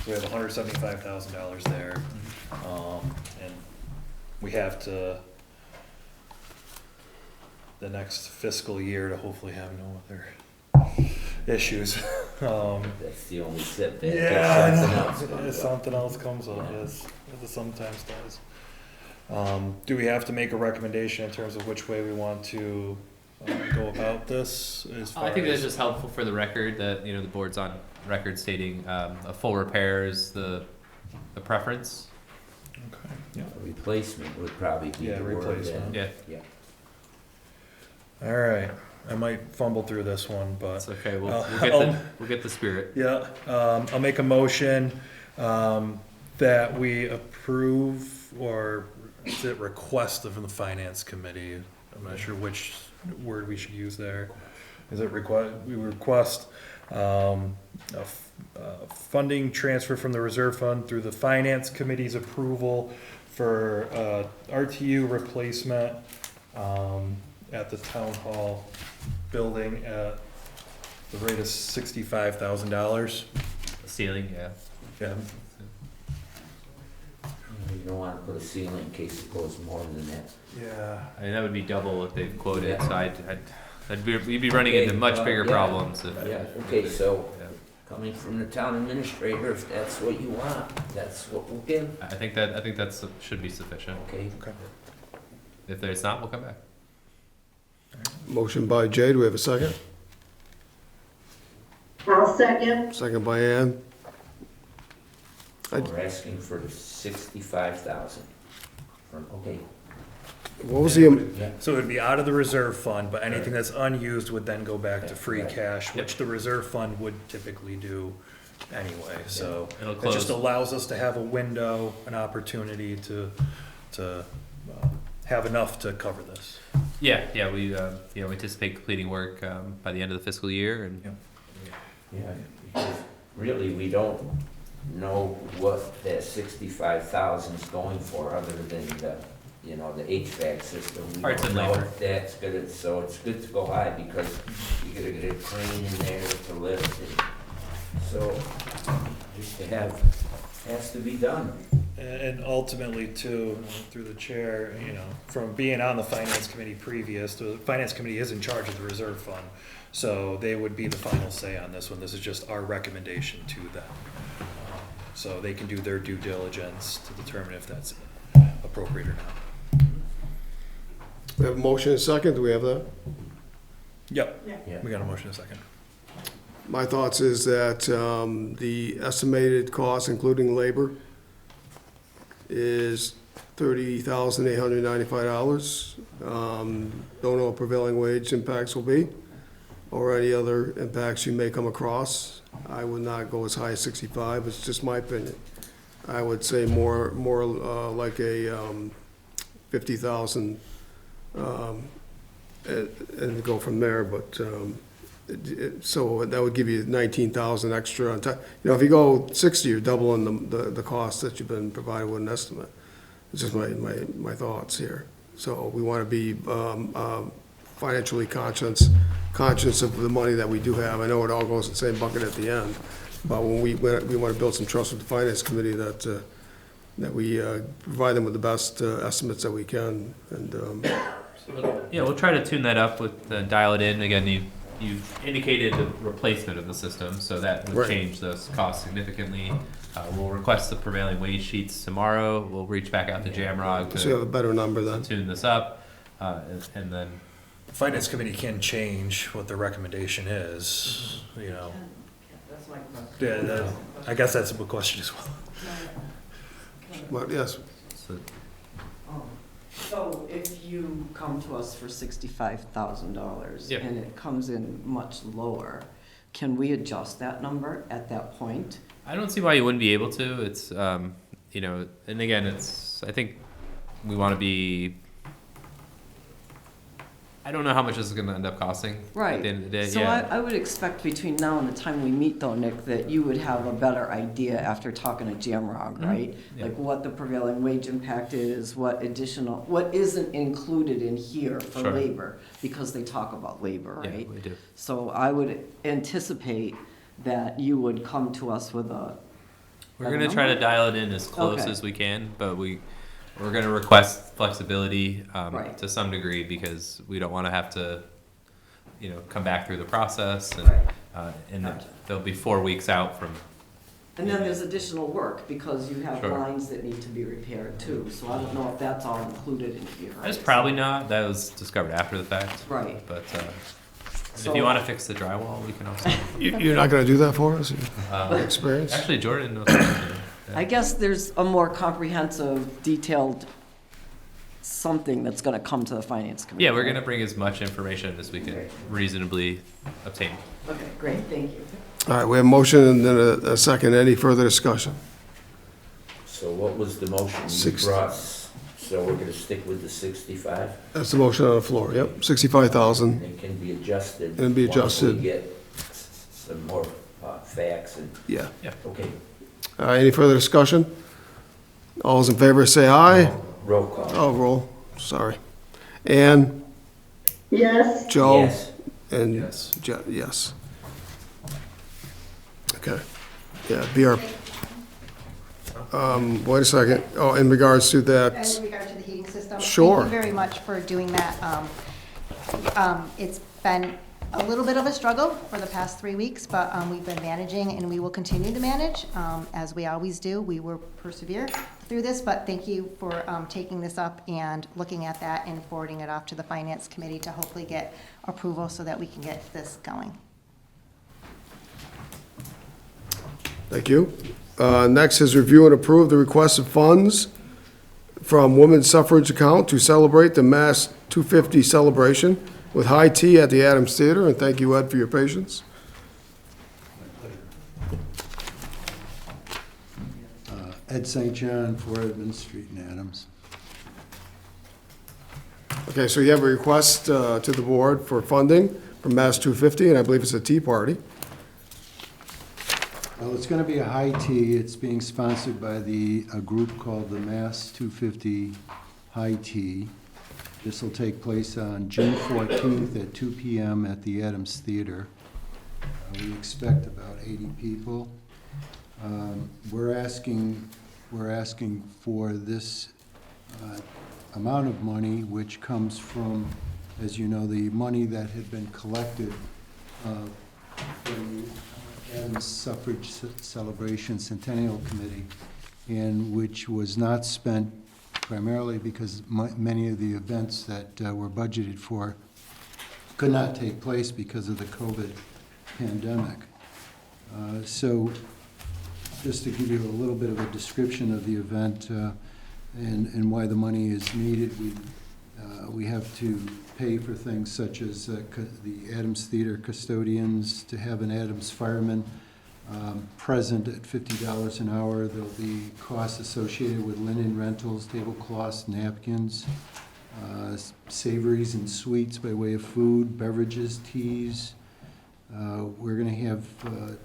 So we have $175,000 there, and we have to the next fiscal year to hopefully have no other issues. that's the only setback. Yeah, I Something know. else comes up. Something else comes up, yes, as it sometimes does. Do we have to make a recommendation in terms of which way we want to go about this? As far I think that's as- just helpful for the record that the board's on record stating a full repair is the preference. Okay, yeah. A replacement would probably be Yeah, the word replacement. then. Yeah, All right, I might fumble through this one, but that's okay. We'll get the spirit. yeah, I'll make a motion that we approve, or is it request from the finance committee? I'm not sure which word we should use there. Is it we request a funding transfer from the reserve fund through the finance committee's approval for RTU replacement at the town hall building at the rate of $65,000. Ceiling, yeah. Yeah. You don't want to put a ceiling in case it goes more than that. Yeah. I mean, that would be double what they've quoted, Yeah. so we'd be running into much bigger yeah. problems. Yeah, okay, so Yeah. coming from the town administrator, if that's what you want, that's what we'll give, I think that's should be sufficient. okay? Okay. If there's not, we'll come back. Motion by Jay, do we have a second? I'll second. Second by Ann. We're asking for 65,000. Okay, What was the, yeah, So it would be out of the reserve fund, but anything that's unused would then go back to free Right. cash, which the reserve fund would typically do anyway, so. It'll It just close. allows us to have a window, an opportunity to have enough to cover this. Yeah, we anticipate completing work by the end of the fiscal year, and yeah, because really, we don't know what that 65,000 is going for, other than the HVAC system. We Parts don't and know labor. if that's good, so it's good to go high, because you gotta get a crane in there to lift it. So, just to have, has to be done. And ultimately too, through the chair, from being on the finance committee previous, the finance committee is in charge of the reserve fund. So they would be the final say on this one. This is just our recommendation to them. So they can do their due diligence to determine if that's appropriate or not. We have a motion and a second, do we have that? Yep. Yeah. We got a motion in a second. My thoughts is that the estimated cost, including labor, is $30,895. Don't know what prevailing wage impacts will be, or any other impacts you may come across. I would not go as high as 65, it's just my opinion. I would say more like a 50,000, and go from there, but, so that would give you 19,000 extra on top. You know, if you go 60, you're doubling the cost that you've been provided with an estimate. It's just my thoughts here. So we want to be financially conscious of the money that we do have. I know it all goes in the same bucket at the end, but when we want to build some trust with the finance committee that we provide them with the best estimates that we can, and Yeah, we'll try to tune that up with, dial it in. Again, you've indicated the replacement of the system, so that would Right. change those costs significantly. We'll request the prevailing wage sheets tomorrow. We'll reach back out to Jamrog so you have a to better number then. tune this up, and then, The finance committee can change what the recommendation is, you know. That's my question. Yeah, I guess that's a question as well. But yes, so So if you come to us for $65,000 Yep. and it comes in much lower, can we adjust that number at that point? I don't see why you wouldn't be able to. It's, you know, and again, I think we want to be, I don't know how much this is going to end up costing. At Right. the end of the day, So yeah. I would expect between now and the time we meet though, Nick, that you would have a better idea after talking to Jamrog, right? Yeah. Like what the prevailing wage impact is, what isn't included in here for Sure. labor, because they talk about labor, Yeah, right? we do. So I would anticipate that you would come to us with a. We're gonna try to dial it in as close Okay. as we can, but we're gonna request flexibility Right. to some degree because we don't want to have to, you know, come back through the process and Right. and Gotcha. they'll be 4 weeks out from. And then there's additional work because you have Sure. lines that need to be repaired too. So I don't know if that's all included in here. That's probably not. That was discovered after the fact. Right. But and So- if you want to fix the drywall, we can also. you're not going to do that for us? Experience? Actually, Jordan knows. What to do. I guess there's a more comprehensive, detailed something that's gonna come to the finance committee. Yeah, we're right? gonna bring as much information as we can reasonably obtain. Okay, great, thank you. All right, we have a motion and then a second. Any further discussion? So what was the motion you Six. brought? So we're gonna stick with the 65? That's the motion on the floor, yep, 65,000. It can be adjusted. Can be Once adjusted. we get some more facts and, Yeah. okay, Any further discussion? All those in favor say aye. roll call. Oh, roll, sorry. Ann, Yes, Joe? Yes. And Yes. Yes. Okay, yeah, BR. Wait a second, oh, in regards to that, In regard to the heating system? Sure. Thank you very much for doing that. It's been a little bit of a struggle for the past 3 weeks, but we've been managing and we will continue to manage, as we always do. We will persevere through this, but thank you for taking this up and looking at that and forwarding it off to the Finance Committee to hopefully get approval so that we can get this going. thank you. Next is review and approve the requested funds from Women's Suffrage Account to celebrate the Mass 250 celebration with high tea at the Adams Theater, and thank you, Ed, for your patience. Ed St. John, 4 Edmund Street in Adams. Okay, so you have a request to the board for funding from Mass 250, and I believe it's a tea party. Well, it's going to be a high tea. It's being sponsored by a group called the Mass 250 High Tea. This will take place on June 14th at 2 p.m. at the Adams Theater. We expect about 80 people. We're asking for this amount of money, which comes from, as you know, the money that had been collected from the Adams Suffrage Celebration Centennial Committee, and which was not spent primarily because many of the events that were budgeted for could not take place because of the COVID pandemic. So just to give you a little bit of a description of the event and why the money is needed, we have to pay for things such as the Adams Theater custodians, to have an Adams fireman present at $50 an hour. There'll be costs associated with linen rentals, tablecloths, napkins, savories and sweets by way of food, beverages, teas. We're going to have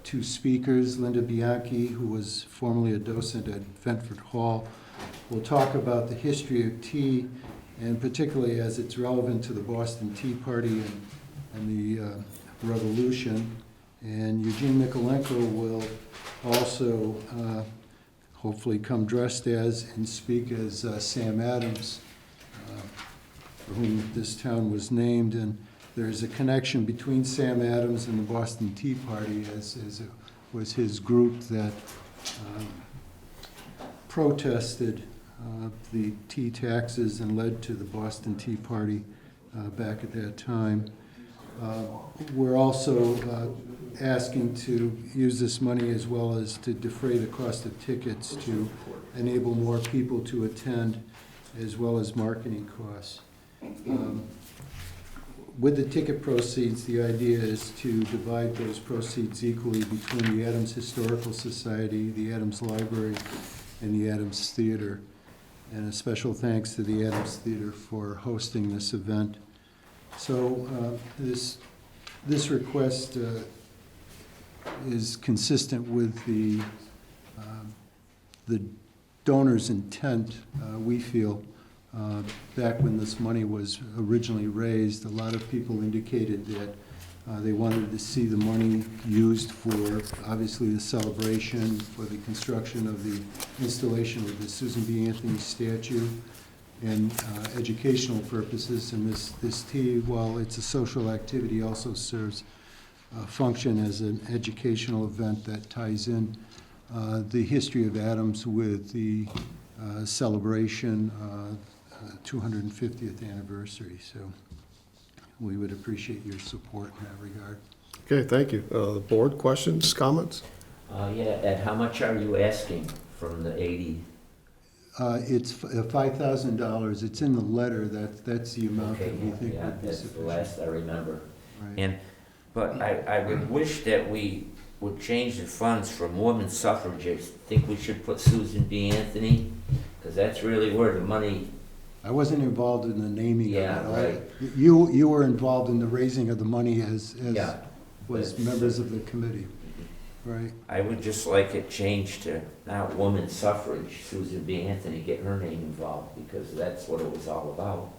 2 speakers. Linda Bianchi, who was formerly a docent at Ventford Hall, will talk about the history of tea, and particularly as it's relevant to the Boston Tea Party and the Revolution. And Eugene Mikulenko will also hopefully come dressed as and speak as Sam Adams, for whom this town was named. And there's a connection between Sam Adams and the Boston Tea Party, as it was his group that protested the tea taxes and led to the Boston Tea Party back at that time. We're also asking to use this money as well as to defray the cost of tickets to enable more people to attend, as well as marketing costs. With the ticket proceeds, the idea is to divide those proceeds equally between the Adams Historical Society, the Adams Library, and the Adams Theater. And a special thanks to the Adams Theater for hosting this event. So this request is consistent with the donor's intent, we feel. Back when this money was originally raised, a lot of people indicated that they wanted to see the money used for, obviously, the celebration, for the construction of the installation of the Susan B. Anthony statue, and educational purposes. And this tea, while it's a social activity, also serves a function as an educational event that ties in the history of Adams with the celebration 250th anniversary. So we would appreciate your support in that regard. Okay, thank you. Board, questions, comments? Yeah, Ed, how much are you asking from the 80? It's $5,000. It's in the letter. That's the amount that we think would be That's the sufficient. last I remember. Right. But I would wish that we would change the funds from women's suffragists. Think we should put Susan B. Anthony? Because that's really where the money... I wasn't involved in the naming Yeah, of it. right. You were involved in the raising of the money as Yeah. was members of the committee, right? I would just like it changed to not women's suffrage, Susan B. Anthony, get her name involved, because that's what it was all about.